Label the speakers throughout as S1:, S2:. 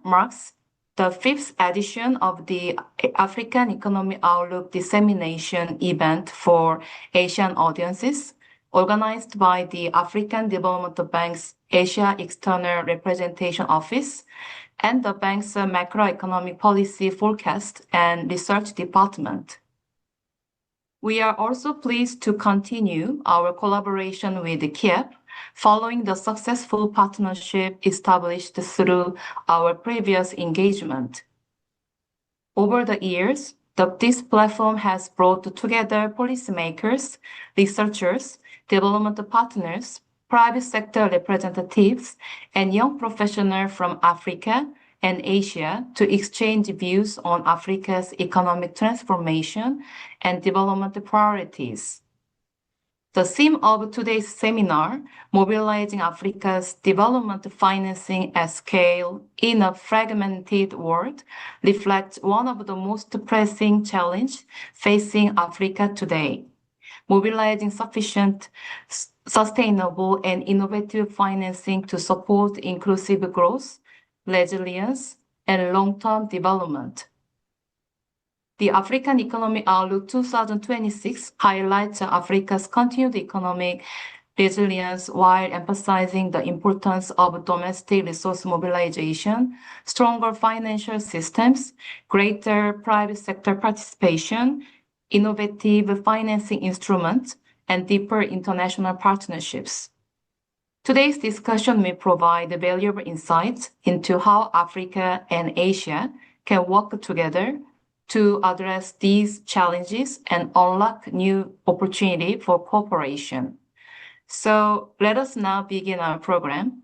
S1: marks the fifth edition of the African Economic Outlook dissemination event for Asian audiences, organized by the African Development Bank's Asia External Representation Office and the bank's Macroeconomic Policy Forecast and Research Department. We are also pleased to continue our collaboration with Kiev, following the successful partnership established through our previous engagement. Over the years, this platform has brought together policymakers, researchers, development partners, private sector representatives, and young professionals from Africa and Asia to exchange views on Africa's economic transformation and development priorities. The theme of today's seminar, Mobilizing Africa's Development Financing at Scale in a Fragmented World, reflects one of the most pressing challenges facing Africa today: mobilizing sufficient, sustainable, and innovative financing to support inclusive growth, resilience, and long-term development. The African Economic Outlook 2026 highlights Africa's continued economic resilience while emphasizing the importance of domestic resource mobilization, stronger financial systems, greater private sector participation, innovative financing instruments, and deeper international partnerships. Today's discussion may provide valuable insights into how Africa and Asia can work together to address these challenges and unlock new opportunity for cooperation. So let us now begin our program.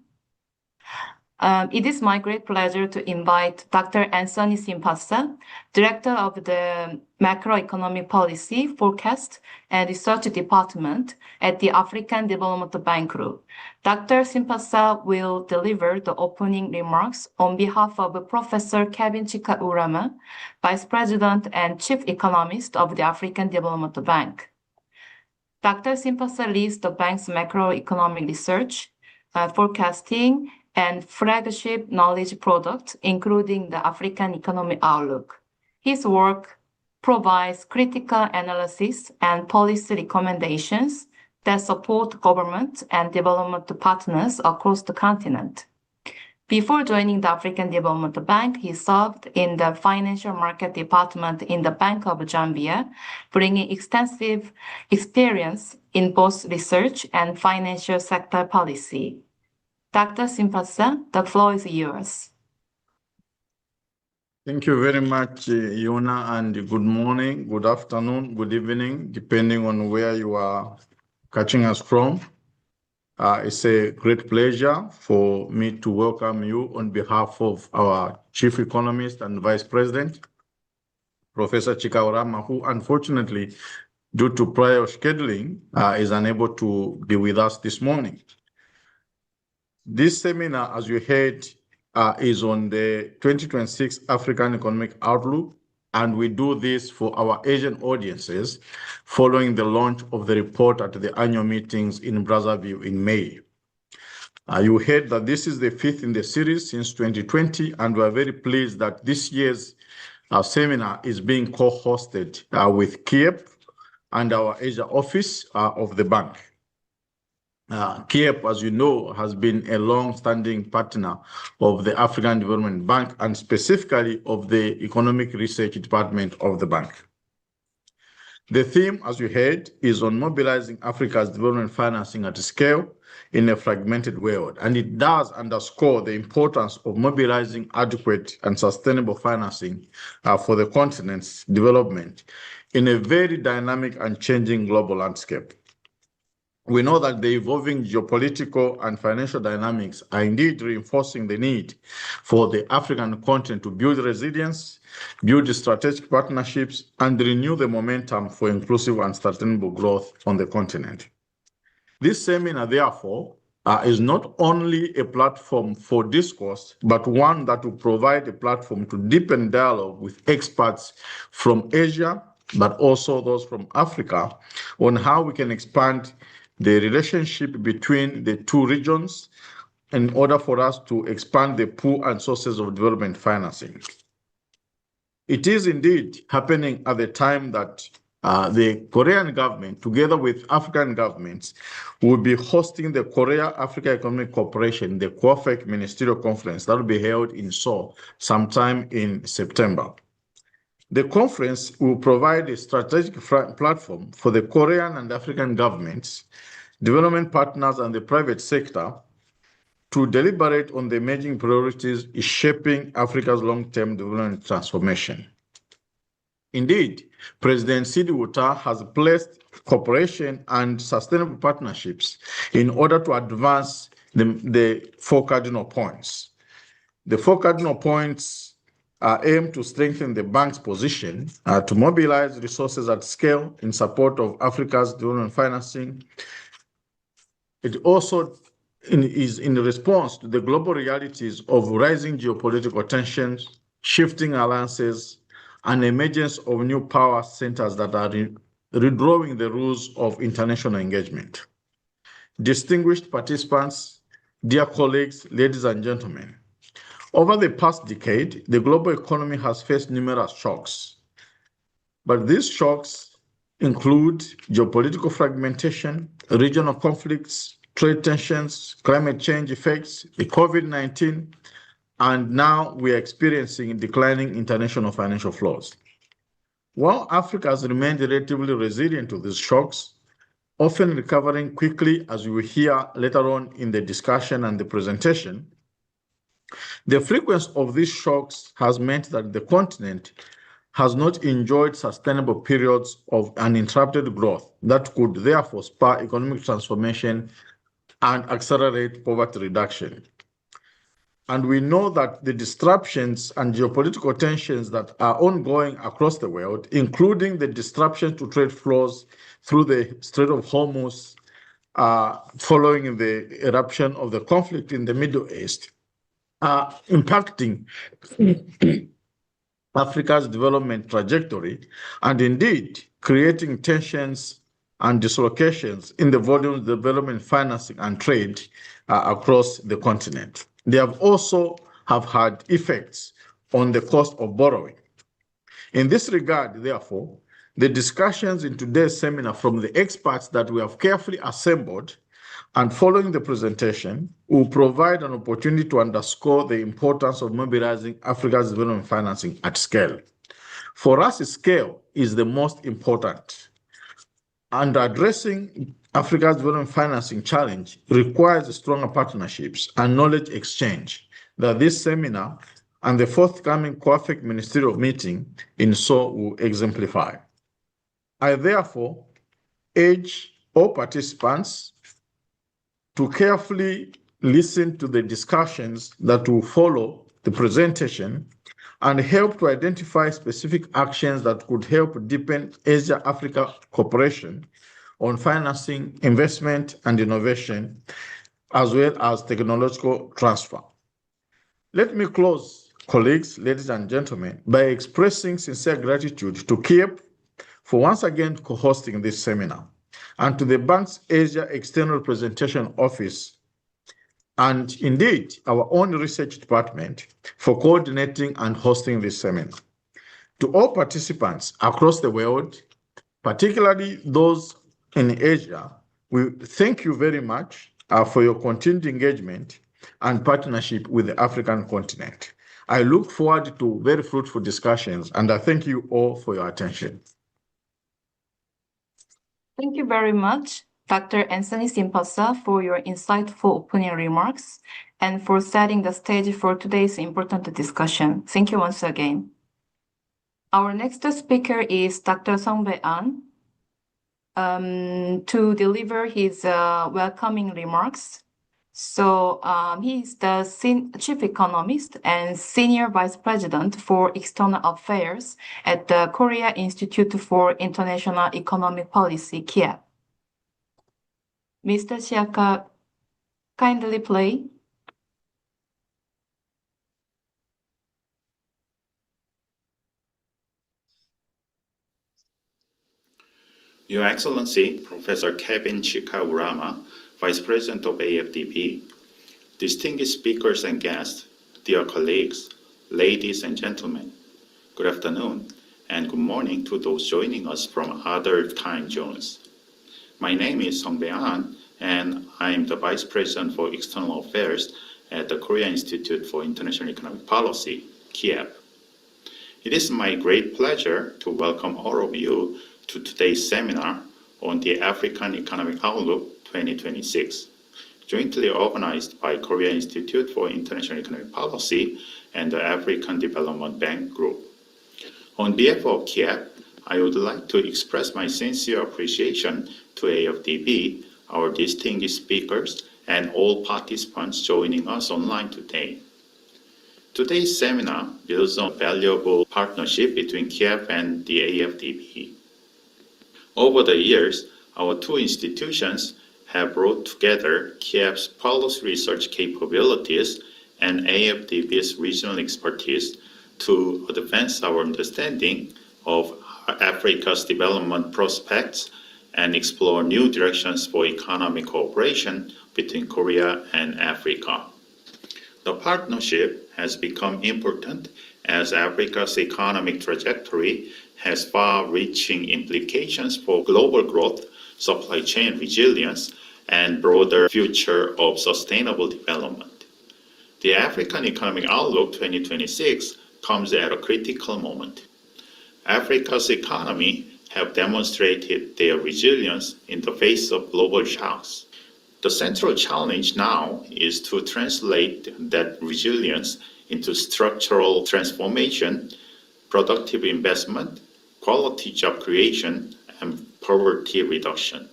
S1: It is my great pleasure to invite Dr. Anthony Simpasa, Director of the Macroeconomic Policy Forecast and Research Department at the African Development Bank Group. Dr. Simpasa will deliver the opening remarks on behalf of Professor Kevin Chika-Urama, Vice President and Chief Economist of the African Development Bank. Dr. Simpasa leads the bank's macroeconomic research, forecasting, and flagship knowledge products, including the African Economic Outlook. His work provides critical analysis and policy recommendations that support government and development partners across the continent. Before joining the African Development Bank, he served in the Financial Market Department in the Bank of Zambia, bringing extensive experience in both research and financial sector policy. Dr. Simpasa, the floor is yours.
S2: Thank you very much, Yona, and good morning, good afternoon, good evening, depending on where you are catching us from. It's a great pleasure for me to welcome you on behalf of our Chief Economist and Vice President, Professor Chika-Urama, who unfortunately, due to prior scheduling, is unable to be with us this morning. This seminar, as you heard, is on the 2026 African Economic Outlook, and we do this for our Asian audiences following the launch of the report at the annual meetings in Brazzaville in May. You heard that this is the fifth in the series since 2020, and we're very pleased that this year's seminar is being co-hosted with Kiev and our Asia office of the bank. Kiev, as you know, has been a long-standing partner of the African Development Bank and specifically of the Economic Research Department of the bank. The theme, as you heard, is on mobilizing Africa's development financing at scale in a fragmented world, and it does underscore the importance of mobilizing adequate and sustainable financing for the continent's development in a very dynamic and changing global landscape. We know that the evolving geopolitical and financial dynamics are indeed reinforcing the need for the African continent to build resilience, build strategic partnerships, and renew the momentum for inclusive and sustainable growth on the continent. This seminar, therefore, is not only a platform for discourse, but one that will provide a platform to deepen dialogue with experts from Asia, but also those from Africa, on how we can expand the relationship between the two regions in order for us to expand the pool and sources of development financing. It is indeed happening at the time that the Korean government, together with African governments, will be hosting the Korea-Africa Economic Cooperation, the KOAFEC Ministerial Conference, that will be held in Seoul sometime in September. The conference will provide a strategic platform for the Korean and African governments, development partners, and the private sector to deliberate on the emerging priorities shaping Africa's long-term development transformation. Indeed, President Sidi Wuta has placed cooperation and sustainable partnerships in order to advance the four cardinal points. The four cardinal points aim to strengthen the bank's position, to mobilize resources at scale in support of Africa's development financing. It also is in response to the global realities of rising geopolitical tensions, shifting alliances, and emergence of new power centers that are redrawing the rules of international engagement. Distinguished participants, dear colleagues, ladies and gentlemen, over the past decade, the global economy has faced numerous shocks. But these shocks include geopolitical fragmentation, regional conflicts, trade tensions, climate change effects, the COVID-19, and now we are experiencing declining international financial flows. While Africa has remained relatively resilient to these shocks, often recovering quickly, as we will hear later on in the discussion and the presentation, the frequency of these shocks has meant that the continent has not enjoyed sustainable periods of uninterrupted growth that could therefore spur economic transformation and accelerate poverty reduction. And we know that the disruptions and geopolitical tensions that are ongoing across the world, including the disruption to trade flows through the Strait of Hormuz following the eruption of the conflict in the Middle East, are impacting Africa's development trajectory and indeed creating tensions and dislocations in the volume of development financing and trade across the continent. They have also had effects on the cost of borrowing. In this regard, therefore, the discussions in today's seminar from the experts that we have carefully assembled and following the presentation will provide an opportunity to underscore the importance of mobilizing Africa's development financing at scale. For us, scale is the most important. And addressing Africa's development financing challenge requires stronger partnerships and knowledge exchange that this seminar and the forthcoming KOAFEC ministerial meeting in Seoul will exemplify. I therefore urge all participants to carefully listen to the discussions that will follow the presentation and help to identify specific actions that could help deepen Asia-Africa cooperation on financing, investment, and innovation, as well as technological transfer. Let me close, colleagues, ladies and gentlemen, by expressing sincere gratitude to KIEP for once again co-hosting this seminar, and to the bank's Asia External Representation Office, and indeed our own research department for coordinating and hosting this seminar. To all participants across the world, particularly those in Asia, we thank you very much for your continued engagement and partnership with the African continent. I look forward to very fruitful discussions, and I thank you all for your attention.
S1: Thank you very much, Dr. Anthony Simpasa, for your insightful opening remarks and for setting the stage for today's important discussion. Thank you once again. Our next speaker is Dr. Sung-bae Ahn to deliver his welcoming remarks. So he is the Chief Economist and Senior Vice President for External Affairs at the Korea Institute for International Economic Policy, KIEP. Mr. Siaka, kindly play.
S3: Your Excellency, Professor Kevin Chika Urama, Vice President of AFDB, Distinguished speakers and guests, dear colleagues, ladies and gentlemen, good afternoon and good morning to those joining us from other time zones. My name is Song Bae-an, and I am the Vice President for External Affairs at the Korea Institute for International Economic Policy, KIEP. It is my great pleasure to welcome all of you to today's seminar on the African Economic Outlook 2026, jointly organized by Korea Institute for International Economic Policy and the African Development Bank Group. On behalf of KIEP, I would like to express my sincere appreciation to AFDB, our distinguished speakers, and all participants joining us online today. Today's seminar builds on valuable partnership between KIEP and the AFDB. Over the years, our two institutions have brought together KIEP's policy research capabilities and AFDB's regional expertise to advance our understanding of Africa's development prospects and explore new directions for economic cooperation between Korea and Africa. The partnership has become important as Africa's economic trajectory has far-reaching implications for global growth, supply chain resilience, and broader future of sustainable development. The African Economic Outlook 2026 comes at a critical moment. Africa's economy have demonstrated their resilience in the face of global shocks. The central challenge now is to translate that resilience into structural transformation, productive investment, quality job creation, and poverty reduction.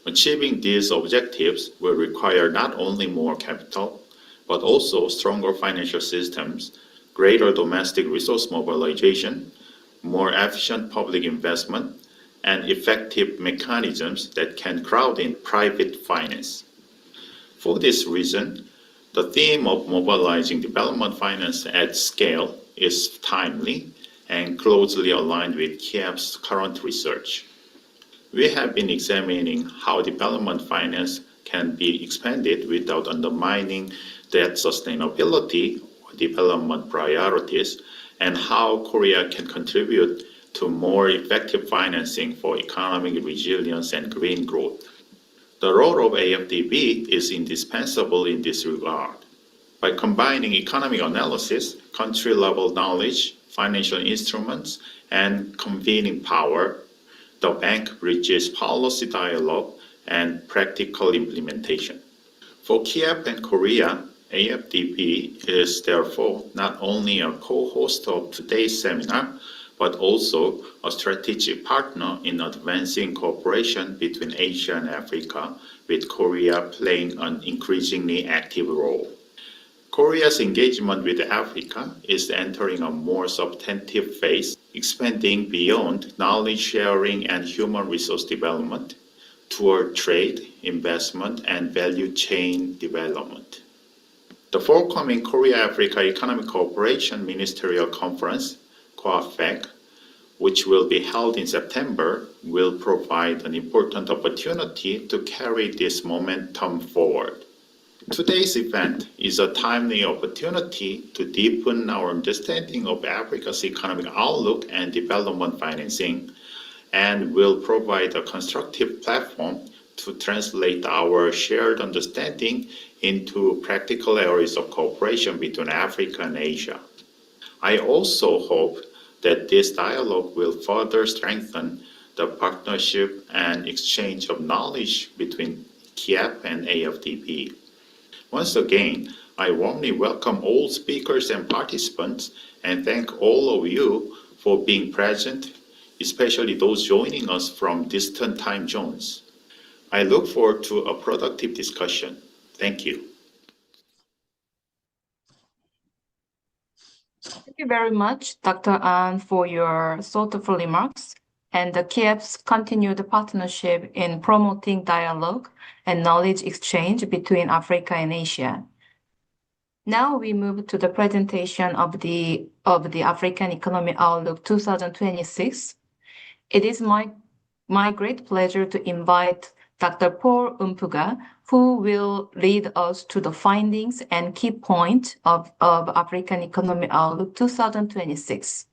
S3: Achieving these objectives will require not only more capital, but also stronger financial systems, greater domestic resource mobilization, more efficient public investment, and effective mechanisms that can crowd in private finance. For this reason, the theme of mobilizing development finance at scale is timely and closely aligned with KIEP's current research. We have been examining how development finance can be expanded without undermining debt sustainability or development priorities, and how Korea can contribute to more effective financing for economic resilience and green growth. The role of AFDB is indispensable in this regard. By combining economic analysis, country-level knowledge, financial instruments, and convening power, the bank bridges policy dialogue and practical implementation. For KIEP and Korea, AFDB is therefore not only a co-host of today's seminar, but also a strategic partner in advancing cooperation between Asia and Africa, with Korea playing an increasingly active role. Korea's engagement with Africa is entering a more substantive phase, expanding beyond knowledge sharing and human resource development toward trade, investment, and value chain development. The forthcoming Korea-Africa Economic Cooperation Ministerial Conference, KOAFEC, which will be held in September, will provide an important opportunity to carry this momentum forward. Today's event is a timely opportunity to deepen our understanding of Africa's economic outlook and development financing, and will provide a constructive platform to translate our shared understanding into practical areas of cooperation between Africa and Asia. I also hope that this dialogue will further strengthen the partnership and exchange of knowledge between KIEP and AFDB. Once again, I warmly welcome all speakers and participants and thank all of you for being present, especially those joining us from distant time zones. I look forward to a productive discussion. Thank you.
S1: Thank you very much, Dr. An, for your thoughtful remarks and the KIEP's continued partnership in promoting dialogue and knowledge exchange between Africa and Asia. Now we move to the presentation of the African Economic Outlook 2026. It is my great pleasure to invite Dr. Paul Umpuga, who will lead us to the findings and key points of African Economic Outlook 2026.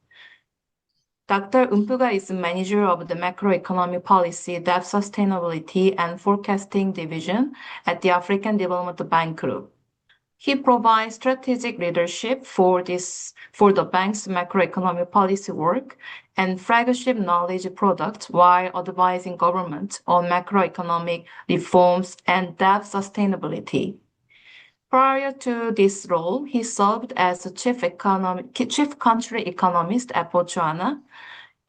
S1: Dr. Umpuga is manager of the Macroeconomic Policy, Debt Sustainability, and Forecasting Division at the African Development Bank Group. He provides strategic leadership for the bank's macroeconomic policy work and flagship knowledge products while advising government on macroeconomic reforms and debt sustainability. Prior to this role, he served as the chief country economist at Botswana,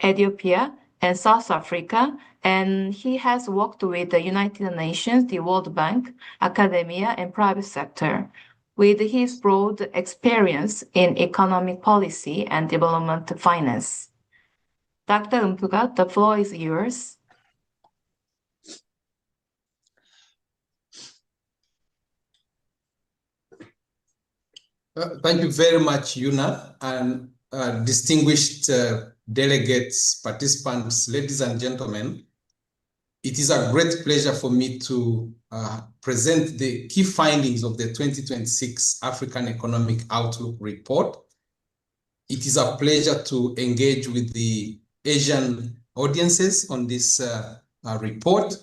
S1: Ethiopia, and South Africa, and he has worked with the United Nations, the World Bank, academia, and private sector. With his broad experience in economic policy and development finance. Dr. Umpuga, the floor is yours.
S4: Thank you very much, Yuna, and distinguished delegates, participants, ladies and gentlemen. It is a great pleasure for me to present the key findings of the 2026 African Economic Outlook Report. It is a pleasure to engage with the Asian audiences on this report.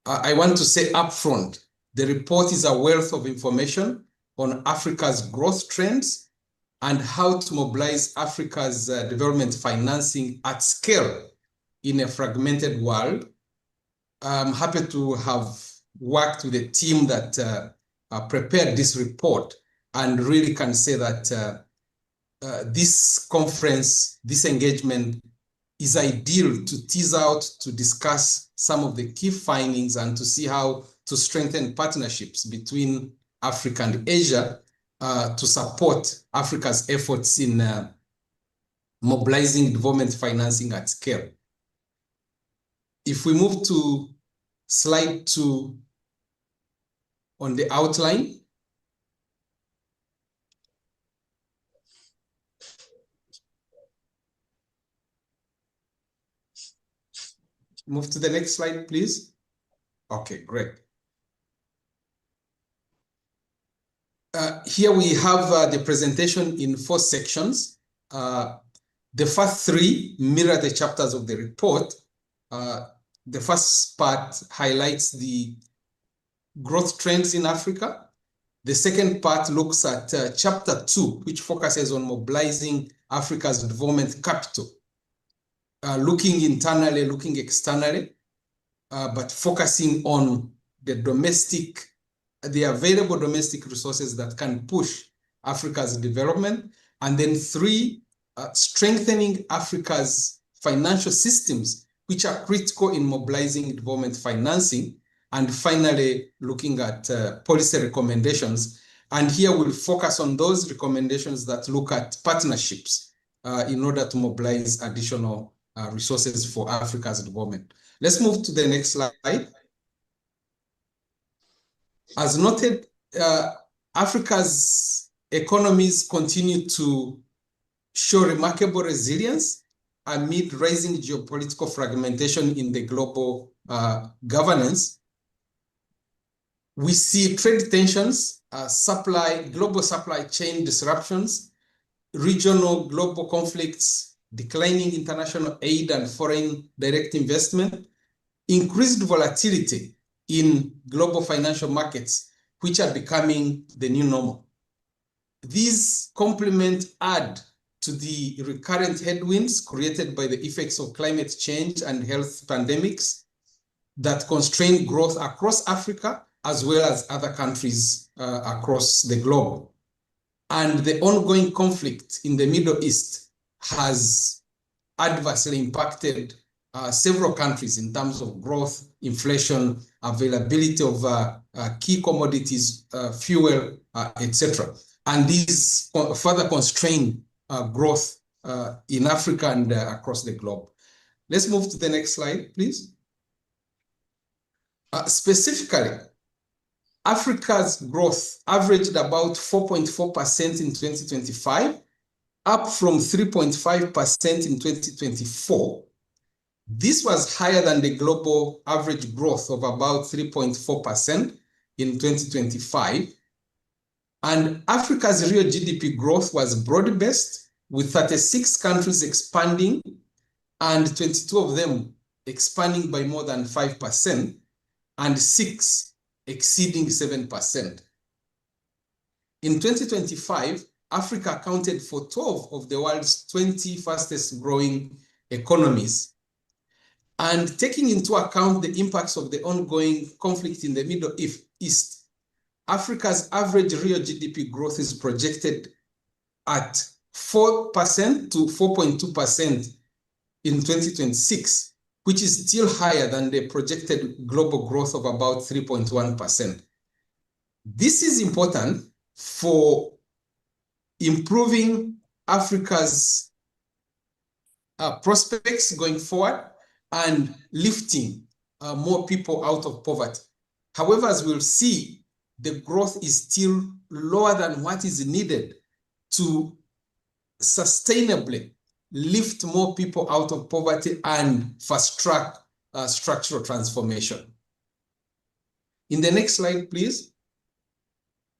S4: I want to say upfront, the report is a wealth of information on Africa's growth trends and how to mobilize Africa's development financing at scale in a fragmented world. I'm happy to have worked with a team that prepared this report and really can say that this conference, this engagement is ideal to tease out, to discuss some of the key findings and to see how to strengthen partnerships between Africa and Asia to support Africa's efforts in mobilizing development financing at scale. If we move to slide 2 on the outline. Move to the next slide, please. Okay, great. Here we have the presentation in 4 sections. The first 3 mirror the chapters of the report. The first part highlights the growth trends in Africa. The second part looks at chapter 2, which focuses on mobilizing Africa's development capital, looking internally, looking externally, but focusing on the available domestic resources that can push Africa's development. And then 3, strengthening Africa's financial systems, which are critical in mobilizing development financing, and finally looking at policy recommendations. And here we'll focus on those recommendations that look at partnerships in order to mobilize additional resources for Africa's development. Let's move to the next slide. As noted, Africa's economies continue to show remarkable resilience amid rising geopolitical fragmentation in the global governance. We see trade tensions, global supply chain disruptions, regional global conflicts, declining international aid and foreign direct investment, increased volatility in global financial markets, which are becoming the new normal. These add to the recurrent headwinds created by the effects of climate change and health pandemics that constrain growth across Africa, as well as other countries across the globe. And the ongoing conflict in the Middle East has adversely impacted several countries in terms of growth, inflation, availability of key commodities, fuel, etc. And these further constrain growth in Africa and across the globe. Let's move to the next slide, please. Specifically, Africa's growth averaged about 4.4% in 2025, up from 3.5% in 2024. This was higher than the global average growth of about 3.4% in 2025. And Africa's real GDP growth was broad-based, with 36 countries expanding and 22 of them expanding by more than 5% and 6 exceeding 7%. In 2025, Africa accounted for 12 of the world's 20 fastest growing economies. And taking into account the impacts of the ongoing conflict in the Middle East, Africa's average real GDP growth is projected at 4% to 4.2% in 2026, which is still higher than the projected global growth of about 3.1%. This is important for improving Africa's prospects going forward and lifting more people out of poverty. However, as we'll see, the growth is still lower than what is needed to sustainably lift more people out of poverty and fast-track structural transformation. In the next slide, please,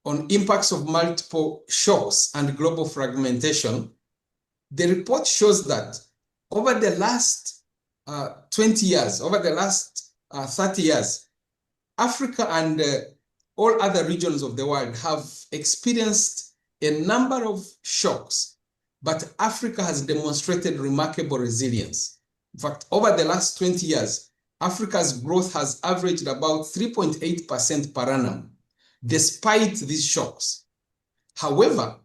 S4: on impacts of multiple shocks and global fragmentation, the report shows that over the last 20 years, over the last 30 years, Africa and all other regions of the world have experienced a number of shocks, but Africa has demonstrated remarkable resilience. In fact, over the last 20 years, Africa's growth has averaged about 3.8% per annum, despite these shocks. However,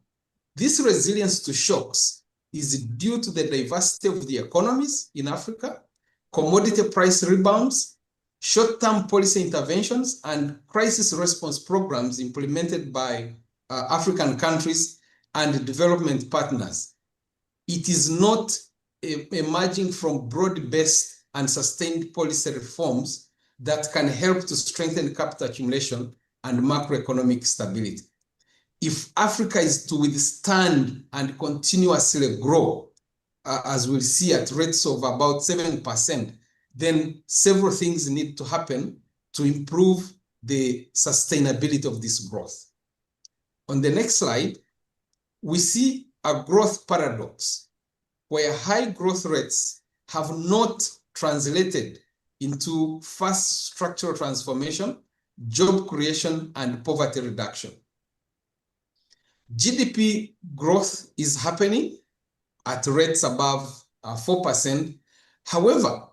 S4: this resilience to shocks is due to the diversity of the economies in Africa, commodity price rebounds, short-term policy interventions, and crisis response programs implemented by African countries and development partners. It is not emerging from broad-based and sustained policy reforms that can help to strengthen capital accumulation and macroeconomic stability. If Africa is to withstand and continuously grow, as we'll see at rates of about 7%, then several things need to happen to improve the sustainability of this growth. On the next slide, we see a growth paradox where high growth rates have not translated into fast structural transformation, job creation, and poverty reduction. GDP growth is happening at rates above 4%. However,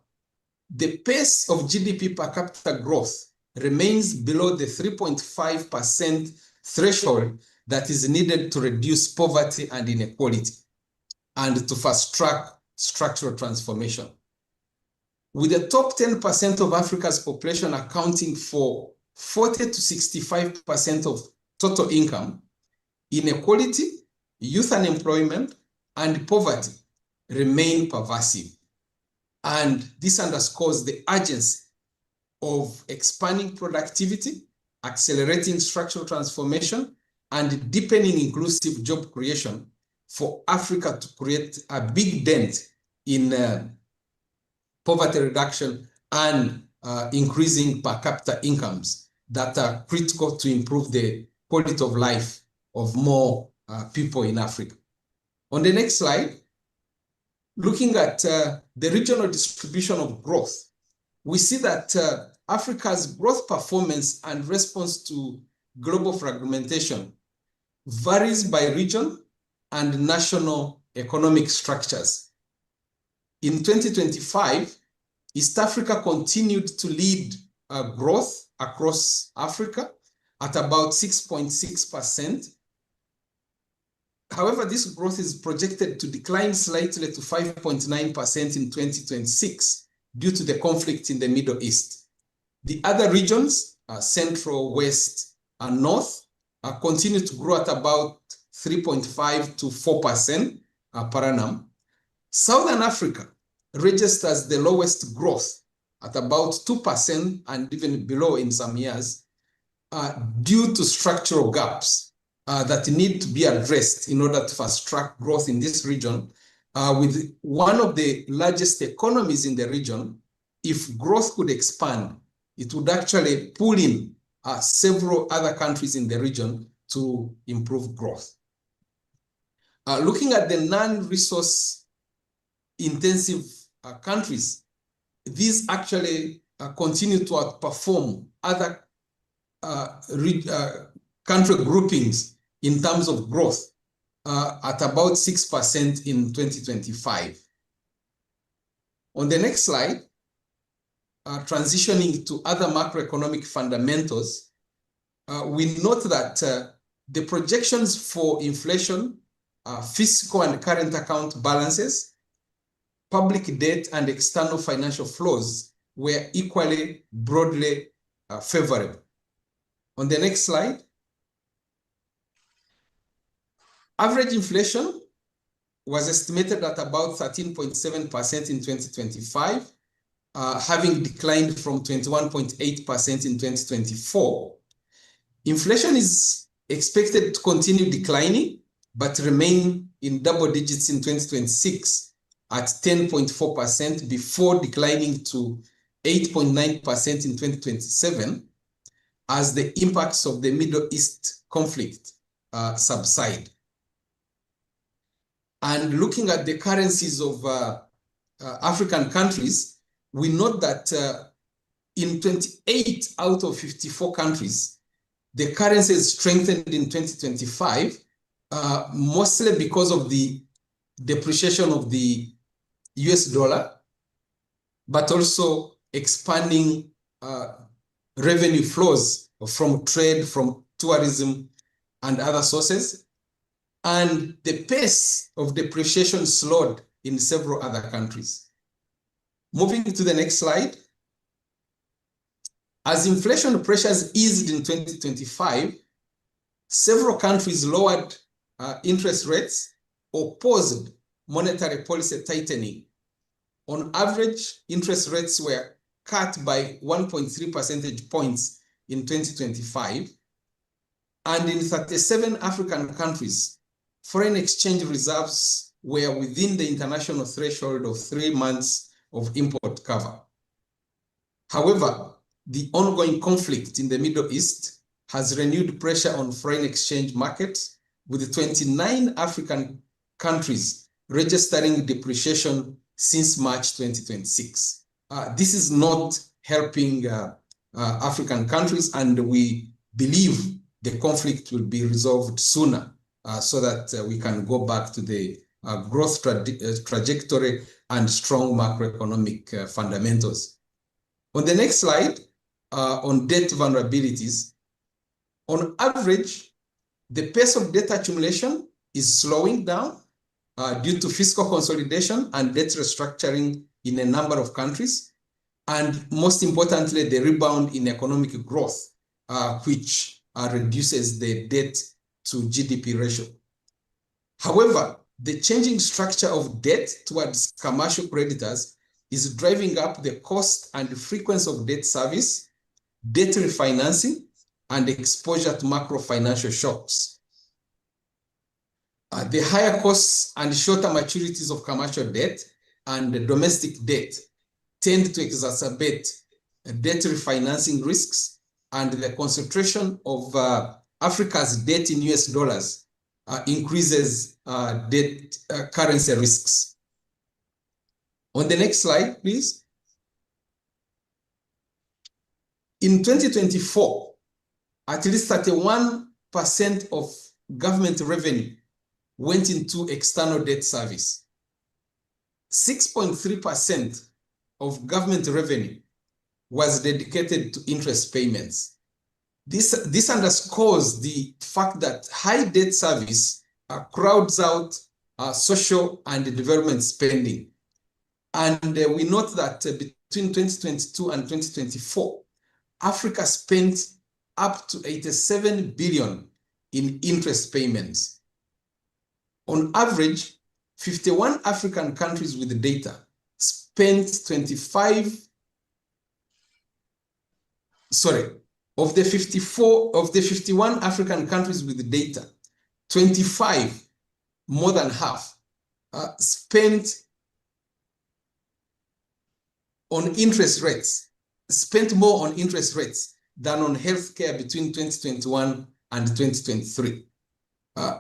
S4: the pace of GDP per capita growth remains below the 3.5% threshold that is needed to reduce poverty and inequality and to fast-track structural transformation. With the top 10% of Africa's population accounting for 40 to 65% of total income, inequality, youth unemployment, and poverty remain pervasive. And this underscores the urgency of expanding productivity, accelerating structural transformation, and deepening inclusive job creation for Africa to create a big dent in poverty reduction and increasing per capita incomes that are critical to improve the quality of life of more people in Africa. On the next slide, looking at the regional distribution of growth, we see that Africa's growth performance and response to global fragmentation varies by region and national economic structures. In 2025, East Africa continued to lead growth across Africa at about 6.6%. However, this growth is projected to decline slightly to 5.9% in 2026 due to the conflict in the Middle East. The other regions, Central, West, and North, continue to grow at about 3.5 to 4% per annum. Southern Africa registers the lowest growth at about 2% and even below in some years due to structural gaps that need to be addressed in order to fast-track growth in this region, with one of the largest economies in the region, if growth could expand, it would actually pull in several other countries in the region to improve growth. Looking at the non-resource intensive countries, these actually continue to outperform other country groupings in terms of growth at about 6% in 2025. On the next slide, transitioning to other macroeconomic fundamentals, we note that the projections for inflation, fiscal and current account balances, public debt, and external financial flows were equally broadly favorable. On the next slide, average inflation was estimated at about 13.7% in 2025, having declined from 21.8% in 2024. Inflation is expected to continue declining, but remain in double digits in 2026 at 10.4% before declining to 8.9% in 2027 as the impacts of the Middle East conflict subside. And looking at the currencies of African countries, we note that in 28 out of 54 countries, the currencies strengthened in 2025, mostly because of the depreciation of the US dollar, but also expanding revenue flows from trade, from tourism, and other sources. And the pace of depreciation slowed in several other countries. Moving to the next slide. As inflation pressures eased in 2025, several countries lowered interest rates or paused monetary policy tightening. On average, interest rates were cut by 1.3 percentage points in 2025. And in 37 African countries, foreign exchange reserves were within the international threshold of 3 months of import cover. However, the ongoing conflict in the Middle East has renewed pressure on foreign exchange markets, with 29 African countries registering depreciation since March 2026. This is not helping African countries, and we believe the conflict will be resolved sooner so that we can go back to the growth trajectory and strong macroeconomic fundamentals. On the next slide, on debt vulnerabilities, on average, the pace of debt accumulation is slowing down due to fiscal consolidation and debt restructuring in a number of countries, and most importantly, the rebound in economic growth, which reduces the debt to GDP ratio. However, the changing structure of debt towards commercial creditors is driving up the cost and frequency of debt service, debt refinancing, and exposure to macro financial shocks. The higher costs and shorter maturities of commercial debt and domestic debt tend to exacerbate debt refinancing risks, and the concentration of Africa's debt in US dollars increases debt currency risks. On the next slide, please. In 2024, at least 31% of government revenue went into external debt service. 6.3% of government revenue was dedicated to interest payments. This underscores the fact that high debt service crowds out social and development spending. And we note that between 2022 and 2024, Africa spent up to 87 billion in interest payments. On average, 51 African countries with data spent of the 51 African countries with data, 25, more than half, spent more on interest rates than on healthcare between 2021 and 2023.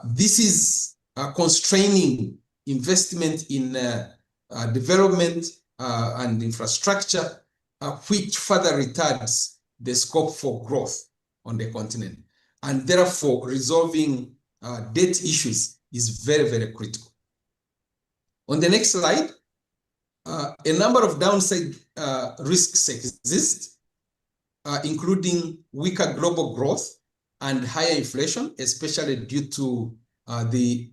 S4: This is constraining investment in development and infrastructure, which further retards the scope for growth on the continent. And therefore, resolving debt issues is very, very critical. On the next slide, a number of downside risks exist, including weaker global growth and higher inflation, especially due to the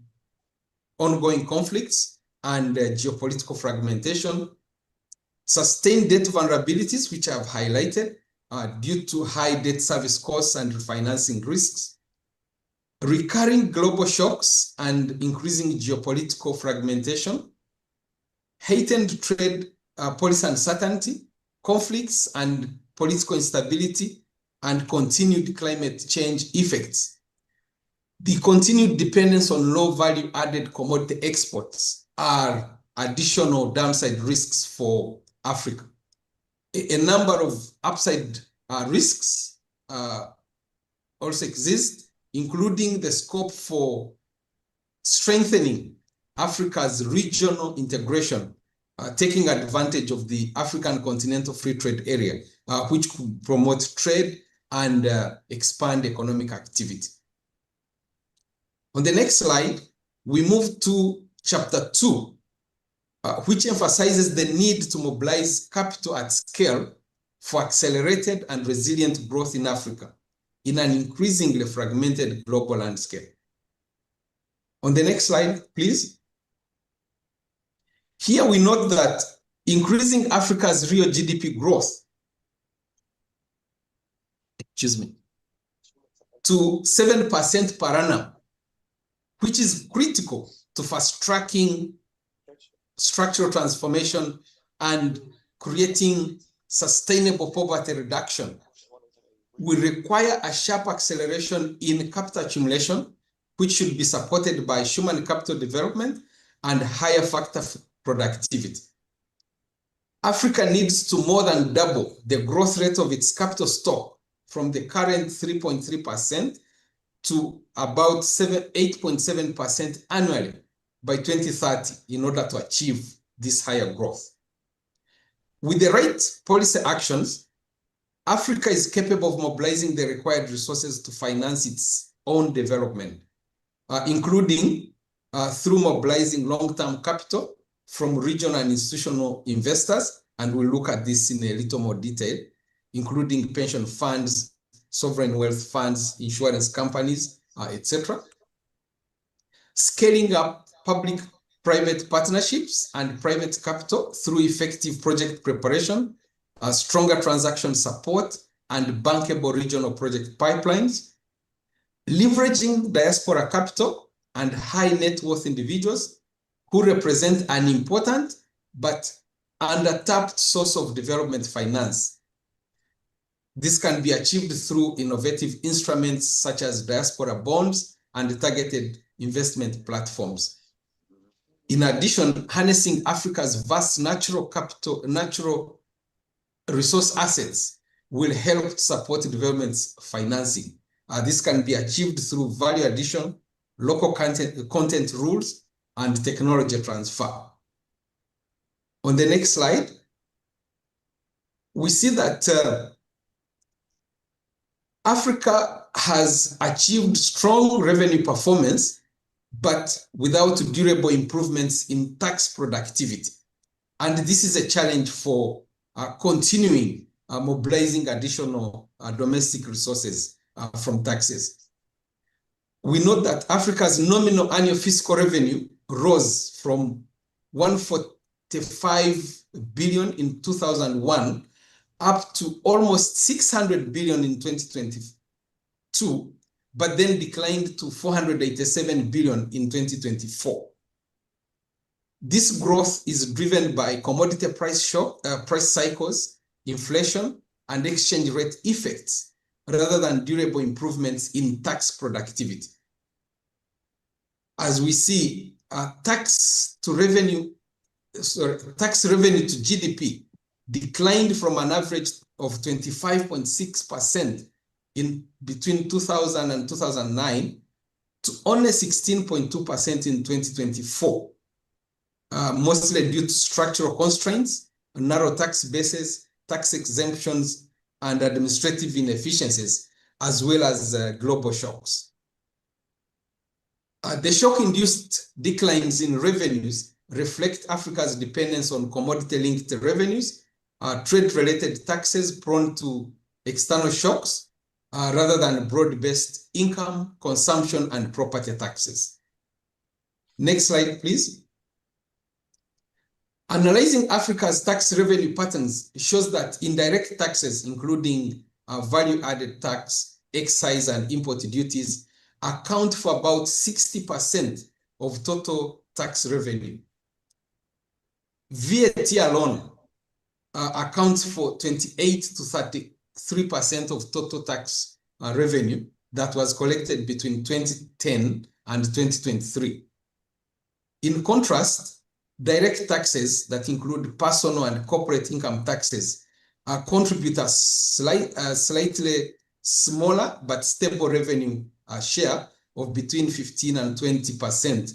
S4: ongoing conflicts and geopolitical fragmentation, sustained debt vulnerabilities, which I've highlighted, due to high debt service costs and refinancing risks, recurring global shocks and increasing geopolitical fragmentation, heightened trade policy uncertainty, conflicts and political instability, and continued climate change effects. The continued dependence on low value added commodity exports are additional downside risks for Africa. A number of upside risks also exist, including the scope for strengthening Africa's regional integration, taking advantage of the African Continental Free Trade Area, which could promote trade and expand economic activity. On the next slide, we move to chapter 2, which emphasizes the need to mobilize capital at scale for accelerated and resilient growth in Africa in an increasingly fragmented global landscape. On the next slide, please. Here we note that increasing Africa's real GDP growth, to 7% per annum, which is critical to fast-tracking structural transformation and creating sustainable poverty reduction, will require a sharp acceleration in capital accumulation, which should be supported by human capital development and higher factor productivity. Africa needs to more than double the growth rate of its capital stock from the current 3.3% to about 8.7% annually by 2030 in order to achieve this higher growth. With the right policy actions, Africa is capable of mobilizing the required resources to finance its own development, including through mobilizing long-term capital from regional and institutional investors, and we'll look at this in a little more detail, including pension funds, sovereign wealth funds, insurance companies, etc. Scaling up public-private partnerships and private capital through effective project preparation, stronger transaction support, and bankable regional project pipelines, leveraging diaspora capital and high net worth individuals who represent an important but under-tapped source of development finance. This can be achieved through innovative instruments such as diaspora bonds and targeted investment platforms. In addition, harnessing Africa's vast natural resource assets will help to support development's financing. This can be achieved through value addition, local content rules, and technology transfer. On the next slide, we see that Africa has achieved strong revenue performance, but without durable improvements in tax productivity. And this is a challenge for continuing mobilizing additional domestic resources from taxes. We note that Africa's nominal annual fiscal revenue rose from 145 billion in 2001 up to almost 600 billion in 2022, but then declined to 487 billion in 2024. This growth is driven by commodity price cycles, inflation, and exchange rate effects, rather than durable improvements in tax productivity. As we see, tax revenue to GDP declined from an average of 25.6% in between 2000 and 2009 to only 16.2% in 2024, mostly due to structural constraints, narrow tax bases, tax exemptions, and administrative inefficiencies, as well as global shocks. The shock-induced declines in revenues reflect Africa's dependence on commodity-linked revenues, trade-related taxes prone to external shocks, rather than broad-based income, consumption, and property taxes. Next slide, please. Analyzing Africa's tax revenue patterns shows that indirect taxes, including value-added tax, excise, and import duties, account for about 60% of total tax revenue. VAT alone accounts for 28 to 33% of total tax revenue that was collected between 2010 and 2023. In contrast, direct taxes that include personal and corporate income taxes contribute a slightly smaller but stable revenue share of between 15 and 20%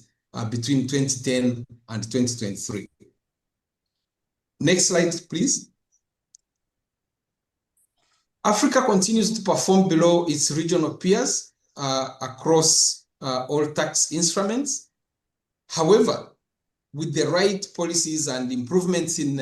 S4: between 2010 and 2023. Next slide, please. Africa continues to perform below its regional peers across all tax instruments. However, with the right policies and improvements in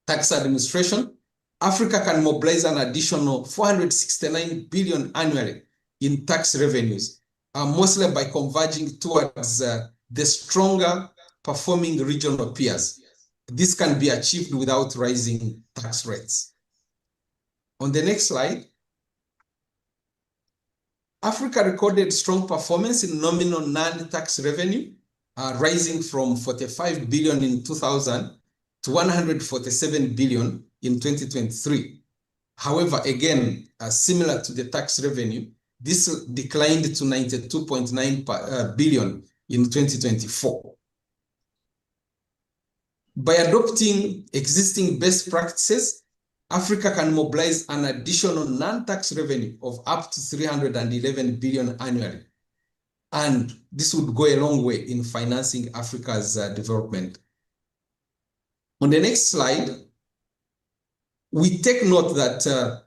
S4: tax administration, Africa can mobilize an additional 469 billion annually in tax revenues, mostly by converging towards the stronger performing regional peers. This can be achieved without rising tax rates. On the next slide, Africa recorded strong performance in nominal non-tax revenue, rising from 45 billion in 2000 to 147 billion in 2023. However, again, similar to the tax revenue, this declined to 92.9 billion in 2024. By adopting existing best practices, Africa can mobilize an additional non-tax revenue of up to 311 billion annually. And this would go a long way in financing Africa's development. On the next slide, we take note that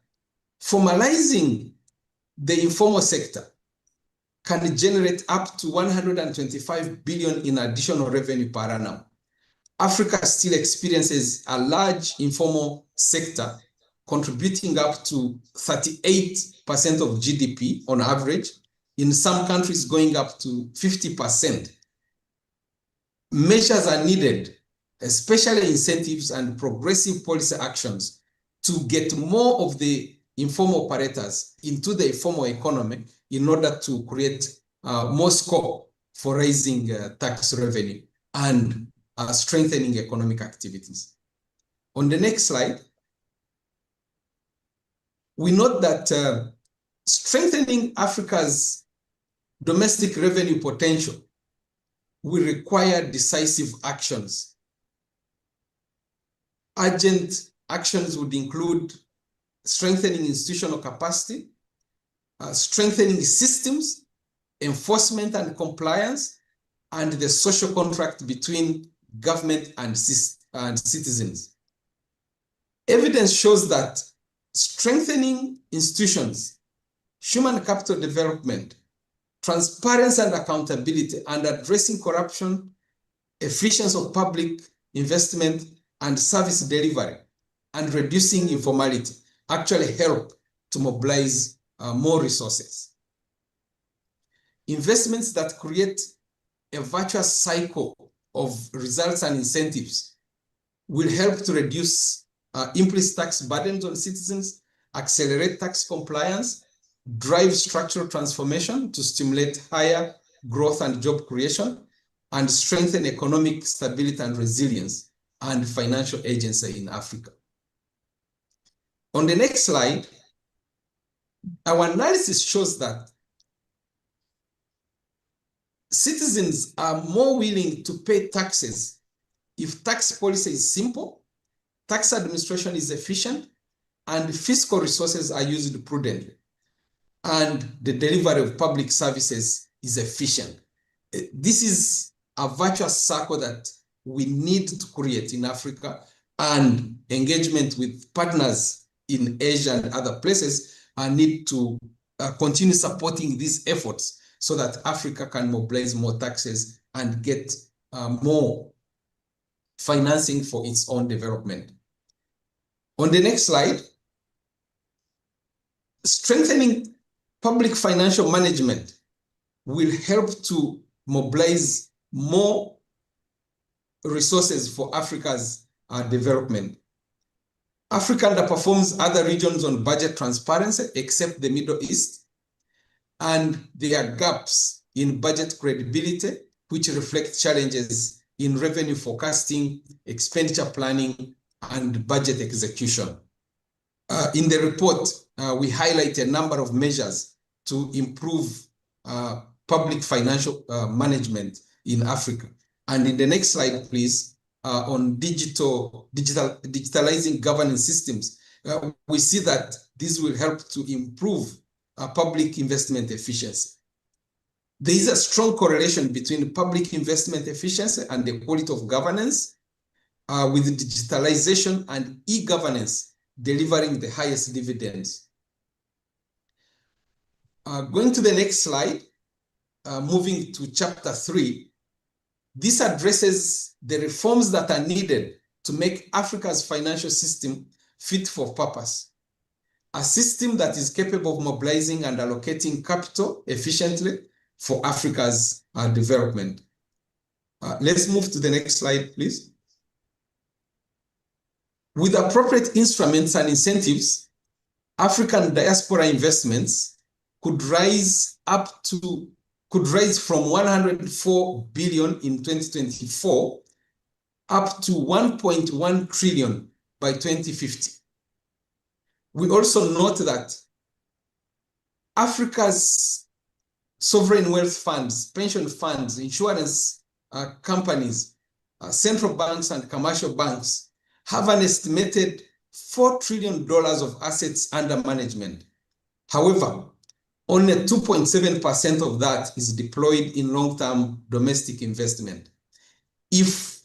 S4: formalizing the informal sector can generate up to 125 billion in additional revenue per annum. Africa still experiences a large informal sector, contributing up to 38% of GDP on average, in some countries going up to 50%. Measures are needed, especially incentives and progressive policy actions, to get more of the informal operators into the informal economy in order to create more scope for raising tax revenue and strengthening economic activities. On the next slide, we note that strengthening Africa's domestic revenue potential will require decisive actions. Urgent actions would include strengthening institutional capacity, strengthening systems, enforcement and compliance, and the social contract between government and citizens. Evidence shows that strengthening institutions, human capital development, transparency and accountability, and addressing corruption, efficiency of public investment and service delivery, and reducing informality actually help to mobilize more resources. Investments that create a virtuous cycle of results and incentives will help to reduce implicit tax burdens on citizens, accelerate tax compliance, drive structural transformation to stimulate higher growth and job creation, and strengthen economic stability and resilience and financial agency in Africa. On the next slide, our analysis shows that citizens are more willing to pay taxes if tax policy is simple, tax administration is efficient, and fiscal resources are used prudently, and the delivery of public services is efficient. This is a virtuous circle that we need to create in Africa, and engagement with partners in Asia and other places need to continue supporting these efforts so that Africa can mobilize more taxes and get more financing for its own development. On the next slide, strengthening public financial management will help to mobilize more resources for Africa's development. Africa underperforms other regions on budget transparency except the Middle East, and there are gaps in budget credibility, which reflect challenges in revenue forecasting, expenditure planning, and budget execution. In the report, we highlight a number of measures to improve public financial management in Africa. And in the next slide, please, on digitalizing governance systems, we see that this will help to improve public investment efficiency. There is a strong correlation between public investment efficiency and the quality of governance, with digitalization and e-governance delivering the highest dividends. Going to the next slide, moving to chapter 3, this addresses the reforms that are needed to make Africa's financial system fit for purpose. A system that is capable of mobilizing and allocating capital efficiently for Africa's development. Let's move to the next slide, please. With appropriate instruments and incentives, African diaspora investments could rise from 104 billion in 2024 up to 1.1 trillion by 2050. We also note that Africa's sovereign wealth funds, pension funds, insurance companies, central banks, and commercial banks have an estimated $4 trillion of assets under management. However, only 2.7% of that is deployed in long-term domestic investment. If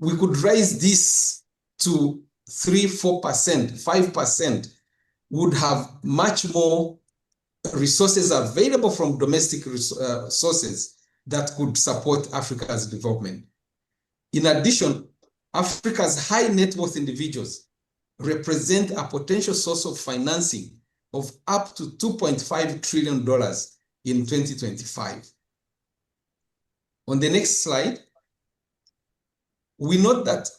S4: we could raise this to 3%, 4%, 5%, would have much more resources available from domestic sources that could support Africa's development. In addition, Africa's high net worth individuals represent a potential source of financing of up to $2.5 trillion in 2025. On the next slide, we note that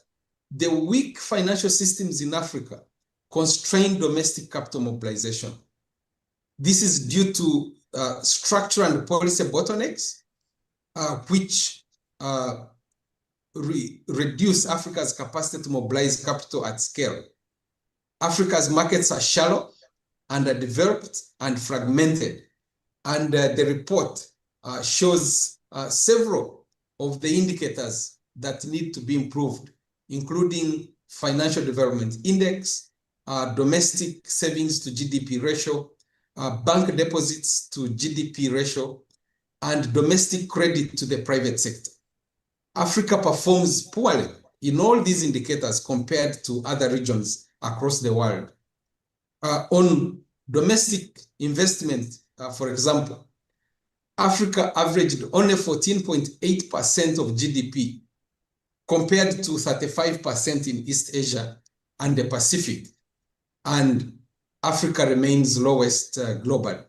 S4: the weak financial systems in Africa constrain domestic capital mobilization. This is due to structural and policy bottlenecks, which reduce Africa's capacity to mobilize capital at scale. Africa's markets are shallow, underdeveloped, and fragmented. And the report shows several of the indicators that need to be improved, including financial development index, domestic savings to GDP ratio, bank deposits to GDP ratio, and domestic credit to the private sector. Africa performs poorly in all these indicators compared to other regions across the world. On domestic investment, for example, Africa averaged only 14.8% of GDP compared to 35% in East Asia and the Pacific, and Africa remains lowest globally.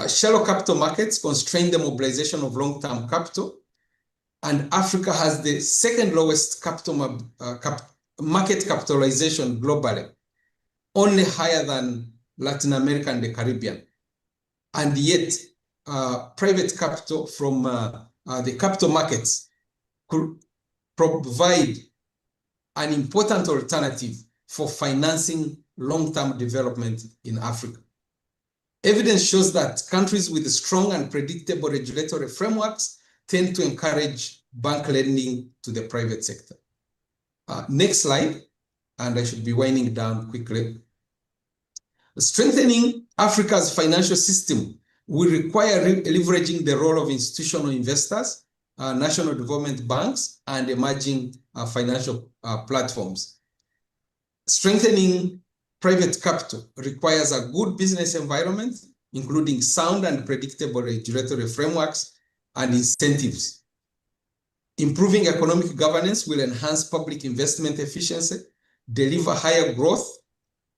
S4: Shallow capital markets constrain the mobilization of long-term capital, and Africa has the second lowest market capitalization globally, only higher than Latin America and the Caribbean. And yet, private capital from the capital markets could provide an important alternative for financing long-term development in Africa. Evidence shows that countries with strong and predictable regulatory frameworks tend to encourage bank lending to the private sector. Next slide, and I should be winding down quickly. Strengthening Africa's financial system will require leveraging the role of institutional investors, national development banks, and emerging financial platforms. Strengthening private capital requires a good business environment, including sound and predictable regulatory frameworks and incentives. Improving economic governance will enhance public investment efficiency, deliver higher growth,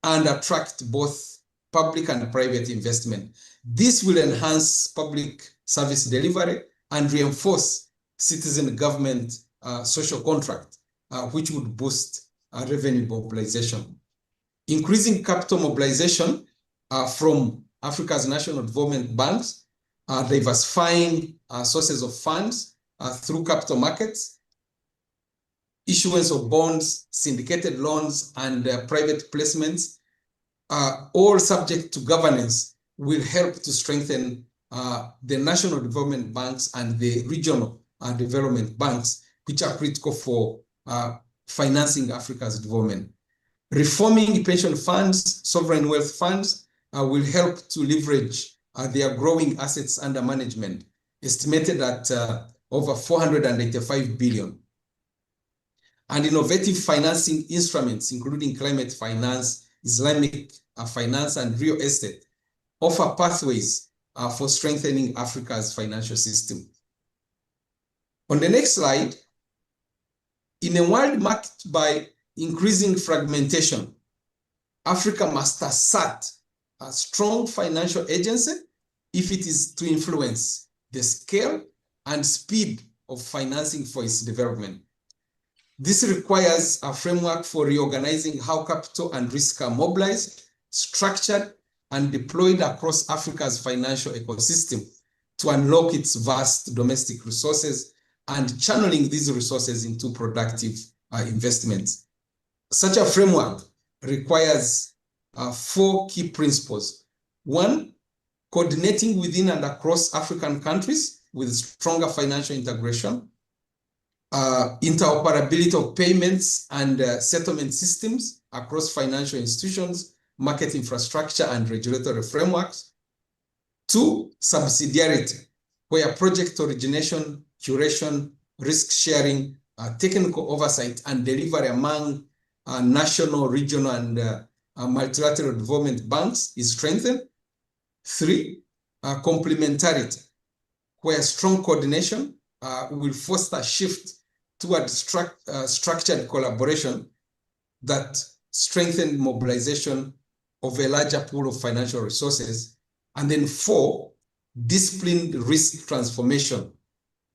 S4: and attract both public and private investment. This will enhance public service delivery and reinforce citizen government social contract, which would boost revenue mobilization. Increasing capital mobilization from Africa's national development banks, diversifying sources of funds through capital markets, issuance of bonds, syndicated loans, and private placements, all subject to governance, will help to strengthen the national development banks and the regional development banks, which are critical for financing Africa's development. Reforming pension funds, sovereign wealth funds, will help to leverage their growing assets under management, estimated at over 485 billion. And innovative financing instruments, including climate finance, Islamic finance, and real estate, offer pathways for strengthening Africa's financial system. On the next slide, in a world marked by increasing fragmentation, Africa must assert a strong financial agency if it is to influence the scale and speed of financing for its development. This requires a framework for reorganizing how capital and risk are mobilized, structured, and deployed across Africa's financial ecosystem to unlock its vast domestic resources and channeling these resources into productive investments. Such a framework requires 4 key principles. 1, coordinating within and across African countries with stronger financial integration, interoperability of payments and settlement systems across financial institutions, market infrastructure, and regulatory frameworks. 2, subsidiarity, where project origination, curation, risk sharing, technical oversight, and delivery among national, regional, and multilateral development banks is strengthened. 3, complementarity, where strong coordination will foster a shift toward structured collaboration that strengthen mobilization of a larger pool of financial resources. And then 4, disciplined risk transformation,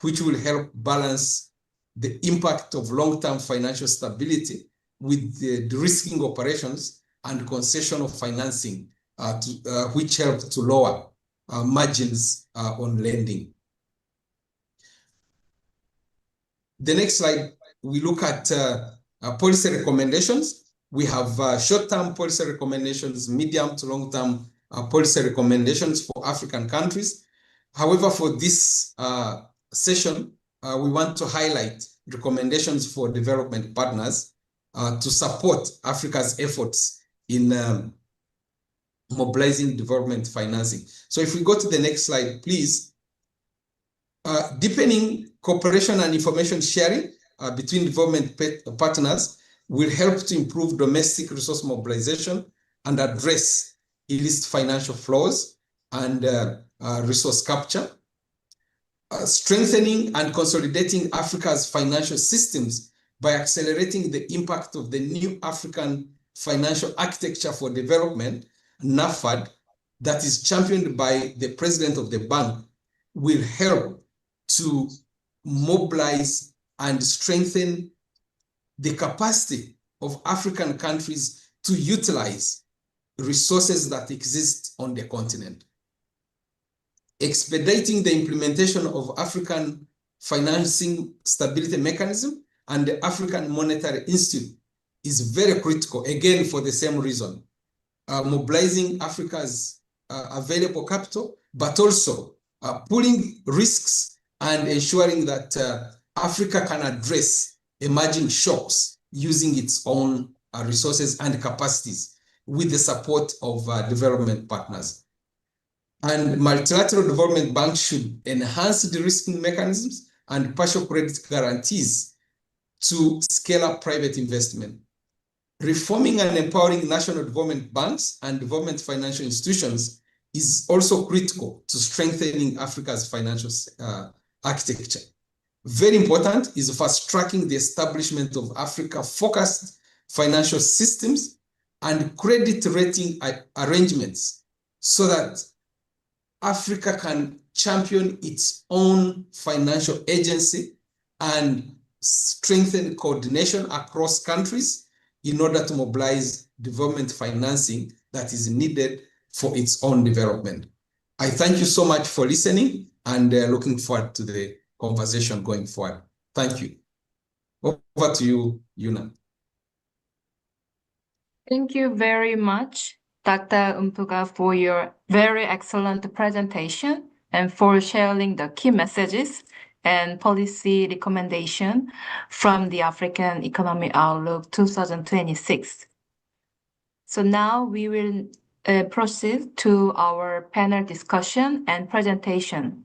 S4: which will help balance the impact of long-term financial stability with the de-risking operations and concession of financing, which help to lower margins on lending. The next slide, we look at policy recommendations. We have short-term policy recommendations, medium to long-term policy recommendations for African countries. However, for this session, we want to highlight recommendations for development partners to support Africa's efforts in mobilizing development financing. So if we go to the next slide, please. Deepening cooperation and information sharing between development partners will help to improve domestic resource mobilization and address illicit financial flows and resource capture. Strengthening and consolidating Africa's financial systems by accelerating the impact of the new African Financial Architecture for Development, NAFAD, that is championed by the president of the bank, will help to mobilize and strengthen the capacity of African countries to utilize resources that exist on the continent. Expediting the implementation of African Financing Stability Mechanism and the African Monetary Institute is very critical, again, for the same reason. Mobilizing Africa's available capital, but also pooling risks and ensuring that Africa can address emerging shocks using its own resources and capacities with the support of development partners. And multilateral development banks should enhance de-risking mechanisms and partial credit guarantees to scale up private investment. Reforming and empowering national development banks and development financial institutions is also critical to strengthening Africa's financial architecture. Very important is fast-tracking the establishment of Africa-focused financial systems and credit rating arrangements so that Africa can champion its own financial agency and strengthen coordination across countries in order to mobilize development financing that is needed for its own development. I thank you so much for listening and looking forward to the conversation going forward. Thank you. Over to you, Yuna.
S1: Thank you very much, Dr. Umpuga, for your very excellent presentation and for sharing the key messages and policy recommendation from the African Economic Outlook 2026. So now we will proceed to our panel discussion and presentation.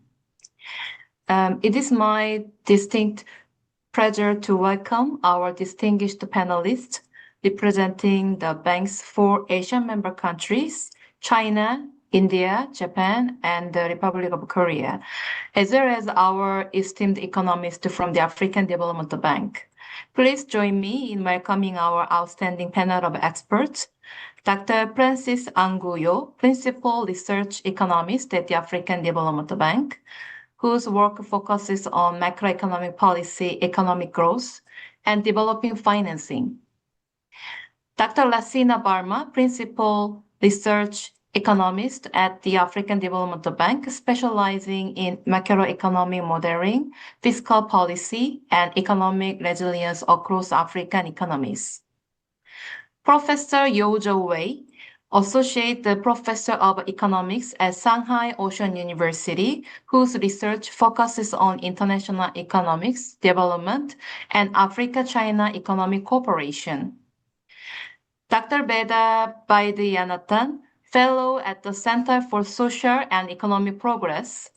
S1: It is my distinct pleasure to welcome our distinguished panelists representing the bank's 4 Asian member countries, China, India, Japan, and the Republic of Korea, as well as our esteemed economist from the African Development Bank. Please join me in welcoming our outstanding panel of experts, Dr. Francis Anguyo, Principal Research Economist at the African Development Bank, whose work focuses on macroeconomic policy, economic growth, and developing financing. Dr. Lassina Barma, Principal Research Economist at the African Development Bank, specializing in macroeconomic modeling, fiscal policy, and economic resilience across African economies. Professor Youzhou Wei, Associate Professor of Economics at Shanghai Ocean University, whose research focuses on international economics, development, and Africa-China economic cooperation. Dr. Veda Vaidyanathan, Fellow at the Center for Social and Economic Progress,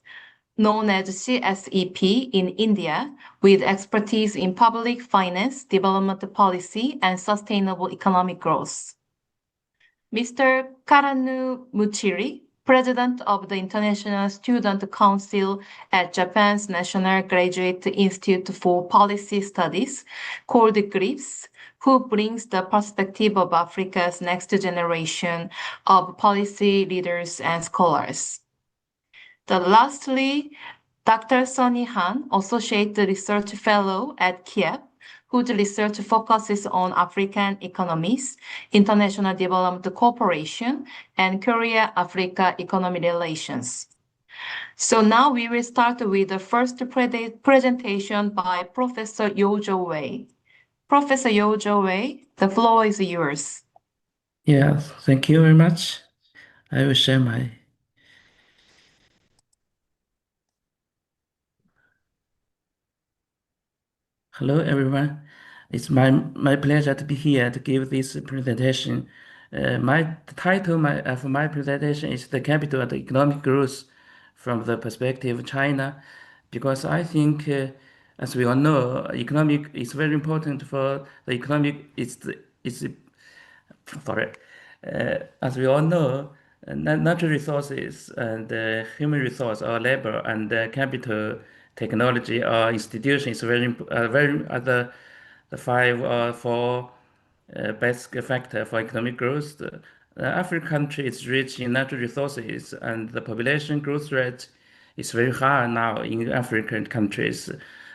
S1: known as CSEP in India, with expertise in public finance, development policy, and sustainable economic growth. Mr. Karanu Muchiri, President of the International Student Council at Japan's National Graduate Institute for Policy Studies, called GRIPS, who brings the perspective of Africa's next generation of policy leaders and scholars. Lastly, Dr. Sonny Han, Associate Research Fellow at Kiev, whose research focuses on African economies, international development cooperation, and Korea-Africa economic relations. So now we will start with the first presentation by Professor Youzhou Wei. Professor Youzhou Wei, the floor is yours.
S5: Yeah, thank you very much. I will share my... Hello, everyone. It's my pleasure to be here to give this presentation. The title of my presentation is The Capital and Economic Growth from the Perspective of China, because I think, as we all know, economic is very important for the economic. As we all know, natural resources and human resource or labor and capital, technology or institution is very the 5 or 4 basic factor for economic growth. The African country is rich in natural resources, and the population growth rate is very high now in African countries.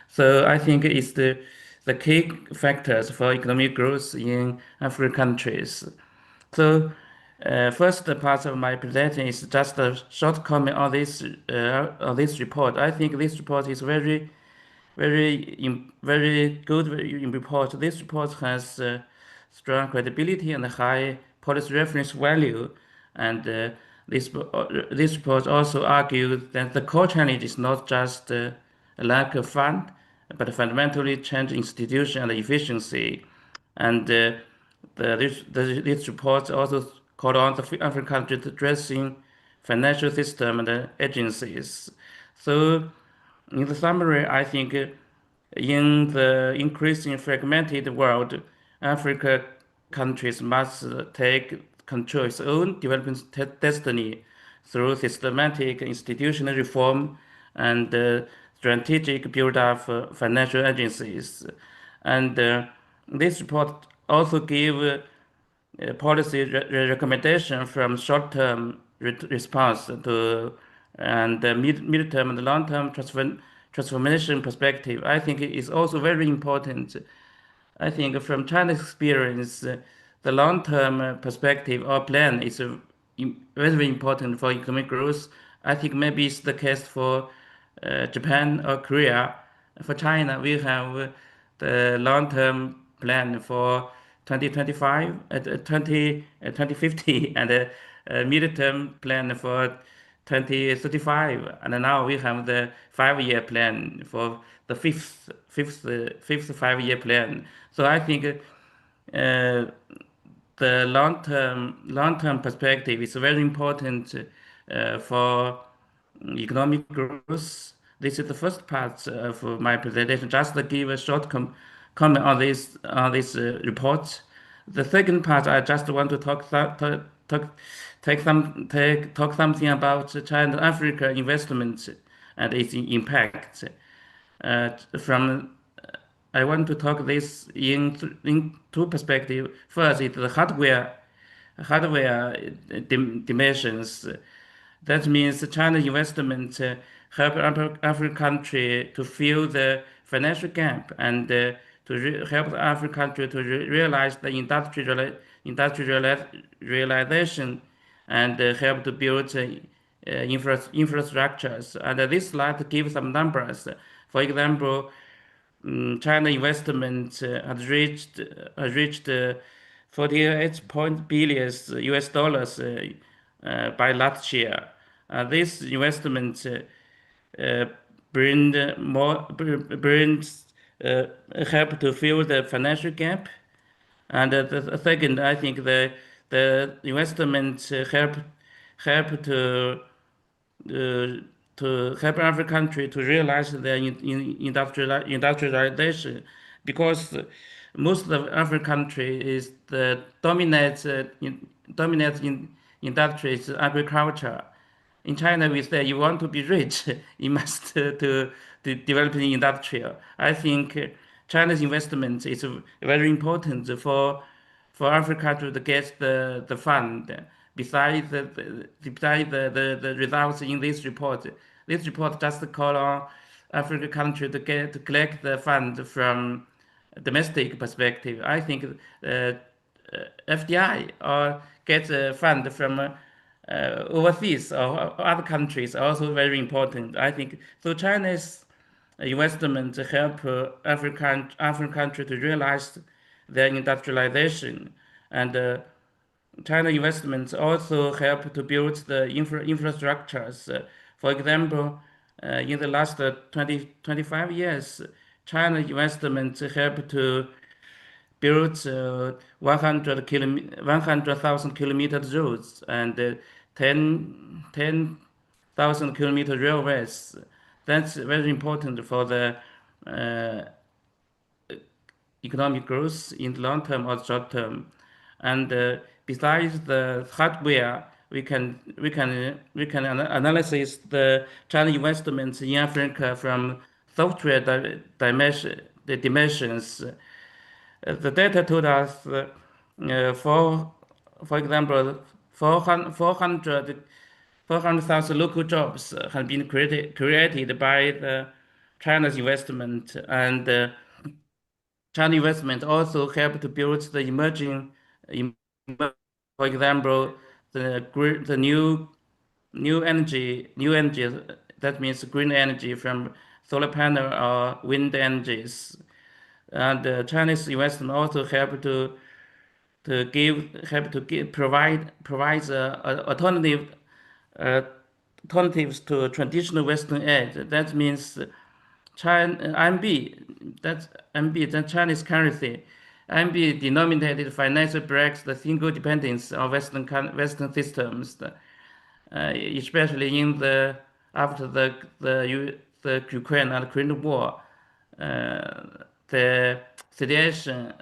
S5: So I think it's the key factors for economic growth in African countries. So first part of my presentation is just a short comment on this report. I think this report is very good report. This report has strong credibility and high policy reference value, and This report also argued that the core challenge is not just a lack of fund, but fundamentally change institution and efficiency. And this report also called on the African countries addressing financial system and agencies. So, in the summary, I think in the increasingly fragmented world, Africa countries must take control its own development destiny through systematic institutional reform and strategic build-up of financial agencies. And this report also gave policy recommendation from short-term response to and the mid-term and long-term transformation perspective. I think it is also very important. I think from China's experience, the long-term perspective or plan is very important for economic growth. I think maybe it's the case for Japan or Korea. For China, we have the long-term plan for 2025, 2050, and a mid-term plan for 2035. And now we have the 5-year plan for the fifth 5-year plan. So I think the long-term perspective is very important for economic growth. This is the first part of my presentation. Just to give a short comment on this report. The second part, I just want to talk something about China-Africa investment and its impact. I want to talk this in two perspectives. First, is the hardware dimensions. That means China investment help African country to fill the financial gap and help the African country to realize the industrialization and help to build infrastructures. And this slide gives some numbers. For example, China investment has reached 48 billion US dollars by last year. This investment brings help to fill the financial gap. And the second, I think the investment help to help every country to realize their industrialization, because most of every country is the dominant industry is agriculture. In China, we say you want to be rich, you must to develop the industrial. I think China's investment is very important for Africa to get the fund. Besides the results in this report just call on African country to collect the fund from domestic perspective. I think FDI or get a fund from overseas or other countries also very important. I think so. China's investment help African country to realize their industrialization, and China investments also help to build the infrastructures. For example, in the last 25 years, China investments help to build 100,000 kilometers roads and 10,000 kilometer railways. That's very important for the economic growth in the long term or short term. And besides the hardware, we can analyze the China investments in Africa from software dimensions. The data told us, for example, 400,000 local jobs have been created by the China's investment, and China investment also helped to build the emerging, for example, the new energy. That means green energy from solar panel or wind energies. And Chinese investment also help provide alternative alternatives to traditional Western aid. That means China RMB, that Chinese currency. RMB denominated financial breaks the single dependence on Western systems, especially after the Ukraine and Korean War. The situation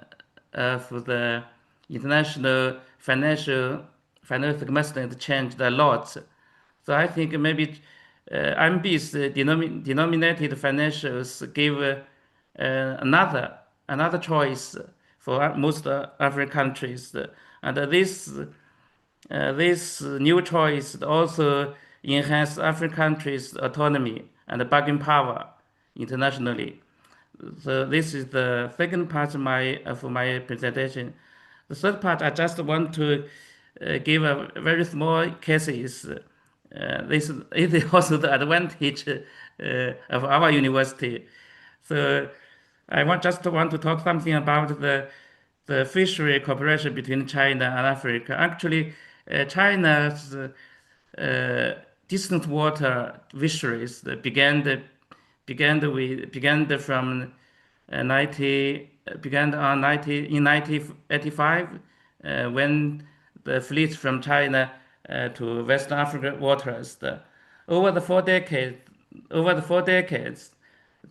S5: of the international financial circumstances changed a lot. So I think maybe RMB's denominated financials give another choice for most African countries, and this new choice also enhance African countries' autonomy and bargaining power internationally. So this is the second part of my presentation. The third part, I just want to give a very small cases. This is also the advantage of our university. So I just want to talk something about the fishery cooperation between China and Africa. Actually, China's distant water fisheries from 1985 when the fleet from China to West African waters. Over the 4 decades,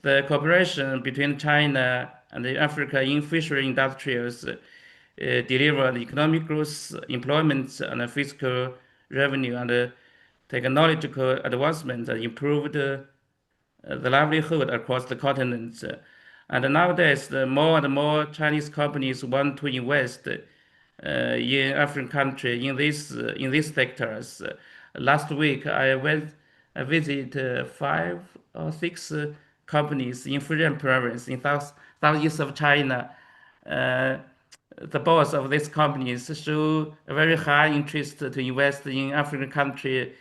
S5: the cooperation between China and Africa in fishery industries delivered economic growth, employment, and fiscal revenue, and technological advancement improved the livelihood across the continent. And nowadays, more and more Chinese companies want to invest in African country in these sectors. Last week, I visited 5 or 6 companies in Fujian province in southeast of China. The boss of these companies show a very high interest to invest in African country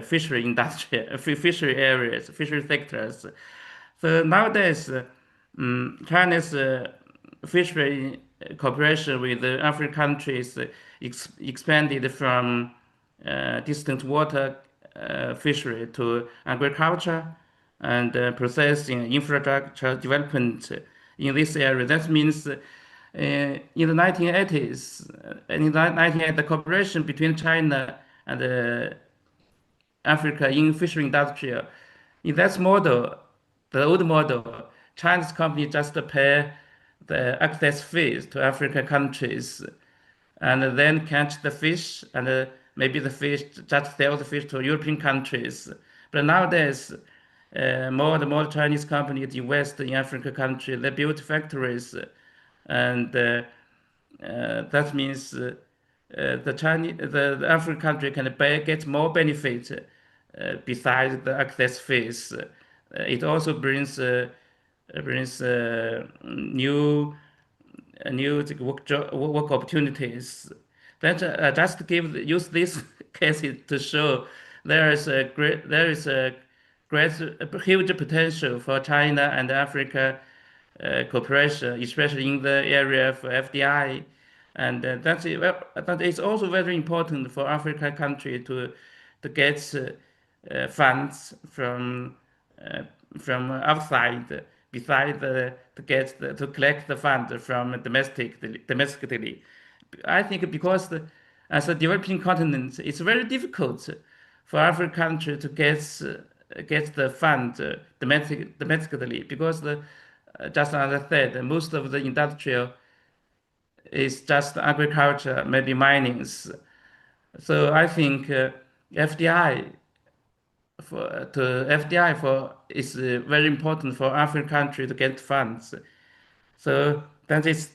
S5: fishery industry, fishery areas, fishery sectors. So nowadays, China's fishery cooperation with the African countries expanded from distant water fishery to agriculture and processing infrastructure development in this area. That means in the 1980s, the cooperation between China and Africa in fishery industry, in that model, the old model, Chinese company just pay the access fees to African countries and then catch the fish and maybe the fish just sell the fish to European countries. But nowadays, more and more Chinese companies invest in African countries. They build factories, and that means the African country can get more benefits besides the access fees. It also brings new work opportunities. That just use this case to show there is a huge potential for China and Africa cooperation, especially in the area of FDI, and that is also very important for African country to get funds from outside, besides to collect the fund from domestically. I think because as a developing continent, it's very difficult for African country to get the fund domestically because just as I said, most of the industrial is just agriculture, maybe minings. So I think FDI is very important for African country to get funds. So that is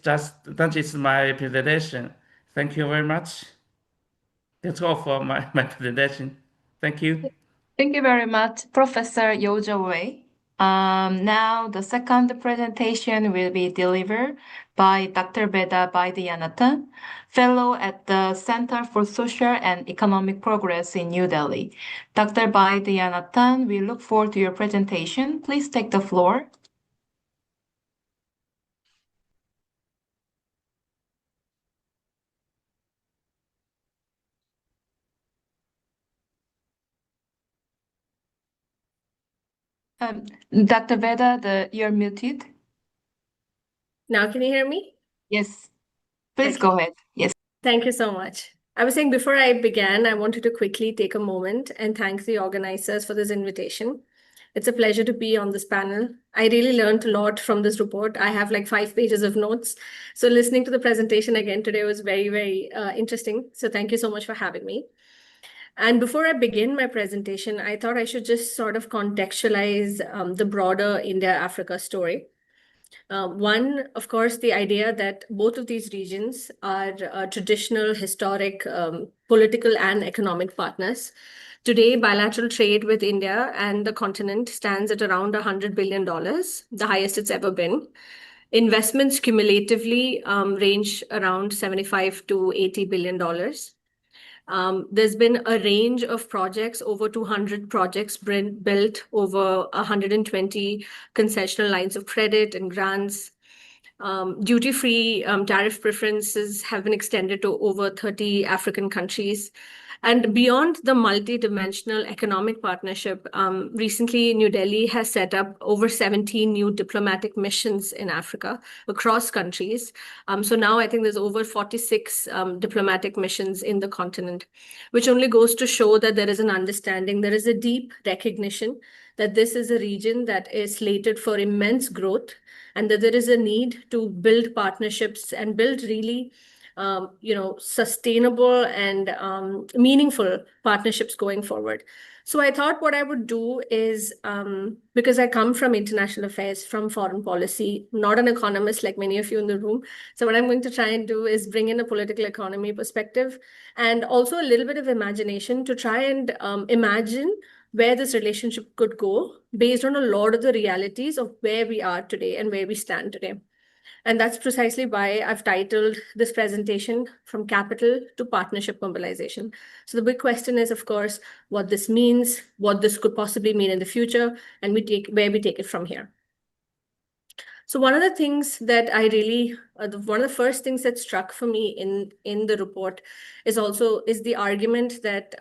S5: my presentation. Thank you very much. That's all for my presentation. Thank you.
S1: Thank you very much, Professor Yoja Wei. Now the second presentation will be delivered by Dr. Veda Vaidyanathan, Fellow at the Center for Social and Economic Progress in New Delhi. Dr. Vaidyanathan, we look forward to your presentation. Please take the floor. Dr. Veda, you're muted.
S6: Now can you hear me?
S1: Yes, please
S6: Okay.
S1: go ahead. Yes.
S6: Thank you so much. I was saying before I began, I wanted to quickly take a moment and thank the organizers for this invitation. It's a pleasure to be on this panel. I really learned a lot from this report. I have like 5 pages of notes. So listening to the presentation again today was very, very interesting. So thank you so much for having me. And before I begin my presentation, I thought I should just sort of contextualize the broader India-Africa story. One, of course, the idea that both of these regions are traditional, historic, political and economic partners. Today, bilateral trade with India and the continent stands at around $100 billion, the highest it's ever been. Investments cumulatively range around $75 to $80 billion. There's been a range of projects, over 200 projects built, over 120 concessional lines of credit and grants. Duty-free tariff preferences have been extended to over 30 African countries. And beyond the multi-dimensional economic partnership, recently New Delhi has set up over 17 new diplomatic missions in Africa across countries. So now I think there's over 46 diplomatic missions in the continent, which only goes to show that there is an understanding, there is a deep recognition that this is a region that is slated for immense growth, and that there is a need to build partnerships and build really sustainable and meaningful partnerships going forward. So I thought what I would do is, because I come from international affairs, from foreign policy, not an economist like many of you in the room. So what I'm going to try and do is bring in a political economy perspective and also a little bit of imagination to try and imagine where this relationship could go based on a lot of the realities of where we are today and where we stand today. And that's precisely why I've titled this presentation From Capital to Partnership Mobilization. So the big question is, of course, what this means, what this could possibly mean in the future, and where we take it from here. So one of the things that I really, one of the first things that struck for me in the report is the argument that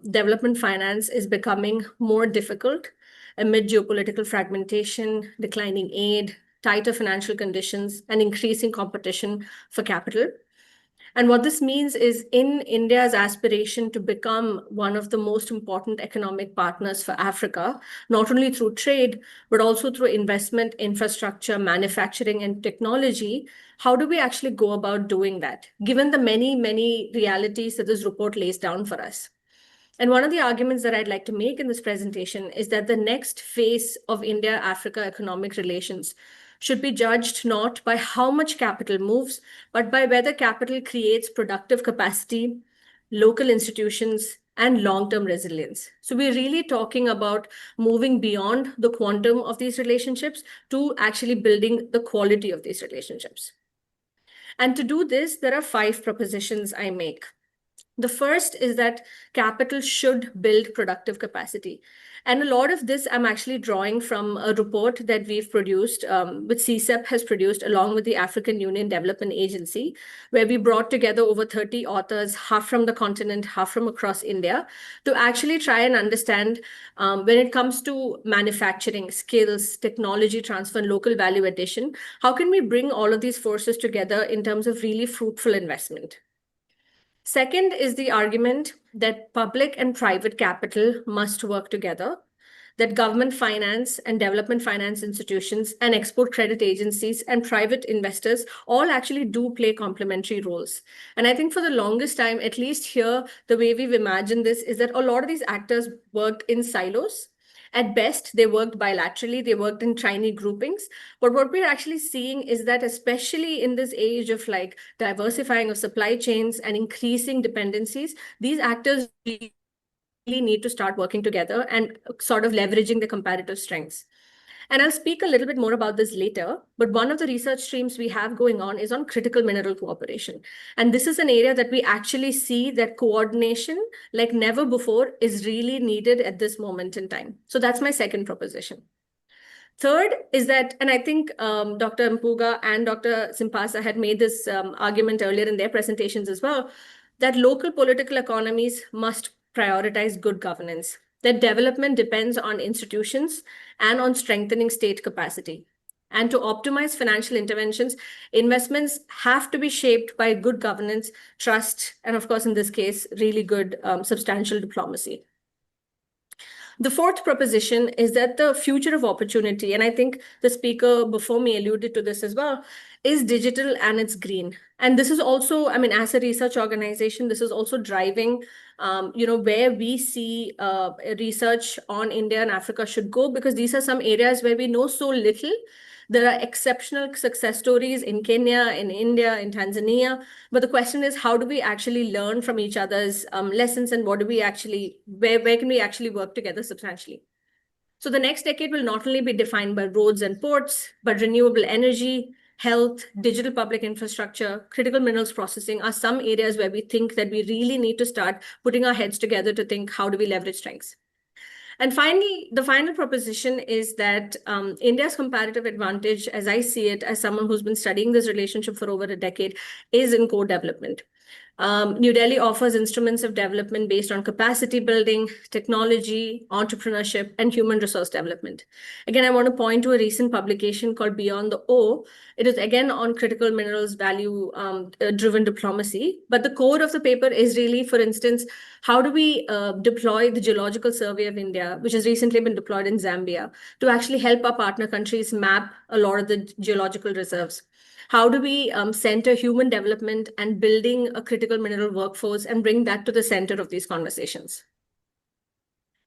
S6: development finance is becoming more difficult amid geopolitical fragmentation, declining aid, tighter financial conditions, and increasing competition for capital. And what this means is, in India's aspiration to become one of the most important economic partners for Africa, not only through trade, but also through investment, infrastructure, manufacturing, and technology, how do we actually go about doing that, given the many, many realities that this report lays down for us? And one of the arguments that I'd like to make in this presentation is that the next phase of India-Africa economic relations should be judged not by how much capital moves, but by whether capital creates productive capacity, local institutions, and long-term resilience. So we're really talking about moving beyond the quantum of these relationships to actually building the quality of these relationships. And to do this, there are 5 propositions I make. The first is that capital should build productive capacity. And a lot of this I'm actually drawing from a report that we've produced, which CSEP has produced along with the African Union Development Agency, where we brought together over 30 authors, half from the continent, half from across India, to actually try and understand when it comes to manufacturing, skills, technology transfer, and local value addition, how can we bring all of these forces together in terms of really fruitful investment? Second is the argument that public and private capital must work together, that government finance and development finance institutions and export credit agencies and private investors all actually do play complementary roles. And I think for the longest time, at least here, the way we've imagined this is that a lot of these actors worked in silos. At best, they worked bilaterally, they worked in tiny groupings. But what we're actually seeing is that, especially in this age of like diversifying of supply chains and increasing dependencies, these actors really need to start working together and sort of leveraging the comparative strengths. And I'll speak a little bit more about this later, but one of the research streams we have going on is on critical mineral cooperation. And this is an area that we actually see that coordination, like never before, is really needed at this moment in time. So that's my second proposition. Third is that, and I think Dr. Mpuga and Dr. Simpasa had made this argument earlier in their presentations as well, that local political economies must prioritize good governance. that development depends on institutions and on strengthening state capacity. And to optimize financial interventions, investments have to be shaped by good governance, trust, and of course, in this case, really good substantial diplomacy. The fourth proposition is that the future of opportunity, and I think the speaker before me alluded to this as well, is digital and it's green. And this is also, I mean, as a research organization, this is also driving, where we see research on India and Africa should go, because these are some areas where we know so little. There are exceptional success stories in Kenya, in India, in Tanzania. But the question is, how do we actually learn from each other's lessons, and what do we actually, where can we actually work together substantially? So the next decade will not only be defined by roads and ports, but renewable energy, health, digital public infrastructure, critical minerals processing are some areas where we think that we really need to start putting our heads together to think, how do we leverage strengths? And finally, the final proposition is that India's comparative advantage, as I see it, as someone who's been studying this relationship for over a decade, is in co-development. New Delhi offers instruments of development based on capacity building, technology, entrepreneurship, and human resource development. Again, I want to point to a recent publication called Beyond the O. It is again on critical minerals value driven diplomacy. But the core of the paper is really, for instance, how do we deploy the Geological Survey of India, which has recently been deployed in Zambia, to actually help our partner countries map a lot of the geological reserves? How do we center human development and building a critical mineral workforce and bring that to the center of these conversations?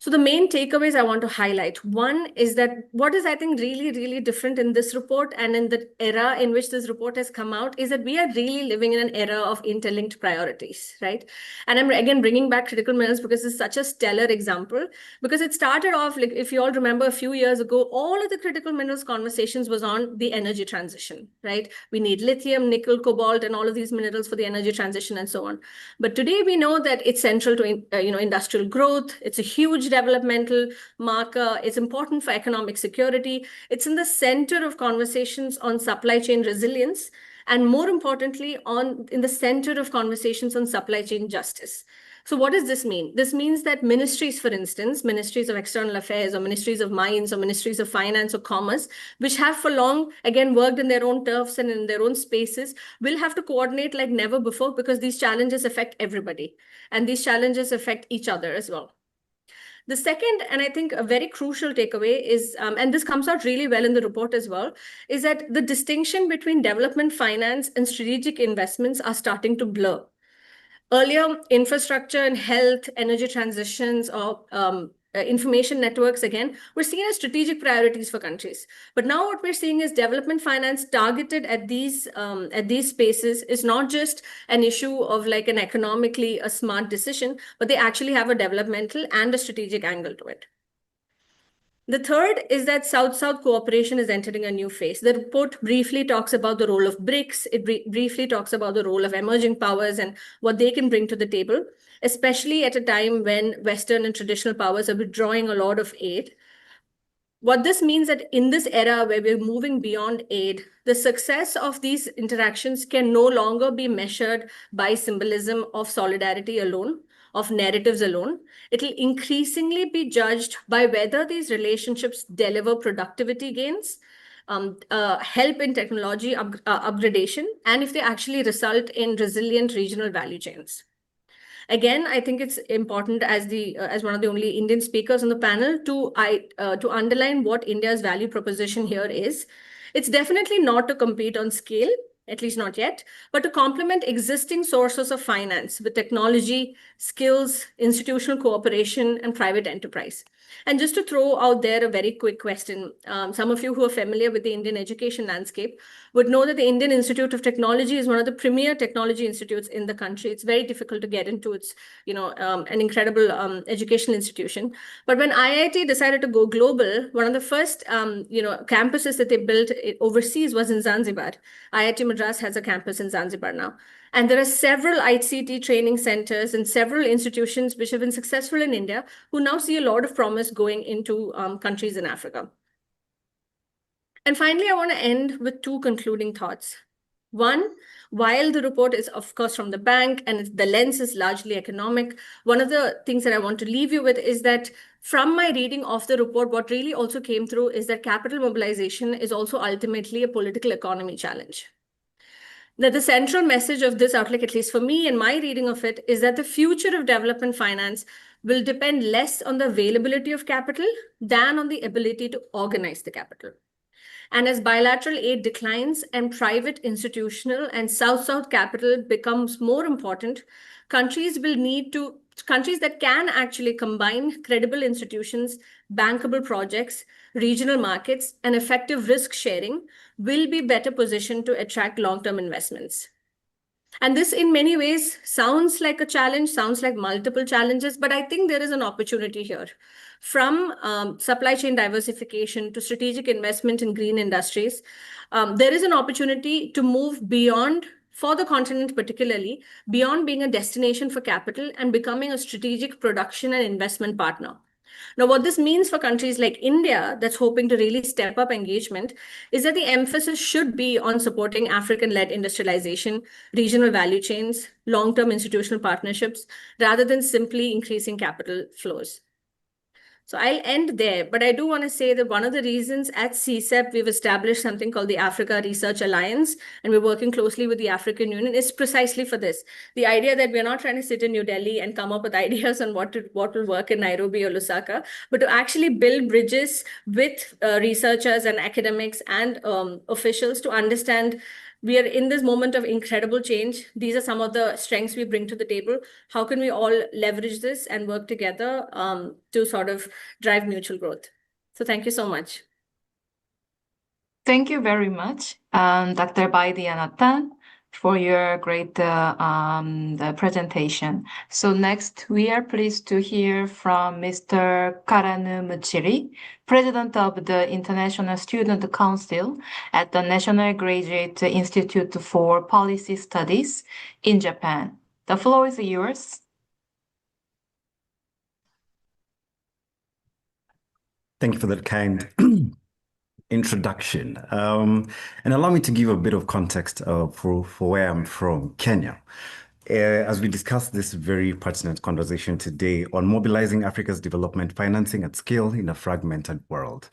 S6: So the main takeaways I want to highlight, one is that what is, I think, really, really different in this report and in the era in which this report has come out is that we are really living in an era of interlinked priorities, right? And I'm again bringing back critical minerals because it's such a stellar example, because it started off, like, if you all remember a few years ago, all of the critical minerals conversations was on the energy transition, right? We need lithium, nickel, cobalt, and all of these minerals for the energy transition and so on. But today we know that it's central to industrial growth. It's a huge developmental marker. It's important for economic security. It's in the center of conversations on supply chain resilience, and more importantly, in the center of conversations on supply chain justice. So what does this mean? This means that ministries, for instance, ministries of external affairs or ministries of mines or ministries of finance or commerce, which have for long, again, worked in their own turfs and in their own spaces, will have to coordinate like never before, because these challenges affect everybody. And these challenges affect each other as well. The second, and I think a very crucial takeaway is, and this comes out really well in the report as well, is that the distinction between development finance and strategic investments are starting to blur. Earlier, infrastructure and health, energy transitions, or information networks, again, were seen as strategic priorities for countries. But now what we're seeing is development finance targeted at these spaces is not just an issue of like an economically a smart decision, but they actually have a developmental and a strategic angle to it. The third is that South-South cooperation is entering a new phase. The report briefly talks about the role of BRICS. It briefly talks about the role of emerging powers and what they can bring to the table, especially at a time when Western and traditional powers are withdrawing a lot of aid. What this means that in this era where we're moving beyond aid, the success of these interactions can no longer be measured by symbolism of solidarity alone, of narratives alone. It will increasingly be judged by whether these relationships deliver productivity gains, help in technology upgradation, and if they actually result in resilient regional value chains. Again, I think it's important as one of the only Indian speakers on the panel to underline what India's value proposition here is. It's definitely not to compete on scale, at least not yet, but to complement existing sources of finance with technology, skills, institutional cooperation, and private enterprise. And just to throw out there a very quick question, some of you who are familiar with the Indian education landscape would know that the Indian Institute of Technology is one of the premier technology institutes in the country. It's very difficult to get into. It's an incredible educational institution. But when IIT decided to go global, one of the first campuses that they built overseas was in Zanzibar. IIT Madras has a campus in Zanzibar now. And there are several ICT training centers and several institutions which have been successful in India who now see a lot of promise going into countries in Africa. And finally, I want to end with two concluding thoughts. One, while the report is, of course, from the bank and the lens is largely economic, one of the things that I want to leave you with is that From my reading of the report, what really also came through is that capital mobilization is also ultimately a political economy challenge. Now, the central message of this outlook, at least for me and my reading of it, is that the future of development finance will depend less on the availability of capital than on the ability to organize the capital. And as bilateral aid declines and private institutional and South-South capital becomes more important, countries that can actually combine credible institutions, bankable projects, regional markets, and effective risk sharing will be better positioned to attract long-term investments. And this, in many ways, sounds like a challenge, sounds like multiple challenges, but I think there is an opportunity here. From supply chain diversification to strategic investment in green industries, there is an opportunity to move beyond, for the continent particularly, beyond being a destination for capital and becoming a strategic production and investment partner. Now, what this means for countries like India, that's hoping to really step up engagement, is that the emphasis should be on supporting African-led industrialization, regional value chains, long-term institutional partnerships, rather than simply increasing capital flows. So I'll end there, but I do want to say that one of the reasons at CSEP we've established something called the Africa Research Alliance, and we're working closely with the African Union, is precisely for this. The idea that we're not trying to sit in New Delhi and come up with ideas on what will work in Nairobi or Lusaka, but to actually build bridges with researchers and academics and officials to understand we are in this moment of incredible change. These are some of the strengths we bring to the table. How can we all leverage this and work together to sort of drive mutual growth? So thank you so much.
S1: Thank you very much, Dr. Baidyanath, for your great presentation. So next, we are pleased to hear from Mr. Karanu Muchiri, President of the International Student Council at the National Graduate Institute for Policy Studies in Japan. The floor is yours.
S7: Thank you for that kind introduction. And allow me to give a bit of context for where I'm from, Kenya. As we discuss this very pertinent conversation today on mobilizing Africa's development financing at scale in a fragmented world.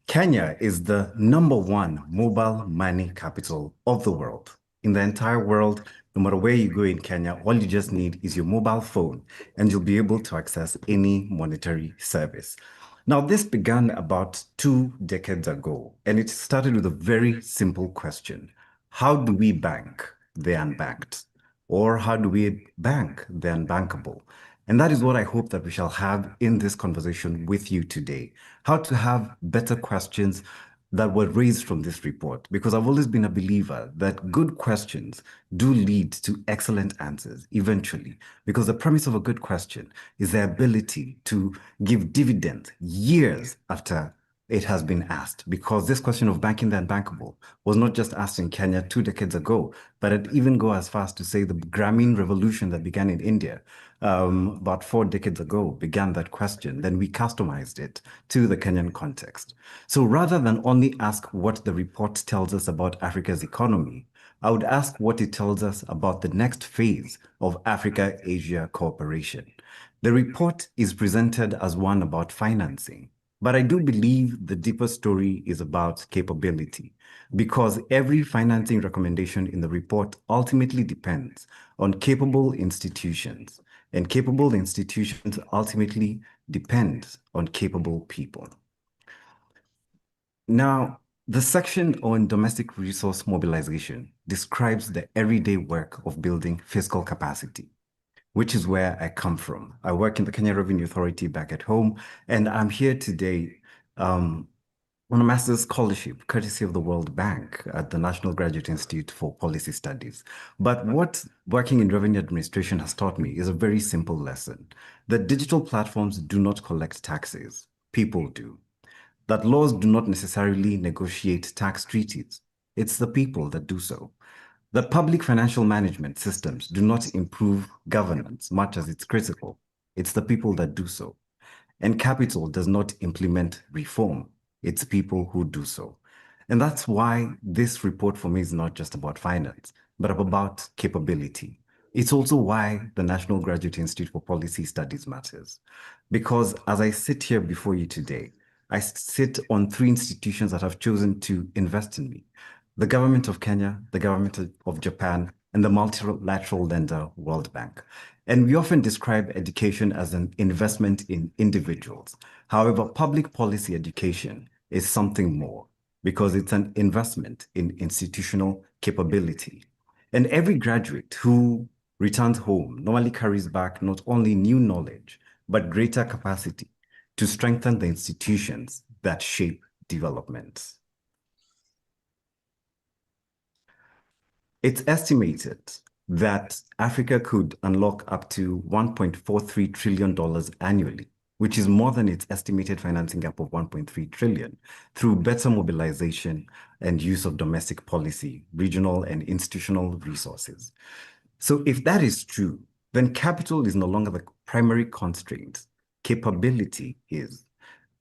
S7: Kenya is the #1 mobile money capital of the world. In the entire world, no matter where you go in Kenya, all you just need is your mobile phone and you'll be able to access any monetary service. Now, this began about 2 decades ago, and it started with a very simple question. How do we bank the unbanked? Or how do we bank the unbankable? And that is what I hope that we shall have in this conversation with you today. How to have better questions that were raised from this report, because I've always been a believer that good questions do lead to excellent answers eventually, because the premise of a good question is the ability to give dividends years after it has been asked, because this question of banking the unbankable was not just asked in Kenya 2 decades ago, but it even go as far as to say the Grameen revolution that began in India about 4 decades ago began that question. Then we customized it to the Kenyan context. So rather than only ask what the report tells us about Africa's economy, I would ask what it tells us about the next phase of Africa-Asia cooperation. The report is presented as one about financing, but I do believe the deeper story is about capability, because every financing recommendation in the report ultimately depends on capable institutions, and capable institutions ultimately depend on capable people. Now, the section on domestic resource mobilization describes the everyday work of building fiscal capacity, which is where I come from. I work in the Kenya Revenue Authority back at home, and I'm here today on a master's scholarship, courtesy of the World Bank at the National Graduate Institute for Policy Studies. But what working in revenue administration has taught me is a very simple lesson: that digital platforms do not collect taxes, people do. That laws do not necessarily negotiate tax treaties, it's the people that do so. That public financial management systems do not improve governance much as it's critical, it's the people that do so. And capital does not implement reform, it's people who do so. And that's why this report for me is not just about finance, but about capability. It's also why the National Graduate Institute for Policy Studies matters. Because as I sit here before you today, I sit on 3 institutions that have chosen to invest in me: the government of Kenya, the government of Japan, and the multilateral lender World Bank. And we often describe education as an investment in individuals. However, public policy education is something more, because it's an investment in institutional capability. And every graduate who returns home normally carries back not only new knowledge, but greater capacity to strengthen the institutions that shape development. It's estimated that Africa could unlock up to $1.43 trillion annually, which is more than its estimated financing gap of $1.3 trillion, through better mobilization and use of domestic policy, regional and institutional resources. So if that is true, then capital is no longer the primary constraint, capability is.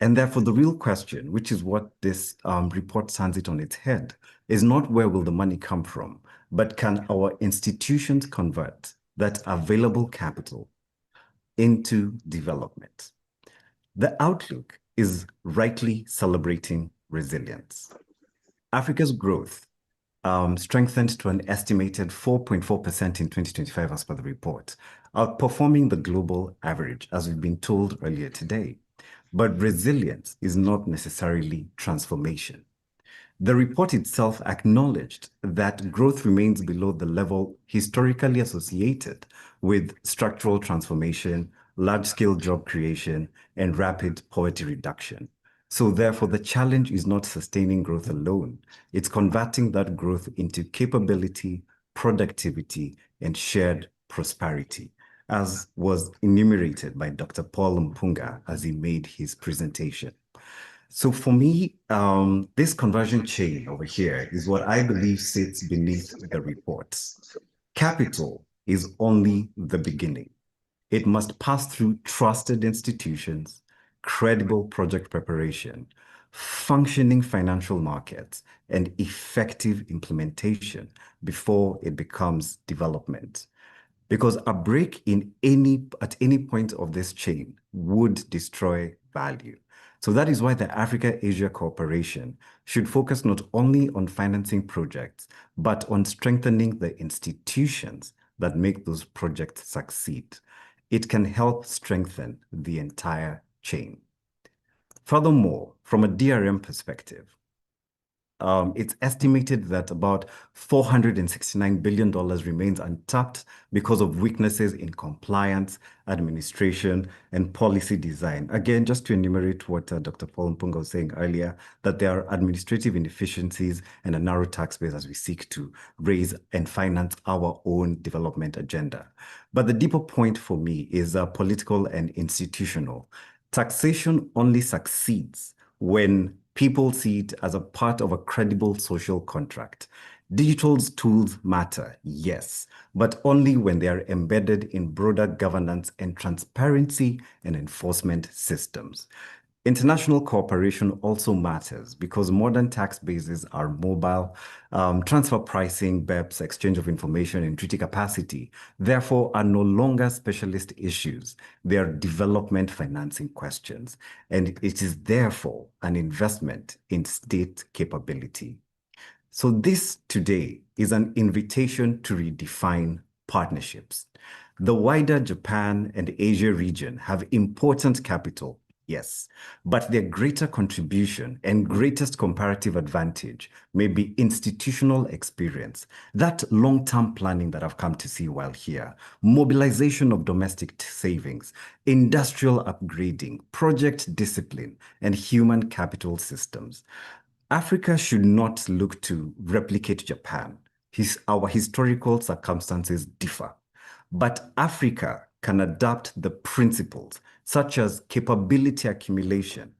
S7: And therefore, the real question, which is what this report stands it on its head, is not where will the money come from, but can our institutions convert that available capital into development? The outlook is rightly celebrating resilience. Africa's growth strengthened to an estimated 4.4% in 2025 as per the report, outperforming the global average, as we've been told earlier today. But resilience is not necessarily transformation. The report itself acknowledged that growth remains below the level historically associated with structural transformation, large-scale job creation, and rapid poverty reduction. So therefore, the challenge is not sustaining growth alone. It's converting that growth into capability, productivity, and shared prosperity, as was enumerated by Dr. Paul Mpunga as he made his presentation. So for me, this conversion chain over here is what I believe sits beneath the report. Capital is only the beginning. It must pass through trusted institutions, credible project preparation, functioning financial markets, and effective implementation before it becomes development. Because a break at any point of this chain would destroy value. So that is why the Africa-Asia Cooperation should focus not only on financing projects, but on strengthening the institutions that make those projects succeed. It can help strengthen the entire chain. Furthermore, from a DRM perspective, it's estimated that about $469 billion remains untapped because of weaknesses in compliance, administration, and policy design. Again, just to enumerate what Dr. Paul Mpunga was saying earlier, that there are administrative inefficiencies and a narrow tax base as we seek to raise and finance our own development agenda. But the deeper point for me is political and institutional. Taxation only succeeds when people see it as a part of a credible social contract. Digital tools matter, yes, but only when they are embedded in broader governance and transparency and enforcement systems. International cooperation also matters because modern tax bases are mobile, transfer pricing, BEPS, exchange of information, and treaty capacity, therefore are no longer specialist issues. They are development financing questions, and it is therefore an investment in state capability. So this today is an invitation to redefine partnerships. The wider Japan and Asia region have important capital, yes, but their greater contribution and greatest comparative advantage may be institutional experience, that long-term planning that I've come to see while here, mobilization of domestic savings, industrial upgrading, project discipline, and human capital systems. Africa should not look to replicate Japan. Our historical circumstances differ, but Africa can adapt the principles such as capability accumulation,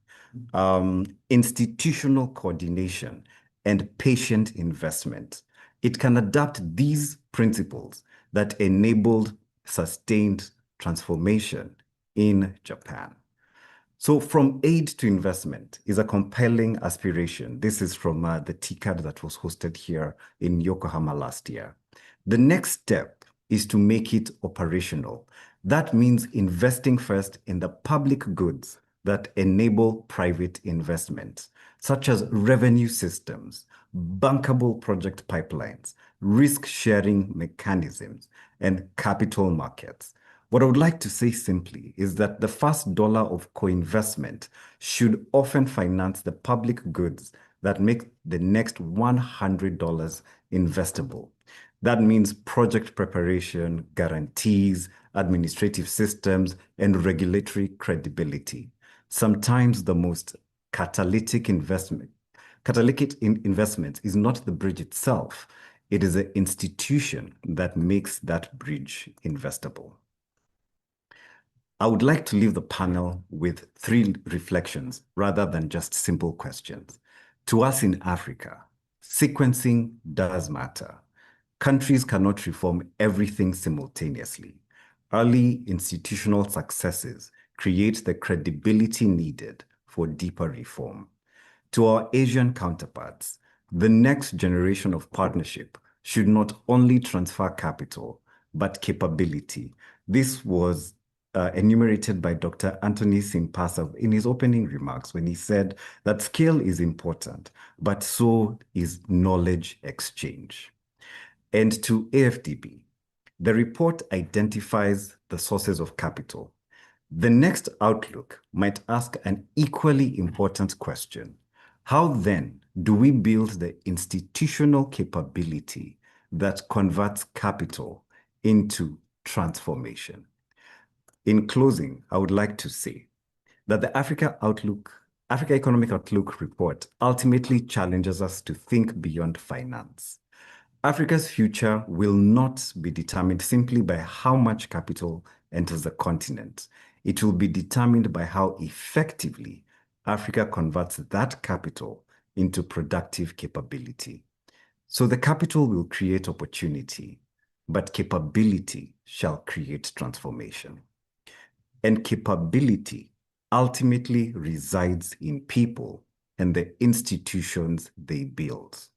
S7: institutional coordination, and patient investment. It can adapt these principles that enabled sustained transformation in Japan. So from aid to investment is a compelling aspiration. This is from the TCAD that was hosted here in Yokohama last year. The next step is to make it operational. That means investing first in the public goods that enable private investment, such as revenue systems, bankable project pipelines, risk-sharing mechanisms, and capital markets. What I would like to say simply is that the first dollar of co-investment should often finance the public goods that make the next $100 investable. That means project preparation, guarantees, administrative systems, and regulatory credibility. Sometimes the most catalytic investment is not the bridge itself. It is the institution that makes that bridge investable. I would like to leave the panel with 3 reflections rather than just simple questions. To us in Africa, sequencing does matter. Countries cannot reform everything simultaneously. Early institutional successes create the credibility needed for deeper reform. To our Asian counterparts, the next generation of partnership should not only transfer capital, but capability. This was enumerated by Dr. Anthony Simpasa in his opening remarks when he said that scale is important, but so is knowledge exchange. And to AFDB, the report identifies the sources of capital. The next outlook might ask an equally important question. How then do we build the institutional capability that converts capital into transformation? In closing, I would like to say that the Africa Economic Outlook report ultimately challenges us to think beyond finance. Africa's future will not be determined simply by how much capital enters the continent. It will be determined by how effectively Africa converts that capital into productive capability. So the capital will create opportunity, but capability shall create transformation. And capability ultimately resides in people and the institutions they build.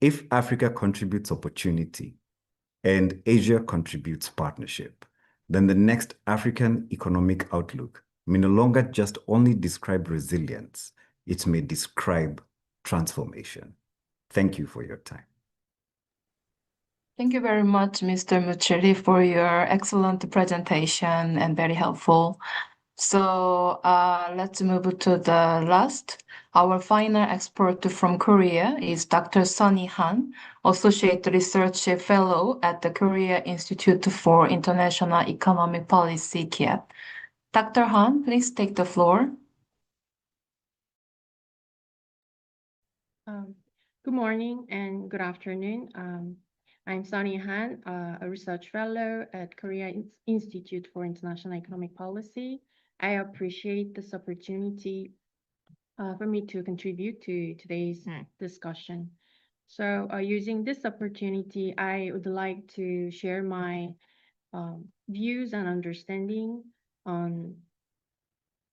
S7: If Africa contributes opportunity and Asia contributes partnership, then the next African Economic Outlook may no longer just only describe resilience, it may describe transformation. Thank you for your time.
S1: Thank you very much, Mr. Muchiri, for your excellent presentation and very helpful. So let's move to the last. Our final expert from Korea is Dr. Sunny Han, Associate Research Fellow at the Korea Institute for International Economic Policy, KIEP. Dr. Han, please take the floor.
S8: Good morning and good afternoon. I'm Sunny Han, a research fellow at Korea Institute for International Economic Policy. I appreciate this opportunity for me to contribute to today's discussion. So using this opportunity, I would like to share my views and understanding on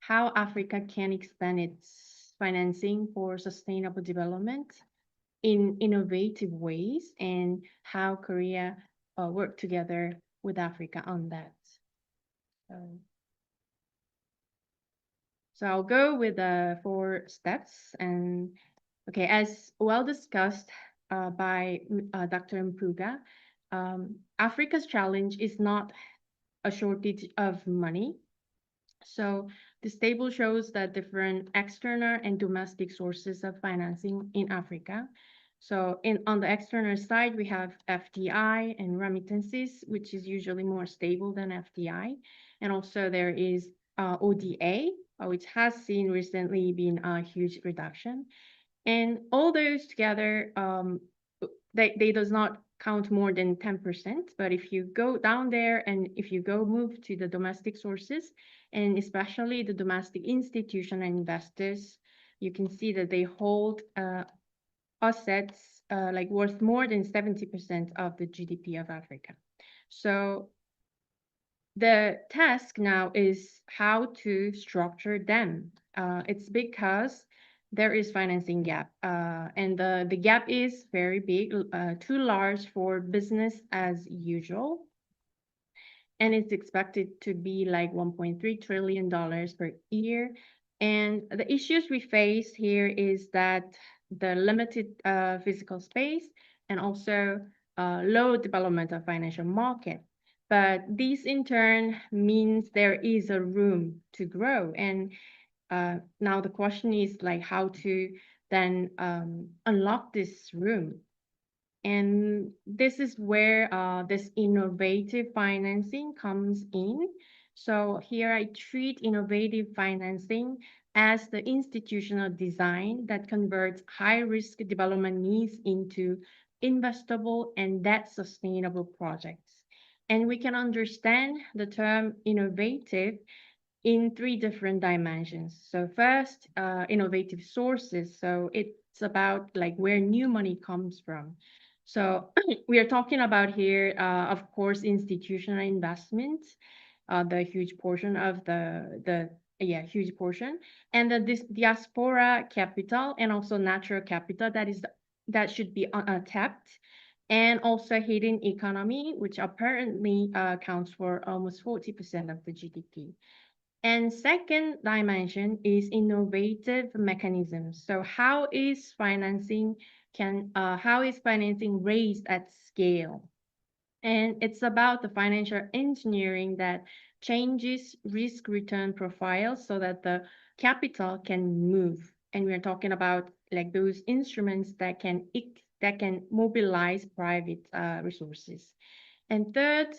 S8: how Africa can expand its financing for sustainable development in innovative ways, and how Korea work together with Africa on that. So I'll go with the 4 steps. And okay, as well discussed by Dr. Mpuga, Africa's challenge is not a shortage of money. So this table shows the different external and domestic sources of financing in Africa. So on the external side, we have FDI and remittances, which is usually more stable than FDI. And also there is ODA, which has seen recently been a huge reduction. And all those together, they does not count more than 10%. But if you go down there and if you move to the domestic sources, and especially the domestic institutional investors, you can see that they hold assets like worth more than 70% of the GDP of Africa. So the task now is how to structure them. It's because there is financing gap, and the gap is very big, too large for business as usual, and it's expected to be like $1.3 trillion per year. And the issues we face here is that the limited physical space and also low development of financial market. But this in turn means there is a room to grow. And now the question is like how to then unlock this room. And this is where this innovative financing comes in. So here I treat innovative financing as the institutional design that converts high-risk development needs into investable and debt sustainable projects. And we can understand the term innovative in 3 different dimensions. So first, innovative sources. So it's about like where new money comes from. So we are talking about here, of course, institutional investments, the huge portion of huge portion, and this diaspora capital and also natural capital that should be tapped, and also hidden economy, which apparently accounts for almost 40% of the GDP. And second dimension is innovative mechanisms. So how is financing raised at scale? And it's about the financial engineering that changes risk return profiles so that the capital can move. And we're talking about like those instruments that can mobilize private resources. And third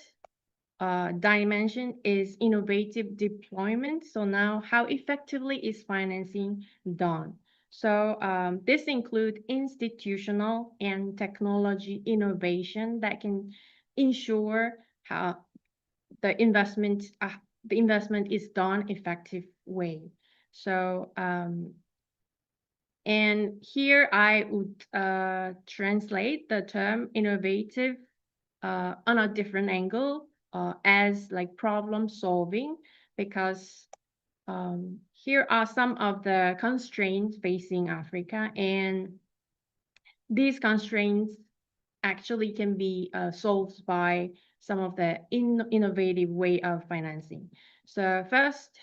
S8: dimension is innovative deployment. So now how effectively is financing done? So this includes institutional and technology innovation that can ensure how the investment is done effective way. So and here I would translate the term innovative on a different angle, as like problem solving, because here are some of the constraints facing Africa, and these constraints actually can be solved by some of the innovative way of financing. So first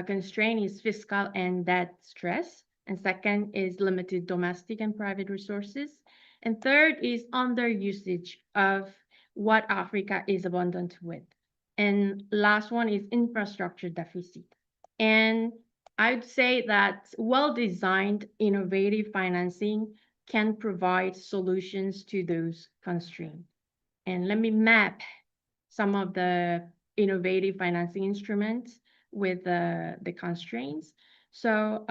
S8: constraint is fiscal and debt stress, and second is limited domestic and private resources, and third is underusage of what Africa is abundant with. And last one is infrastructure deficit. And I'd say that well-designed innovative financing can provide solutions to those constraints. And let me map some of the innovative financing instruments with the constraints. So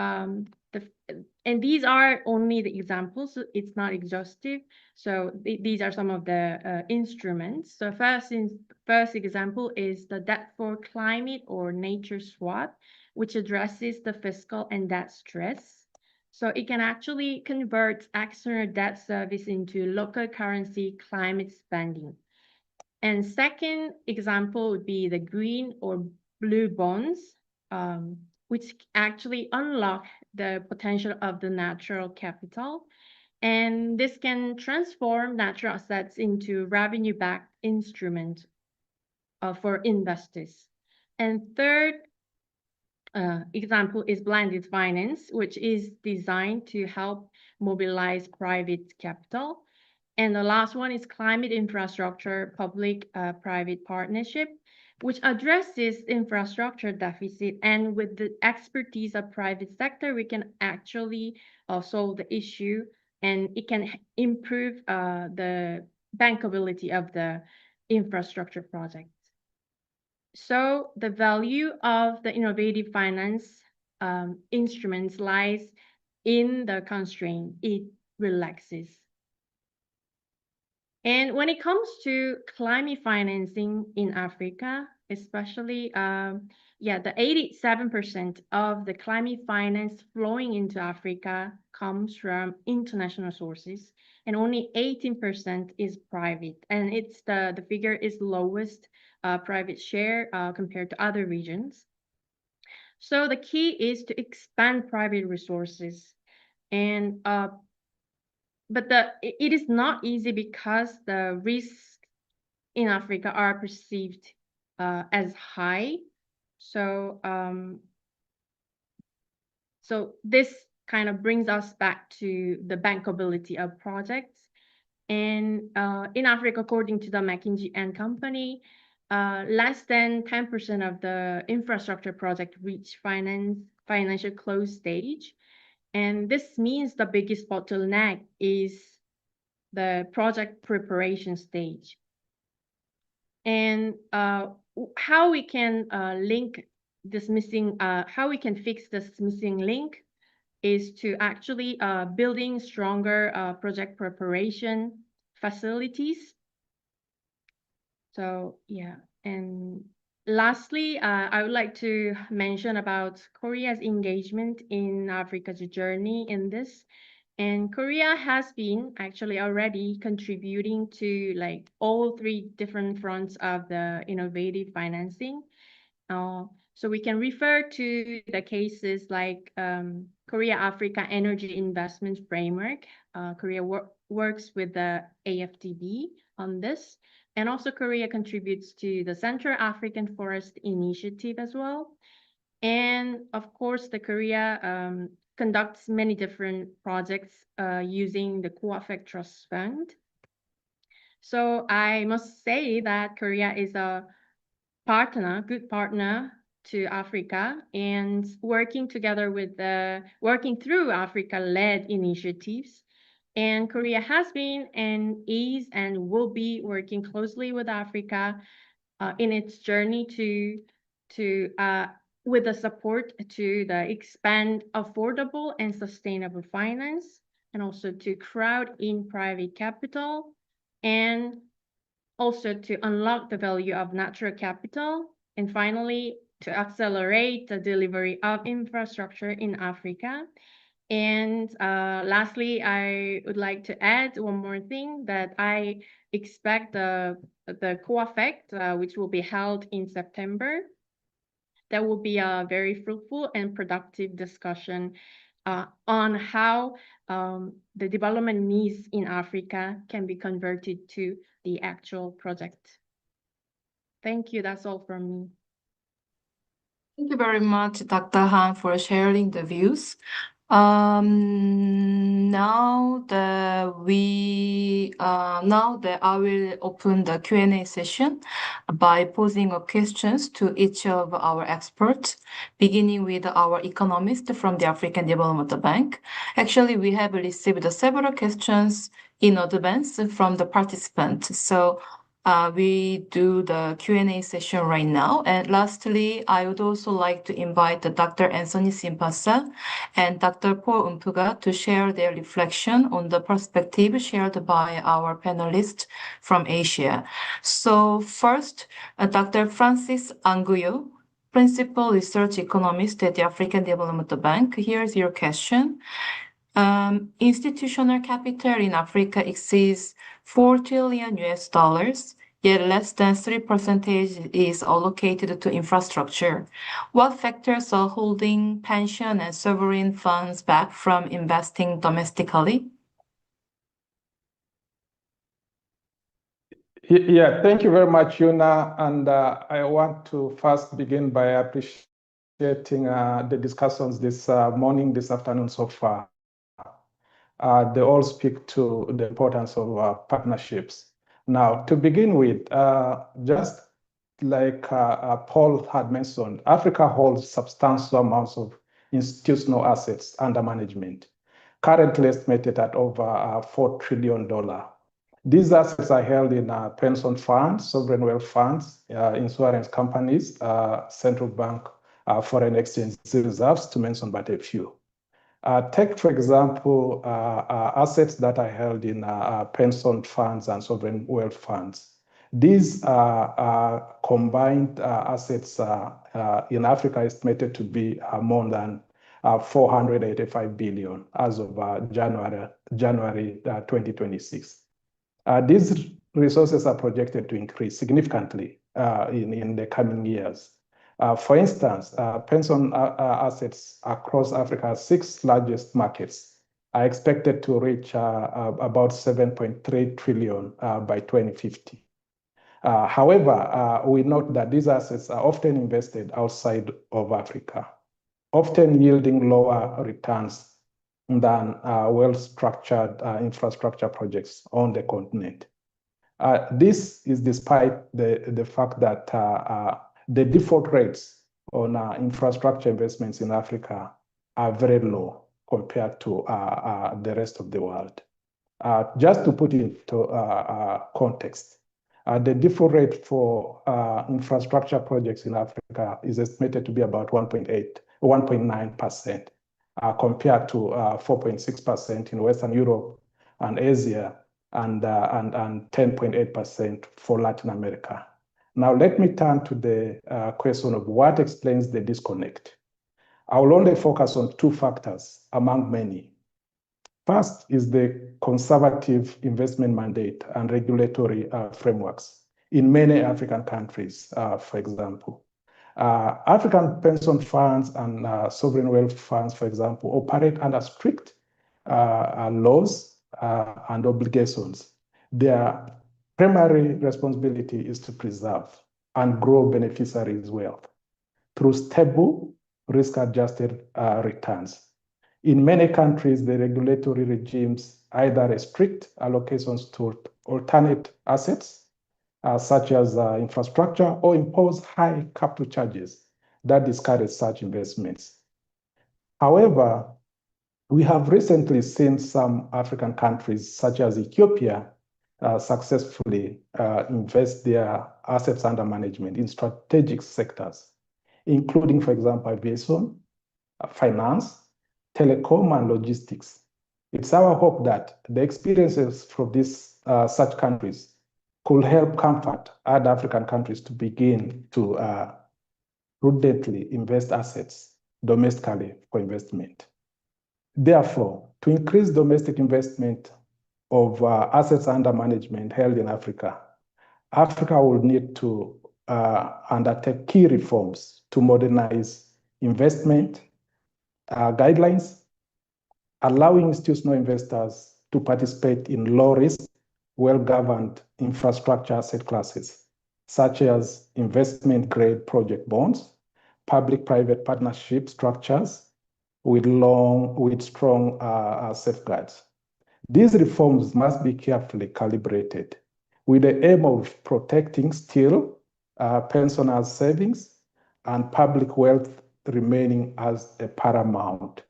S8: and these are only the examples, so it's not exhaustive. So these are some of the instruments. So first example is the debt for climate or nature swap, which addresses the fiscal and debt stress. So it can actually convert external debt service into local currency climate spending. And second example would be the green or blue bonds, which actually unlock the potential of the natural capital. And this can transform natural assets into revenue-backed instruments for investors. And third example is blended finance, which is designed to help mobilize private capital. And the last one is climate infrastructure public-private partnership, which addresses infrastructure deficit. And with the expertise of private sector, we can actually solve the issue, and it can improve the bankability of the infrastructure projects. So the value of the innovative finance instruments lies in the constraint it relaxes. And when it comes to climate financing in Africa, especially, the 87% of the climate finance flowing into Africa comes from international sources, and only 18% is private. And it's the figure is lowest private share compared to other regions. So the key is to expand private resources. And but it is not easy because the risks in Africa are perceived as high. So so this kind of brings us back to the bankability of projects. And in Africa, according to the McKinsey & Company, less than 10% of the infrastructure project reach financial close stage. And this means the biggest bottleneck is the project preparation stage. And how we can link this missing, how we can fix this missing link is to actually building stronger project preparation facilities. So yeah, and lastly, I would like to mention about Korea's engagement in Africa's journey in this. And Korea has been actually already contributing to like all three different fronts of the innovative financing. So we can refer to the cases like Korea-Africa Energy Investment Framework. Korea works with the AFDB on this. And also Korea contributes to the Central African Forest Initiative as well. And of course, the Korea conducts many different projects using the Co-Affect Trust Fund. So I must say that Korea is a partner, good partner to Africa, and working together with working through Africa-led initiatives. And Korea has been and is and will be working closely with Africa in its journey with the support to expand affordable and sustainable finance, and also to crowd in private capital, and also to unlock the value of natural capital, and finally, to accelerate the delivery of infrastructure in Africa. And lastly, I would like to add one more thing, that I expect the Co-Affect, which will be held in September, that will be a very fruitful and productive discussion on how the development needs in Africa can be converted to the actual project. Thank you. That's all from me.
S1: Thank you very much, Dr. Han, for sharing the views. Now that I will open the Q&A session by posing questions to each of our experts, beginning with our economist from the African Development Bank. Actually, we have received several questions in advance from the participants. So we do the Q&A session right now. And lastly, I would also like to invite Dr. Anthony Simpasa and Dr. Paul Umpuga to share their reflection on the perspective shared by our panelists from Asia. So first, Dr. Francis Anguyo, Principal Research Economist at the African Development Bank. Here's your question. Institutional capital in Africa exceeds $4 trillion, yet less than 3% is allocated to infrastructure. What factors are holding pension and sovereign funds back from investing domestically?
S9: Yeah, thank you very much, Yuna. And I want to first begin by appreciating the discussions this morning, this afternoon so far. They all speak to the importance of partnerships. Now, to begin with, just like Paul had mentioned, Africa holds substantial amounts of institutional assets under management, currently estimated at over $4 trillion. These assets are held in pension funds, sovereign wealth funds, insurance companies, central bank, foreign exchange reserves, to mention but a few. Take, for example, assets that are held in pension funds and sovereign wealth funds. These combined assets in Africa estimated to be more than 485 billion as of January 2026. These resources are projected to increase significantly in the coming years. For instance, pension assets across Africa's 6 largest markets are expected to reach about 7.3 trillion by 2050. However, we note that these assets are often invested outside of Africa, often yielding lower returns than well-structured infrastructure projects on the continent. This is despite the fact that the default rates on infrastructure investments in Africa are very low compared to the rest of the world. Just to put it into context, the default rate for infrastructure projects in Africa is estimated to be about 1.9%, compared to 4.6% in Western Europe and Asia, and 10.8% for Latin America. Now, let me turn to the question of what explains the disconnect. I will only focus on two factors among many. First is the conservative investment mandate and regulatory frameworks in many African countries, for example. African pension funds and sovereign wealth funds, for example, operate under strict laws and obligations. Their primary responsibility is to preserve and grow beneficiaries' wealth through stable, risk-adjusted returns. In many countries, the regulatory regimes either restrict allocations to alternate assets, such as infrastructure, or impose high capital charges that discourage such investments. However, we have recently seen some African countries, such as Ethiopia, successfully invest their assets under management in strategic sectors, including, for example, aviation, finance, telecom, and logistics. It's our hope that the experiences from these such countries could help comfort other African countries to begin to prudently invest assets domestically for investment. Therefore, to increase domestic investment of assets under management held in Africa, Africa will need to undertake key reforms to modernize investment guidelines, allowing institutional investors to participate in low-risk, well-governed infrastructure asset classes, such as investment-grade project bonds, public-private partnership structures with strong safeguards. These reforms must be carefully calibrated with the aim of protecting still pensioners' savings and public wealth remaining as a paramount.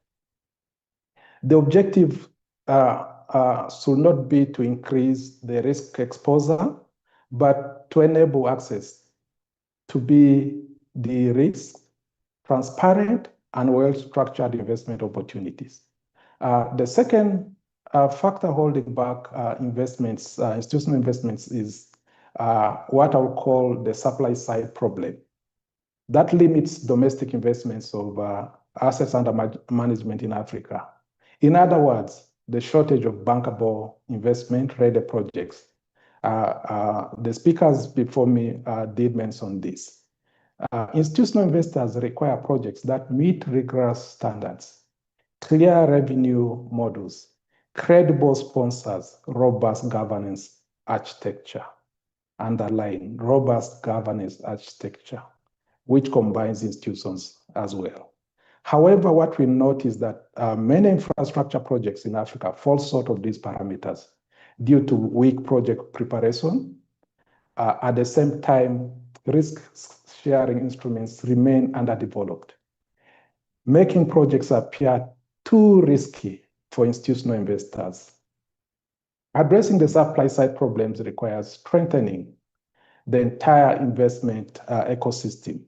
S9: The objective should not be to increase the risk exposure, but to enable access to be de-risked, transparent, and well-structured investment opportunities. The second factor holding back institutional investments is what I would call the supply side problem. That limits domestic investments of assets under management in Africa. In other words, the shortage of bankable investment-ready projects. The speakers before me did mention this. Institutional investors require projects that meet rigorous standards, clear revenue models, credible sponsors, robust governance architecture. Underline robust governance architecture, which combines institutions as well. However, what we note is that many infrastructure projects in Africa fall short of these parameters due to weak project preparation. At the same time, risk-sharing instruments remain underdeveloped, making projects appear too risky for institutional investors. Addressing the supply side problems requires strengthening the entire investment ecosystem,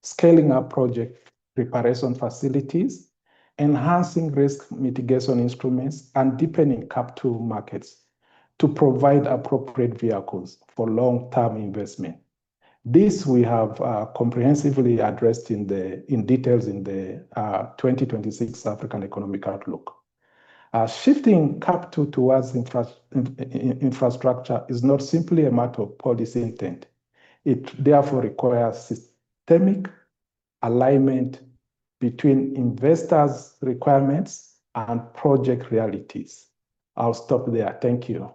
S9: scaling up project preparation facilities, enhancing risk mitigation instruments, and deepening capital markets to provide appropriate vehicles for long-term investment. This we have comprehensively addressed in details in the 2026 African Economic Outlook. Shifting capital towards infrastructure is not simply a matter of policy intent. It therefore requires systemic alignment between investors' requirements, and project realities. I'll stop there. Thank you.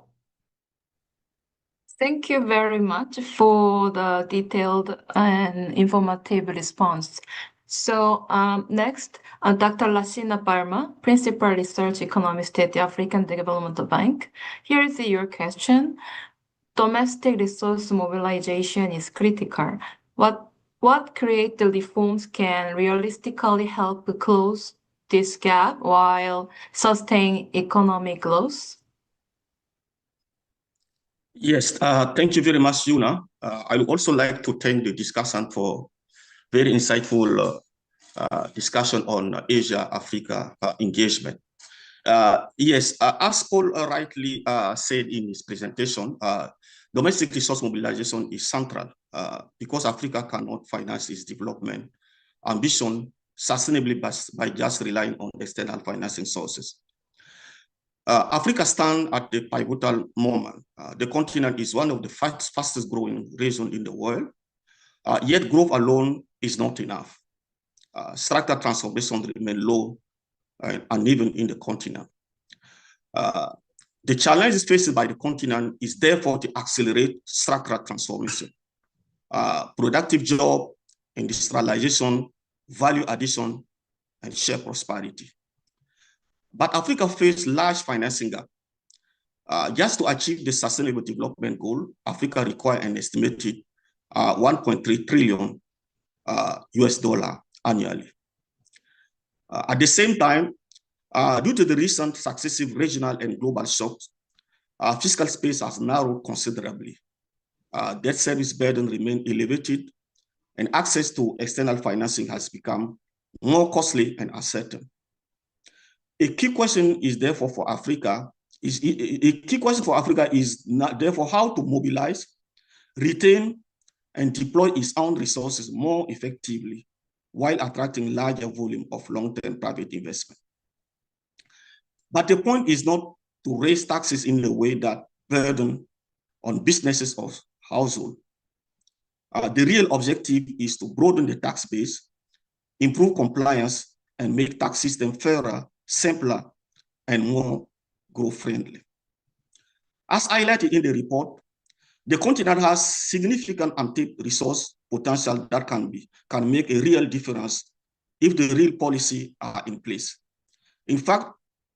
S1: Thank you very much for the detailed and informative response. So next, Dr. Rashina Parma, Principal Research Economist at the African Development Bank. Here is your question. Domestic resource mobilization is critical. What creative reforms can realistically help close this gap while sustaining economic growth?
S10: Yes, thank you very much, Yuna. I would also like to thank the discussant for very insightful discussion on Asia-Africa engagement. Yes, as Paul rightly said in his presentation, domestic resource mobilization is central because Africa cannot finance its development ambition sustainably by just relying on external financing sources. Africa stands at the pivotal moment. The continent is one of the fastest growing regions in the world, yet growth alone is not enough. Structural transformation remain low and uneven in the continent. The challenges faced by the continent is therefore to accelerate structural transformation, productive job, industrialization, value addition, and shared prosperity. But Africa faces large financing gap. Just to achieve the Sustainable Development Goal, Africa requires an estimated 1.3 trillion US dollar annually. At the same time, due to the recent successive regional and global shocks, fiscal space has narrowed considerably. Debt service burden remain elevated, and access to external financing has become more costly and uncertain. A key question is therefore for Africa is therefore how to mobilize, retain, and deploy its own resources more effectively while attracting larger volume of long-term private investment. But the point is not to raise taxes in a way that burden on businesses or households. The real objective is to broaden the tax base, improve compliance, and make tax system fairer, simpler, and more growth-friendly. As highlighted in the report, the continent has significant untapped resource potential that can make a real difference if the real policy are in place. In fact,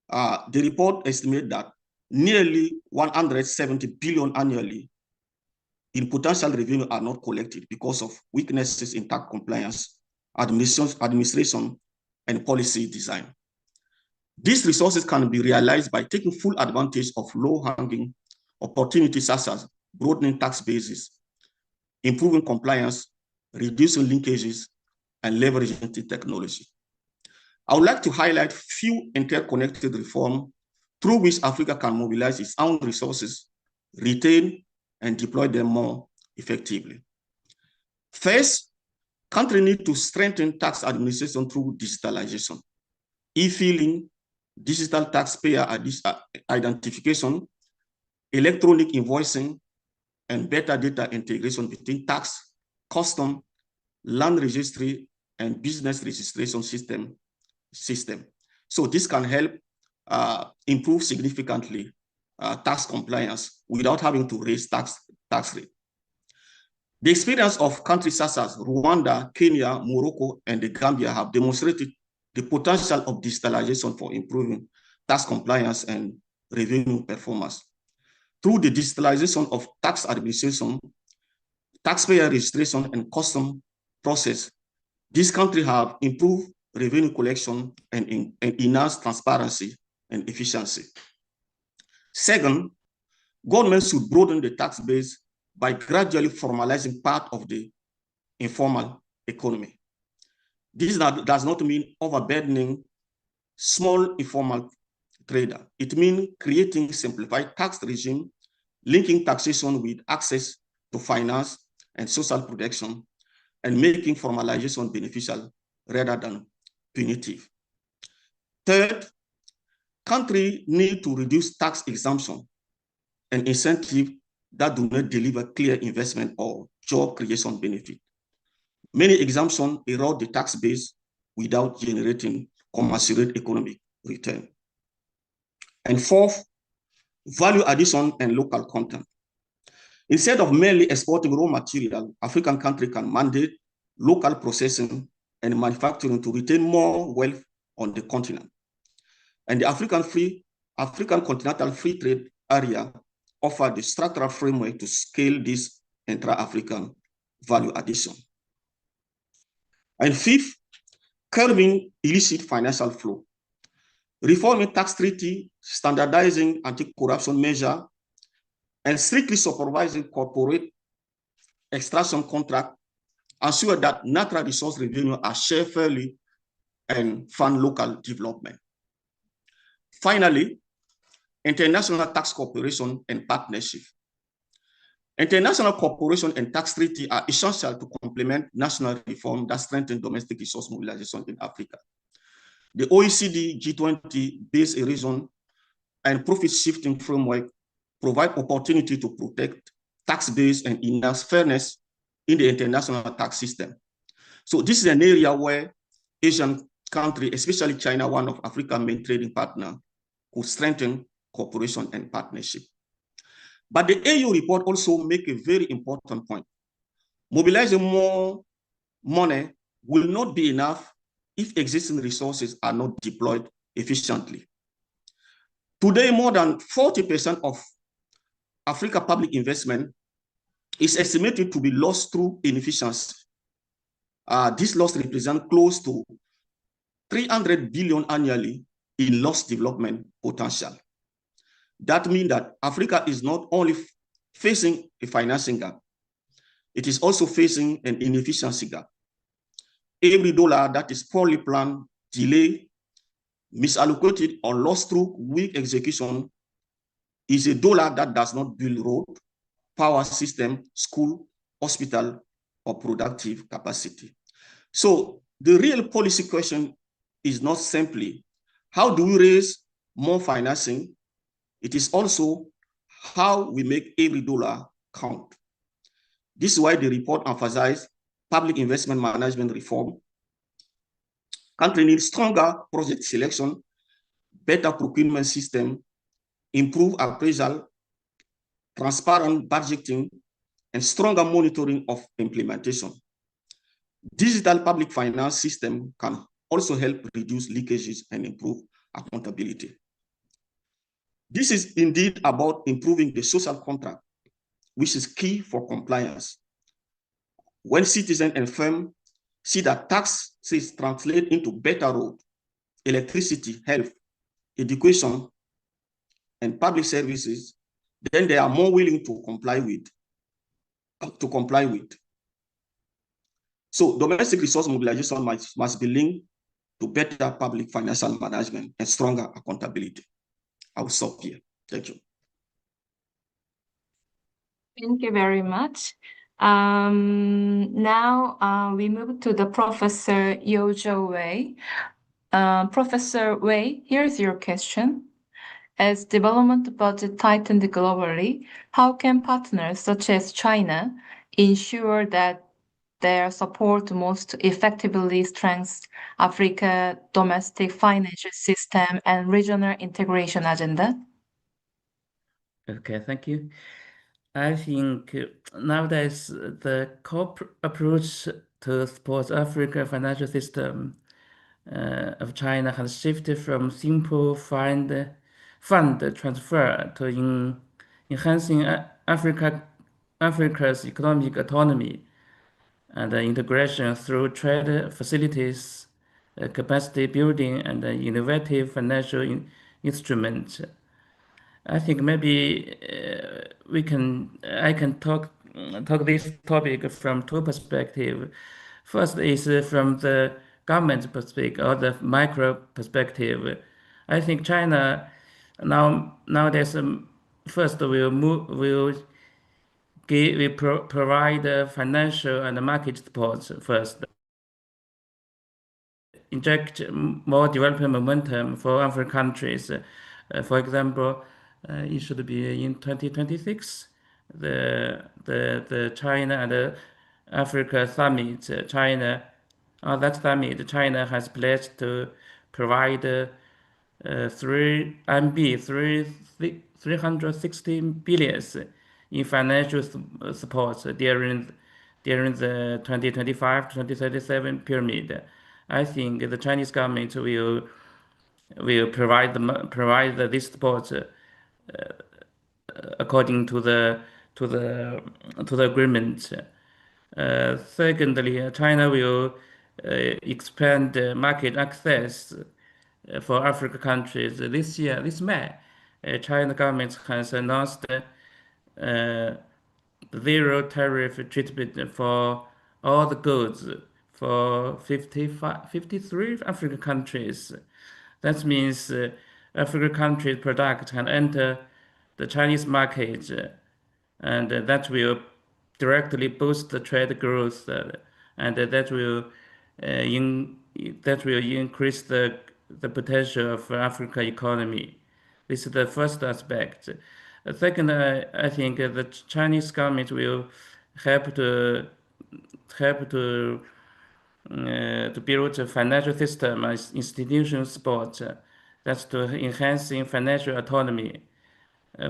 S10: the report estimates that nearly 170 billion annually in potential revenue are not collected because of weaknesses in tax compliance, administration, and policy design. These resources can be realized by taking full advantage of low-hanging opportunities such as broadening tax bases, improving compliance, reducing linkages, and leveraging technology. I would like to highlight few interconnected reforms through which Africa can mobilize its own resources, retain, and deploy them more effectively. First, countries need to strengthen tax administration through digitalization, e-filing, digital taxpayer identification, electronic invoicing, and better data integration between tax, custom, land registry, and business registration system. So this can help improve significantly tax compliance without having to raise tax rate. The experience of countries such as Rwanda, Kenya, Morocco, and the Gambia have demonstrated the potential of digitalization for improving tax compliance and revenue performance. Through the digitalization of tax administration, taxpayer registration, and custom process, these countries have improved revenue collection and enhanced transparency and efficiency. Second, governments should broaden the tax base by gradually formalizing part of the informal economy. This does not mean overburdening small informal trader. It means creating simplified tax regime, linking taxation with access to finance and social protection, and making formalization beneficial rather than punitive. Third, countries need to reduce tax exemption and incentive that do not deliver clear investment or job creation benefit. Many exemptions erode the tax base without generating commensurate economic return. And fourth, value addition and local content. Instead of merely exporting raw material, African countries can mandate local processing and manufacturing to retain more wealth on the continent. And the African Continental Free Trade Area offered the structural framework to scale this intra-African value addition. And fifth, curbing illicit financial flow. Reforming tax treaty, standardizing anti-corruption measure, and strictly supervising corporate extraction contract ensure that natural resource revenue are shared fairly and fund local development. Finally, international tax cooperation and partnership. International cooperation and tax treaty are essential to complement national reform that strengthen domestic resource mobilization in Africa. The OECD G20 Base Erosion and Profit Shifting Framework provide opportunity to protect tax base and enhance fairness in the international tax system. So this is an area where Asian countries, especially China, one of Africa's main trading partners, could strengthen cooperation and partnership. But the AU report also makes a very important point. Mobilizing more money will not be enough if existing resources are not deployed efficiently. Today, more than 40% of Africa public investment is estimated to be lost through inefficiency. This loss represents close to 300 billion annually in lost development potential. That means that Africa is not only facing a financing gap, it is also facing an inefficiency gap. Every dollar that is poorly planned, delayed, misallocated, or lost through weak execution is a dollar that does not build road, power system, school, hospital, or productive capacity. So the real policy question is not simply how do we raise more financing? It is also how we make every dollar count. This is why the report emphasizes public investment management reform. Country needs stronger project selection, better procurement system, improved appraisal, transparent budgeting, and stronger monitoring of implementation. Digital public finance system can also help reduce leakages and improve accountability. This is indeed about improving the social contract, which is key for compliance. When citizens and firms see that taxes translate into better road, electricity, health, education, and public services, then they are more willing to comply with. So domestic resource mobilization must be linked to better public financial management and stronger accountability. I will stop here. Thank you.
S1: Thank you very much. Now we move to the Professor Yojo Wei. Professor Wei, here's your question. As development budget tightened globally, how can partners such as China ensure that their support most effectively strengthens Africa's domestic financial system and regional integration agenda?
S5: Okay, thank you. I think nowadays the approach to support Africa financial system of China has shifted from simple fund transfer to enhancing Africa's economic autonomy and integration through trade facilities, capacity building, and innovative financial instruments. I think maybe I can talk this topic from two perspectives. First is from the government perspective or the micro perspective. I think China nowadays first will provide financial and market support first. Inject more development momentum for African countries. For example, it should be in 2026, the China and Africa summit. That summit, China has pledged to provide 316 billion in financial support during the 2025-2037 period. I think the Chinese government will provide this support according to the agreement. Secondly, China will expand market access for African countries. This May, China government has announced zero tariff treatment for all the goods for 53 African countries. That means African countries' products can enter the Chinese market, and that will directly boost the trade growth, and that will increase the potential of Africa economy. This is the first aspect. Second, I think the Chinese government will help to build a financial system and institutional support. That's to enhancing financial autonomy.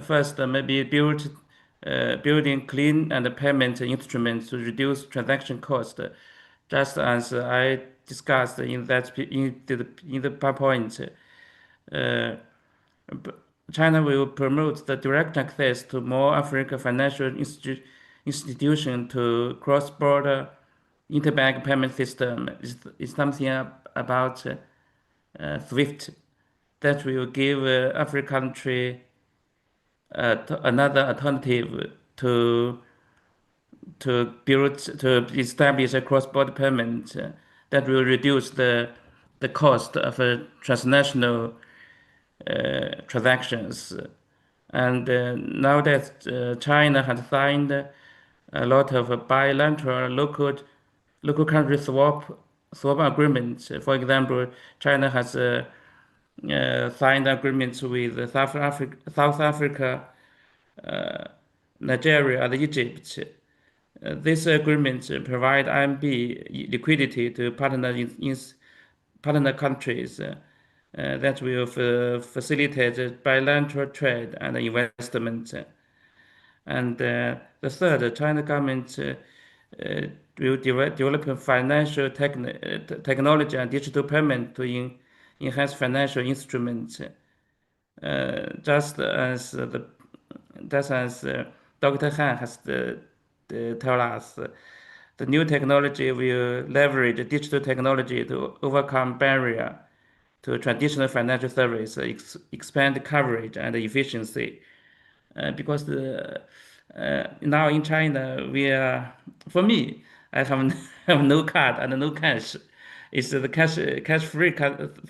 S5: First, maybe building clean and payment instruments to reduce transaction cost, just as I discussed in the PowerPoint. China will promote the direct access to more African financial institutions to cross-border interbank payment system. Is something about SWIFT that will give African country another alternative to establish a cross-border payment that will reduce the cost of transnational transactions. And now that China has signed a lot of bilateral local country swap agreements. For example, China has signed agreements with South Africa, Nigeria, and Egypt. These agreements provide RMB liquidity to partner countries that will facilitate bilateral trade and investment. And the third, China government will develop financial technology and digital payment to enhance financial instruments. Just as Dr. Han has tell us, the new technology will leverage digital technology to overcome barrier to traditional financial service, expand coverage and efficiency. Because now in China, for me, I have no card and no cash. It's the cash-free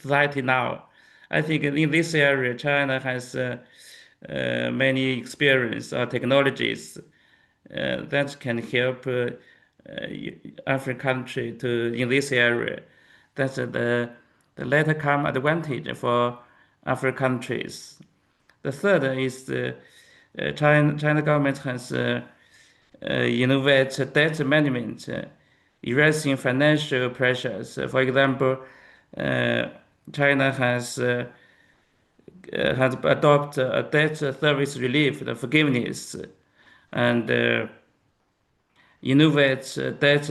S5: society now. I think in this area, China has many experience or technologies that can help African country in this area. That's the later come advantage for African countries. The third is China government has innovated debt management, erasing financial pressures. For example, China has adopted a debt service relief, the forgiveness, and innovative debt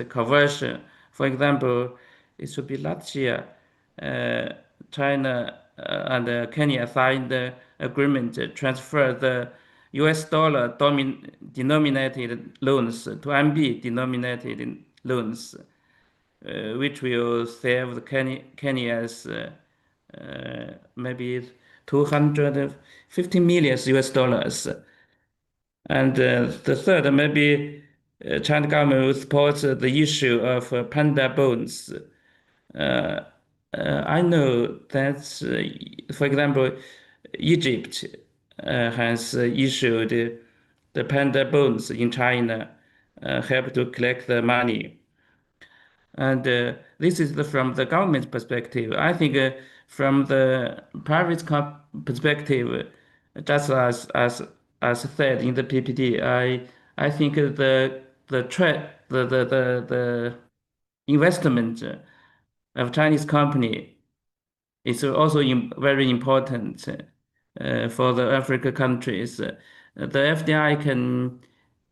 S5: conversion. For example, it should be last year, China and Kenya signed the agreement to transfer the US dollar denominated loans to RMB denominated loans, which will save Kenya's maybe 250 million US dollars. And the third, maybe China government will support the issue of panda bonds. I know that, for example, Egypt has issued the panda bonds in China, help to collect the money. And this is from the government perspective. I think from the private perspective, just as said in the PPT, I think the investment of Chinese company it's also very important for the African countries. The FDI can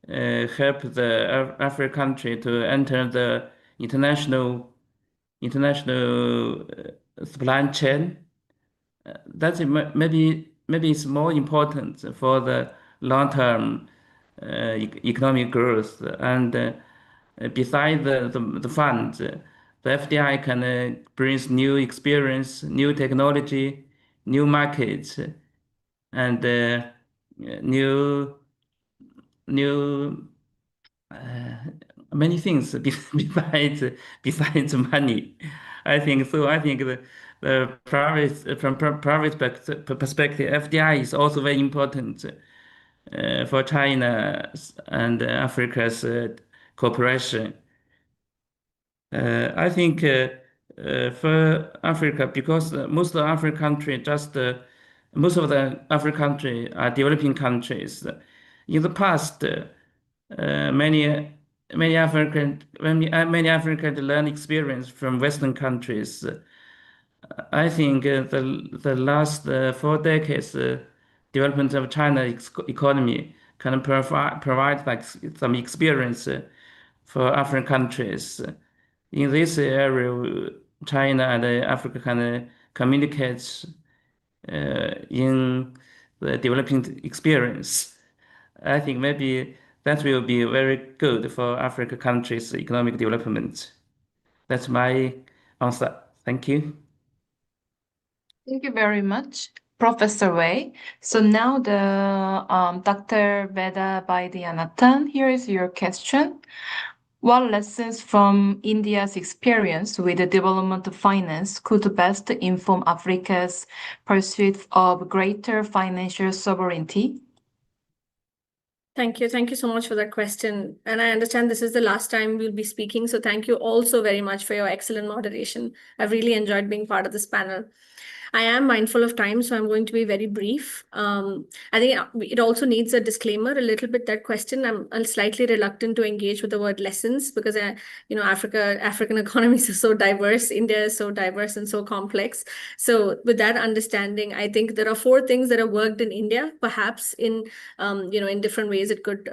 S5: help the African country to enter the international supply chain. That's maybe it's more important for the long-term economic growth. And besides the funds, the FDI can bring new experience, new technology, new markets, and new many things besides money. I think so. I think the private from private perspective, FDI is also very important for China and Africa's cooperation. I think for Africa, because most of the African country most of the African country are developing countries. In the past, many African learn experience from Western countries. I think the last 4 decades development of China economy can provide like some experience for African countries. In this area, China and Africa can communicate in the developing experience. I think maybe that will be very good for African countries' economic development. That's my answer. Thank you.
S1: Thank you very much, Professor Wei. So now Dr. Veda Vaidyanathan, here is your question. What lessons from India's experience with the development of finance could best inform Africa's pursuit of greater financial sovereignty?
S6: Thank you. Thank you so much for that question. And I understand this is the last time we'll be speaking. So thank you also very much for your excellent moderation. I've really enjoyed being part of this panel. I am mindful of time, so I'm going to be very brief. I think it also needs a disclaimer a little bit, that question. I'm slightly reluctant to engage with the word lessons because, African economies are so diverse. India is so diverse and so complex. So with that understanding, I think there are 4 things that have worked in India. Perhaps in different ways it could,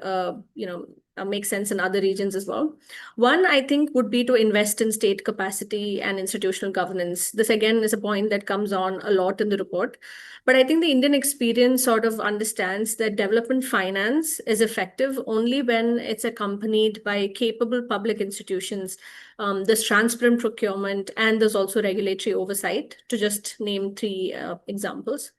S6: make sense in other regions as well. One, I think, would be to invest in state capacity and institutional governance. This, again, is a point that comes on a lot in the report. But I think the Indian experience sort of understands that development finance is effective only when it's accompanied by capable public institutions. There's transparent procurement, and there's also regulatory oversight, to just name 3 examples.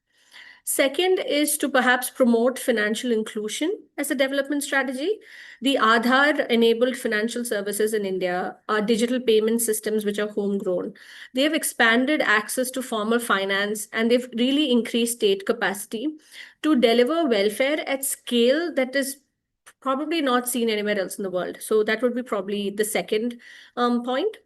S6: Second is to perhaps promote financial inclusion as a development strategy. The Aadhaar-enabled financial services in India are digital payment systems which are homegrown. They have expanded access to formal finance, and they've really increased state capacity to deliver welfare at scale that is probably not seen anywhere else in the world. So that would be probably the second point.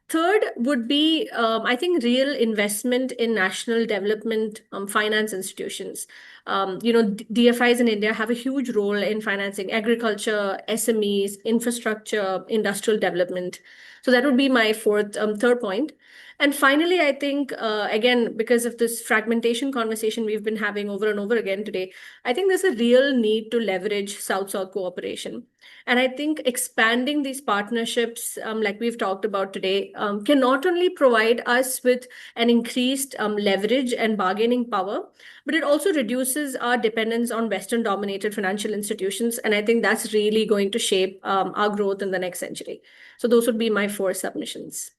S6: Third would be, I think, real investment in national development finance institutions. DFIs in India have a huge role in financing agriculture, SMEs, infrastructure, industrial development. So that would be my third point. And finally, I think, again, because of this fragmentation conversation we've been having over and over again today, I think there's a real need to leverage South-South cooperation. And I think expanding these partnerships, like we've talked about today, can not only provide us with an increased leverage and bargaining power, but it also reduces our dependence on Western-dominated financial institutions. And I think that's really going to shape our growth in the next century. So those would be my 4 submissions.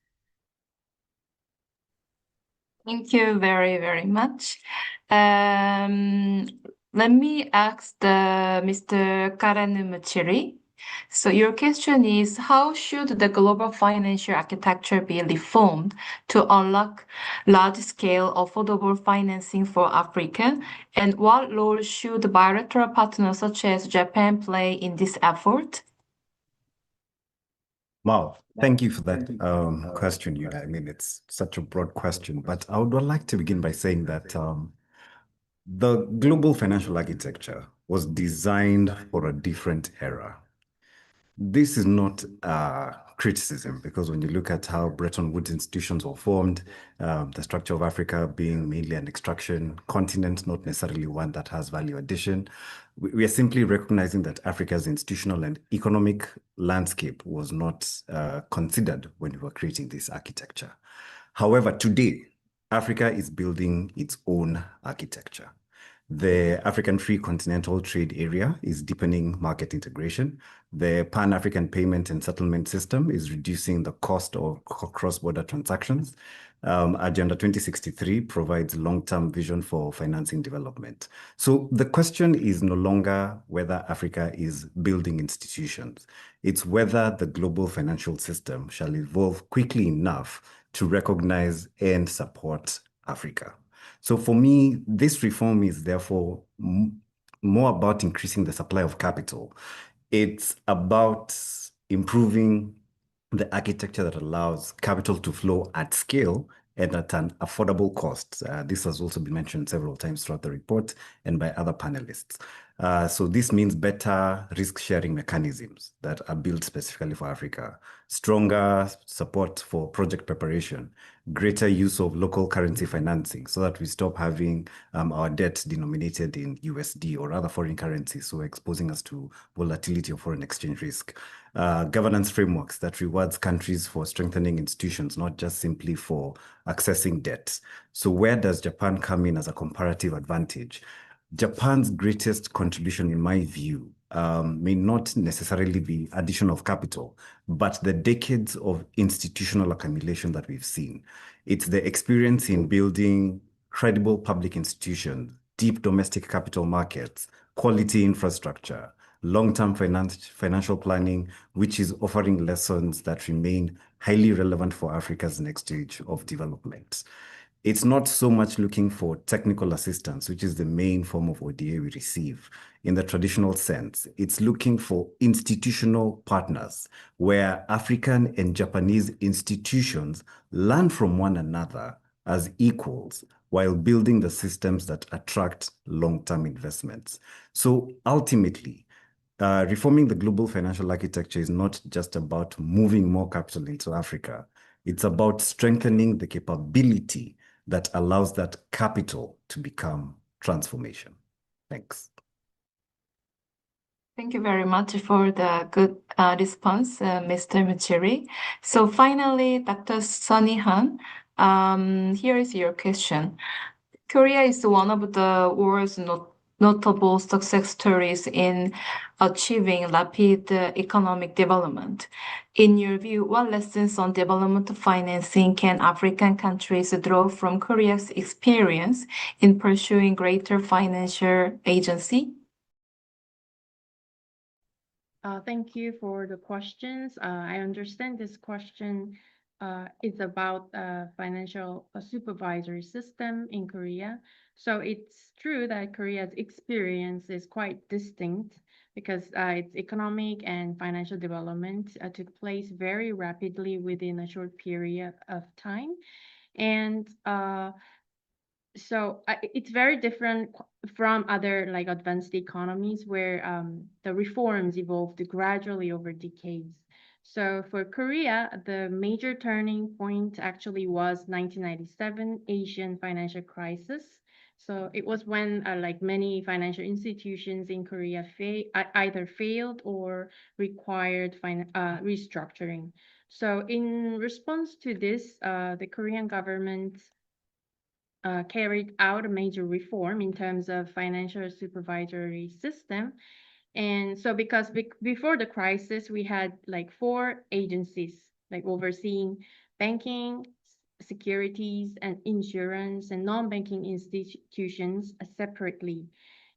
S1: Thank you very, very much. Let me ask Mr. Karanu Muchiri. So your question is, how should the global financial architecture be reformed to unlock large-scale affordable financing for Africa? And what role should bilateral partners such as Japan play in this effort?
S7: Wow, thank you for that question, Yuna. I mean, it's such a broad question, but I would like to begin by saying that the global financial architecture was designed for a different era. This is not criticism, because when you look at how Bretton Woods institutions were formed, the structure of Africa being mainly an extraction continent, not necessarily one that has value addition, we are simply recognizing that Africa's institutional and economic landscape was not considered when we were creating this architecture. However, today, Africa is building its own architecture. The African Free Continental Trade Area is deepening market integration. The Pan-African Payment and Settlement System is reducing the cost of cross-border transactions. Agenda 2063 provides long-term vision for financing development. So the question is no longer whether Africa is building institutions. It's whether the global financial system shall evolve quickly enough to recognize and support Africa. So for me, this reform is therefore more about increasing the supply of capital. It's about improving the architecture that allows capital to flow at scale and at an affordable cost. This has also been mentioned several times throughout the report and by other panelists. So this means better risk-sharing mechanisms that are built specifically for Africa, stronger support for project preparation, greater use of local currency financing so that we stop having our debt denominated in USD or other foreign currencies, so exposing us to volatility of foreign exchange risk. Governance frameworks that rewards countries for strengthening institutions, not just simply for accessing debt. So where does Japan come in as a comparative advantage? Japan's greatest contribution, in my view, may not necessarily be addition of capital, but the decades of institutional accumulation that we've seen. It's the experience in building credible public institutions, deep domestic capital markets, quality infrastructure, long-term financial planning, which is offering lessons that remain highly relevant for Africa's next stage of development. It's not so much looking for technical assistance, which is the main form of ODA we receive in the traditional sense. It's looking for institutional partners where African and Japanese institutions learn from one another as equals while building the systems that attract long-term investments. So ultimately, reforming the global financial architecture is not just about moving more capital into Africa. It's about strengthening the capability that allows that capital to become transformation. Thanks.
S1: Thank you very much for the good response, Mr. Muchiri. So finally, Dr. Sunny Han, here is your question. Korea is one of the world's notable success stories in achieving rapid economic development. In your view, what lessons on development financing can African countries draw from Korea's experience in pursuing greater financial agency?
S8: Thank you for the questions. I understand this question is about financial supervisory system in Korea. So it's true that Korea's experience is quite distinct because its economic and financial development took place very rapidly within a short period of time. And so it's very different from other like advanced economies where the reforms evolved gradually over decades. So for Korea, the major turning point actually was 1997 Asian financial crisis. So it was when like many financial institutions in Korea either failed or required restructuring. So in response to this, the Korean government carried out a major reform in terms of financial supervisory system. And so because before the crisis, we had like 4 agencies like overseeing banking, securities, and insurance and non-banking institutions separately.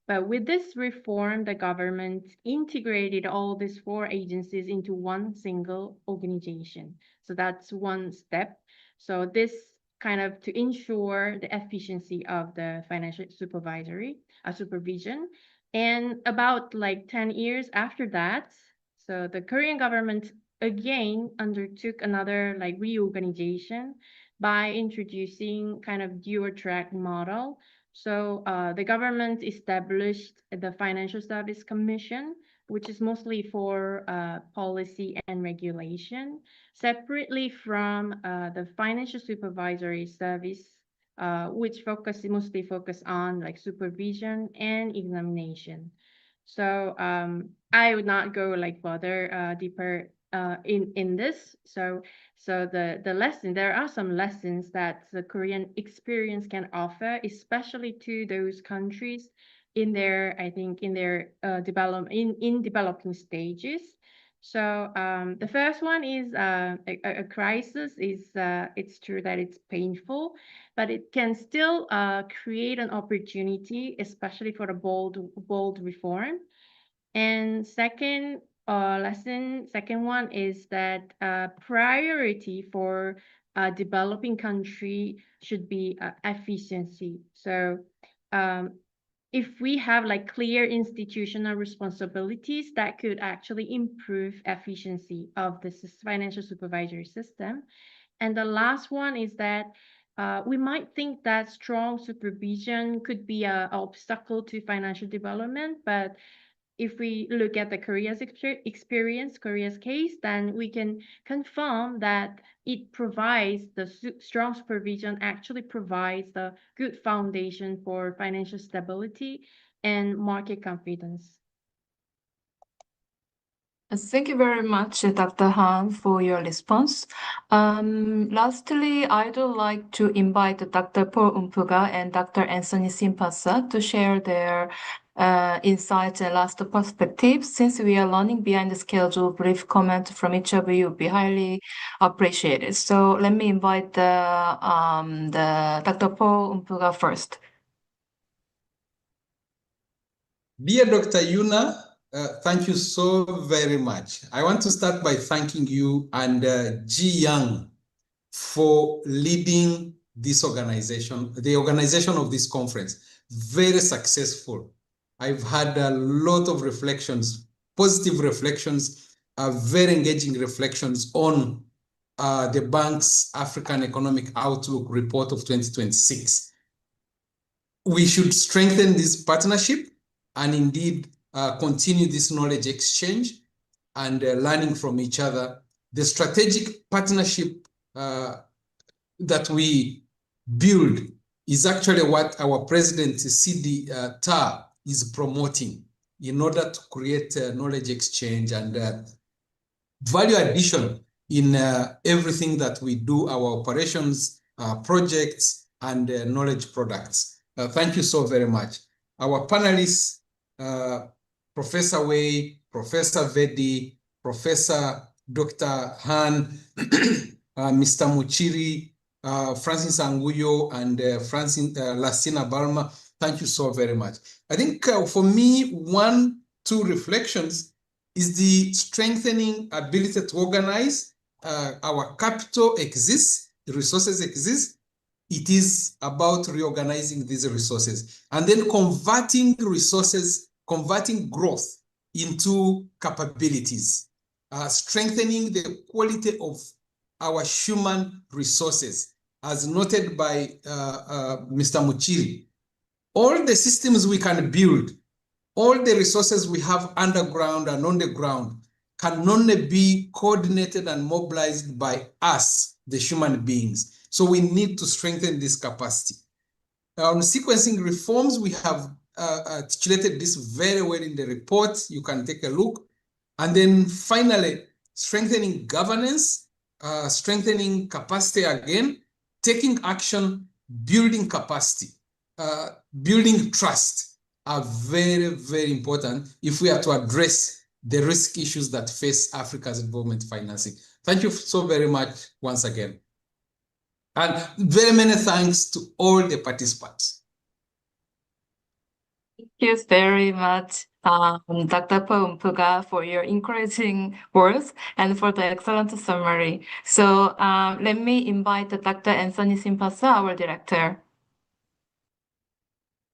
S8: But with this reform, the government integrated all these 4 agencies into one single organization. So that's one step. So this kind of to ensure the efficiency of the financial supervision. And about like 10 years after that, so the Korean government again undertook another like reorganization by introducing kind of dual track model. So the government established the Financial Service Commission, which is mostly for policy and regulation, separately from the Financial Supervisory Service, which mostly focus on like supervision and examination. So I would not go like further deeper in this. So the lesson, there are some lessons that the Korean experience can offer, especially to those countries in their, I think, in their developing stages. So the first one is a crisis is it's true that it's painful, but it can still create an opportunity, especially for a bold reform. And second second one is that priority for a developing country should be efficiency. So if we have like clear institutional responsibilities, that could actually improve efficiency of the financial supervisory system. And the last one is that we might think that strong supervision could be an obstacle to financial development, but if we look at the Korea's experience, Korea's case, then we can confirm that it provides the strong supervision actually provides the good foundation for financial stability and market confidence.
S1: Thank you very much, Dr. Han, for your response. Lastly, I would like to invite Dr. Paul Umpuga and Dr. Anthony Simpasa to share their insights and last perspectives. Since we are running behind the schedule, brief comment from each of you would be highly appreciated. So let me invite the Dr. Paul Umpuga first.
S4: Dear Dr. Yuna, thank you so very much. I want to start by thanking you and Ji Young for leading this organization, the organization of this conference. Very successful. I've had a lot of reflections, positive reflections, very engaging reflections on the bank's African Economic Outlook report of 2026. We should strengthen this partnership and indeed continue this knowledge exchange and learning from each other. The strategic partnership that we build is actually what our president, Sidi Tar, is promoting in order to create knowledge exchange and value addition in everything that we do, our operations, projects, and knowledge products. Thank you so very much. Our panelists, Professor Wei, Professor Vedi, Professor Dr. Han, Mr. Muchiri, Francis Anguyo, and Lassina Balma, thank you so very much. I think for me, 2 reflections is the strengthening ability to organize. Our capital exists, the resources exist. It is about reorganizing these resources and then converting resources, converting growth into capabilities, strengthening the quality of our human resources, as noted by Mr. Muchiri. All the systems we can build, all the resources we have underground and on the ground can only be coordinated and mobilized by us, the human beings. So we need to strengthen this capacity. On sequencing reforms, we have articulated this very well in the report. You can take a look. And then finally, strengthening governance, strengthening capacity again, taking action, building capacity, building trust are very, very important if we are to address the risk issues that face Africa's development financing. Thank you so very much once again. And very many thanks to all the participants.
S1: Thank you very much, Dr. Paul Umpuga, for your encouraging words and for the excellent summary. So let me invite Dr. Anthony Simpasa, our director.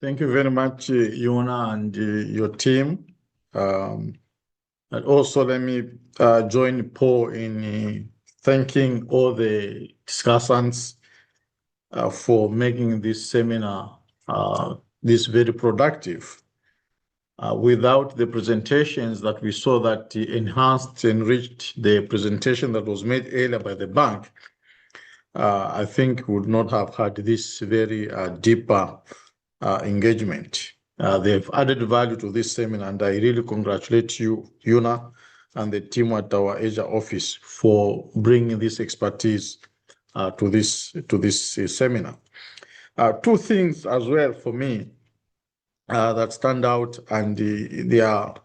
S2: Thank you very much, Yuna, and your team. And also let me join Paul in thanking all the discussants for making this seminar this very productive. Without the presentations that we saw that enhanced, enriched the presentation that was made earlier by the bank, I think we would not have had this very deeper engagement. They've added value to this seminar, and I really congratulate you, Yuna, and the team at our Asia office for bringing this expertise to this seminar. Two things as well for me that stand out, and they are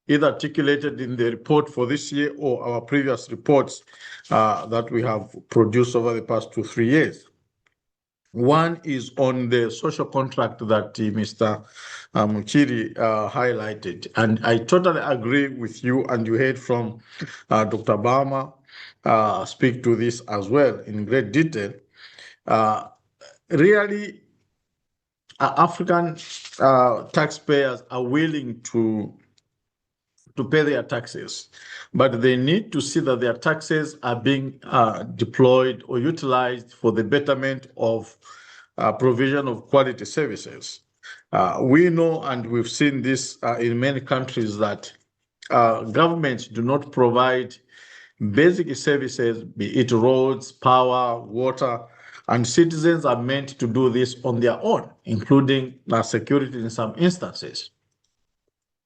S2: either articulated in the report for this year or our previous reports that we have produced over the past 2-3 years. One is on the social contract that Mr. Muchiri highlighted, and I totally agree with you, and you heard from Dr. Bama speak to this as well in great detail. Really, African taxpayers are willing to pay their taxes, but they need to see that their taxes are being deployed or utilized for the betterment of provision of quality services. We know, and we've seen this in many countries, that governments do not provide basic services, be it roads, power, water, and citizens are meant to do this on their own, including security in some instances.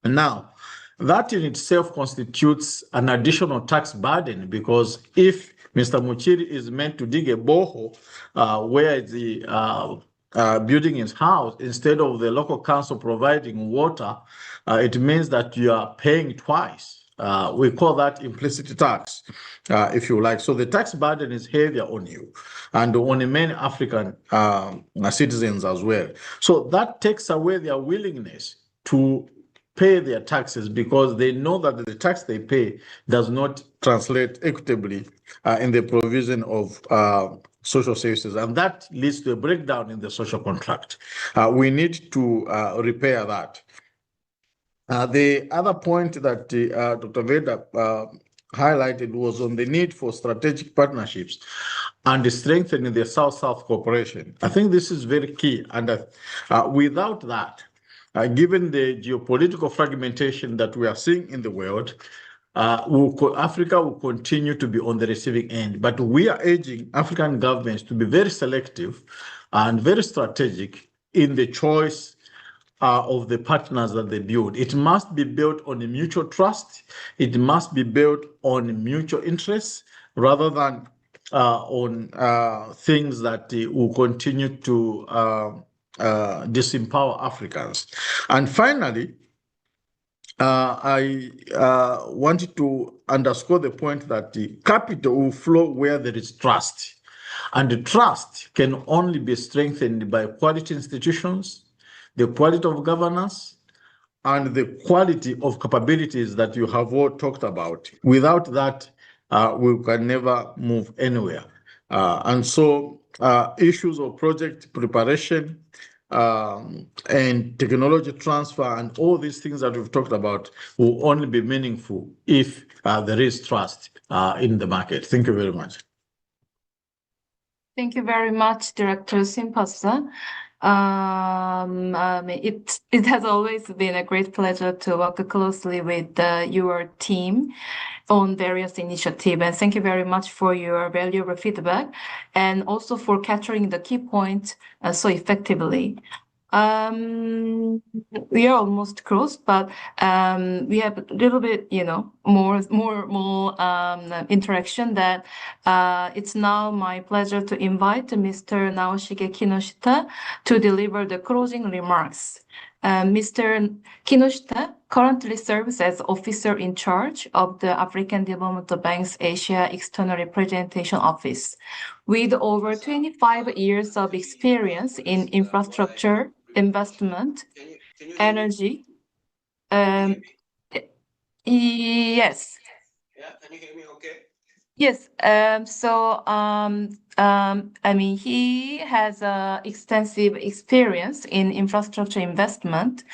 S2: Now, that in itself constitutes an additional tax burden, because if Mr. Muchiri is meant to dig a borehole where the building his house, instead of the local council providing water, it means that you are paying twice. We call that implicit tax, if you like. So the tax burden is heavier on you and on many African citizens as well. So that takes away their willingness to pay their taxes, because they know that the tax they pay does not translate equitably in the provision of social services, and that leads to a breakdown in the social contract. We need to repair that. The other point that Dr. Veda highlighted was on the need for strategic partnerships and strengthening the South-South cooperation. I think this is very key, and without that, given the geopolitical fragmentation that we are seeing in the world, Africa will continue to be on the receiving end. But we are urging African governments to be very selective and very strategic in the choice of the partners that they build. It must be built on a mutual trust. It must be built on mutual interests rather than on things that will continue to disempower Africans. And finally, I wanted to underscore the point that the capital will flow where there is trust. And the trust can only be strengthened by quality institutions, the quality of governance, and the quality of capabilities that you have all talked about. Without that, we can never move anywhere. And so issues of project preparation and technology transfer and all these things that we've talked about will only be meaningful if there is trust in the market. Thank you very much.
S1: Thank you very much, Director Simpasa. It has always been a great pleasure to work closely with your team on various initiatives. And thank you very much for your valuable feedback and also for capturing the key points so effectively. We are almost close, but we have a little bit, more interaction. That it's now my pleasure to invite Mr. Naoshige Kinoshita to deliver the closing remarks. Mr. Kinoshita currently serves as officer in charge of the African Development Bank's Asia External Representation Office. With over 25 years of experience in infrastructure, investment, energy. Yes.
S11: Yeah, can you hear me okay?
S1: Yes, I mean, he has extensive experience in infrastructure investment,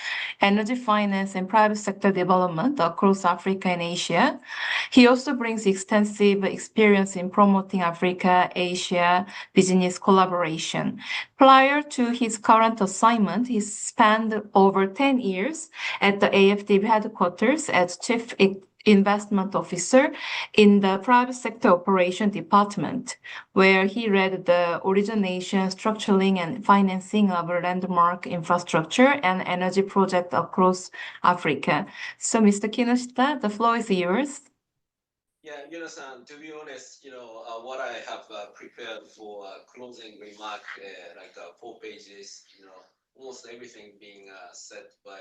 S1: energy finance, and private sector development across Africa and Asia. He also brings extensive experience in promoting Africa-Asia business collaboration. Prior to his current assignment, he spent over 10 years at the AFDB headquarters as Chief Investment Officer in the Private Sector Operation Department, where he led the origination, structuring, and financing of landmark infrastructure and energy projects across Africa. So, Mr. Kinoshita, the floor is yours.
S11: Yeah, Yuna-san, to be honest, what I have prepared for closing remark, like 4 pages, almost everything being said by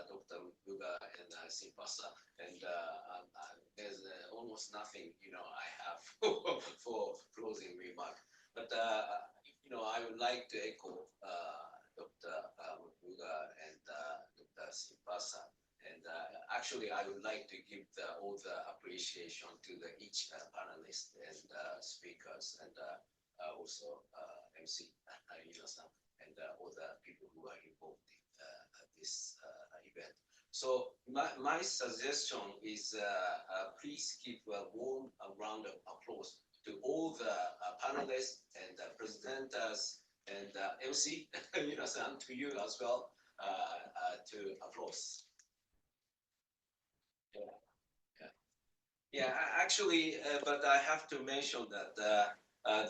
S11: Dr. Mpuga and Simpasa, and there's almost nothing, I have for closing remark. But, I would like to echo Dr. Mpuga and Dr. Simpasa. And actually, I would like to give all the appreciation to each panelist and speakers, and also MC Yuna-san, and all the people who are involved in this event. So my suggestion is please give a warm round of applause to all the panelists and presenters and MC Yuna-san, to you as well, to applause. Yeah, actually, but I have to mention that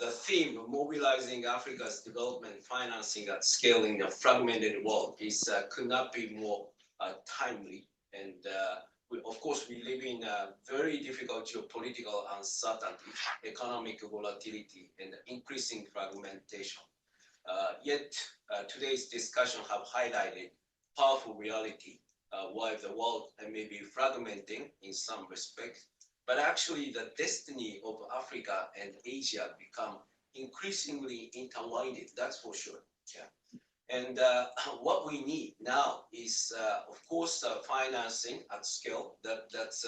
S11: the theme mobilizing Africa's development financing at scale in a fragmented world could not be more timely. And of course, we live in a very difficult geopolitical uncertainty, economic volatility, and increasing fragmentation. Yet today's discussion have highlighted powerful reality. While the world may be fragmenting in some respects, but actually the destiny of Africa and Asia become increasingly intertwined, that's for sure. Yeah. And what we need now is, of course, financing at scale. That's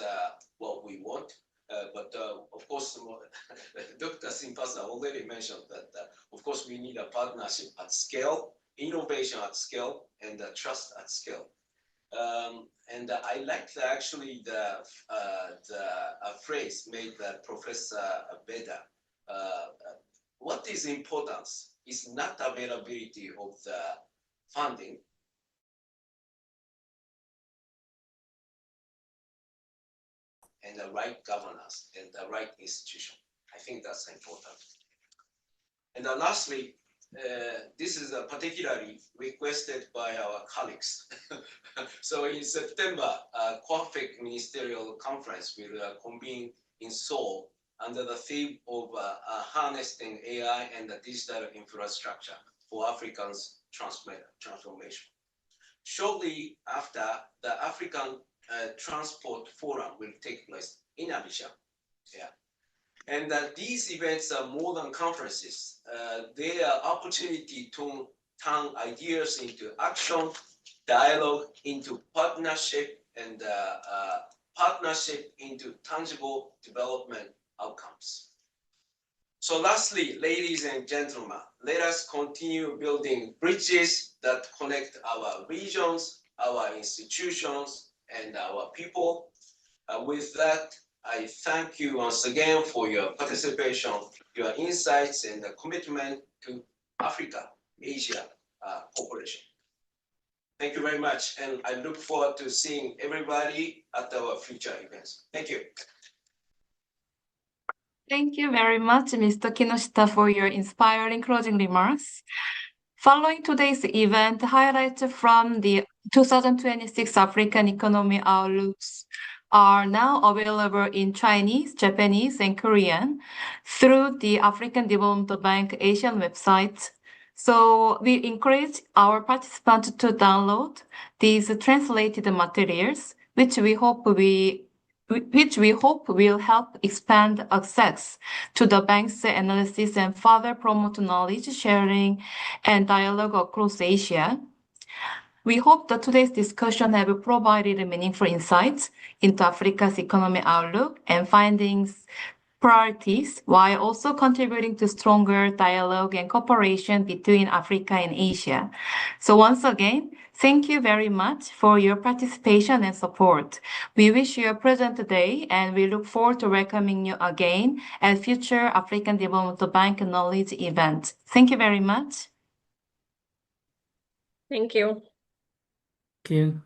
S11: what we want. But of course, Dr. Simpasa already mentioned that, of course, we need a partnership at scale, innovation at scale, and trust at scale. And I liked actually the phrase made by Professor Beda. What is importance is not availability of the funding, and the right governance and the right institution. I think that's important. And lastly, this is particularly requested by our colleagues. So in September, COAFIC Ministerial Conference will convene in Seoul under the theme of harnessing AI and the digital infrastructure for Africa's transformation. Shortly after, the African Transport Forum will take place in Abidjan. Yeah. And these events are more than conferences. They are opportunity to turn ideas into action, dialogue into partnership, and partnership into tangible development outcomes. So lastly, ladies and gentlemen, let us continue building bridges that connect our regions, our institutions, and our people. With that, I thank you once again for your participation, your insights, and the commitment to Africa, Asia cooperation. Thank you very much, and I look forward to seeing everybody at our future events. Thank you.
S1: Thank you very much, Mr. Kinoshita, for your inspiring closing remarks. Following today's event, highlights from the 2026 African Economy Outlooks are now available in Chinese, Japanese, and Korean through the African Development Bank Asian website. So we encourage our participants to download these translated materials, which we hope will help expand access to the bank's analysis and further promote knowledge sharing and dialogue across Asia. We hope that today's discussion have provided meaningful insights into Africa's economic outlook and findings priorities while also contributing to stronger dialogue and cooperation between Africa and Asia. So once again, thank you very much for your participation and support. We wish you a pleasant day and we look forward to welcoming you again at future African Development Bank Knowledge events. Thank you very much.
S6: Thank you.
S5: Thank you.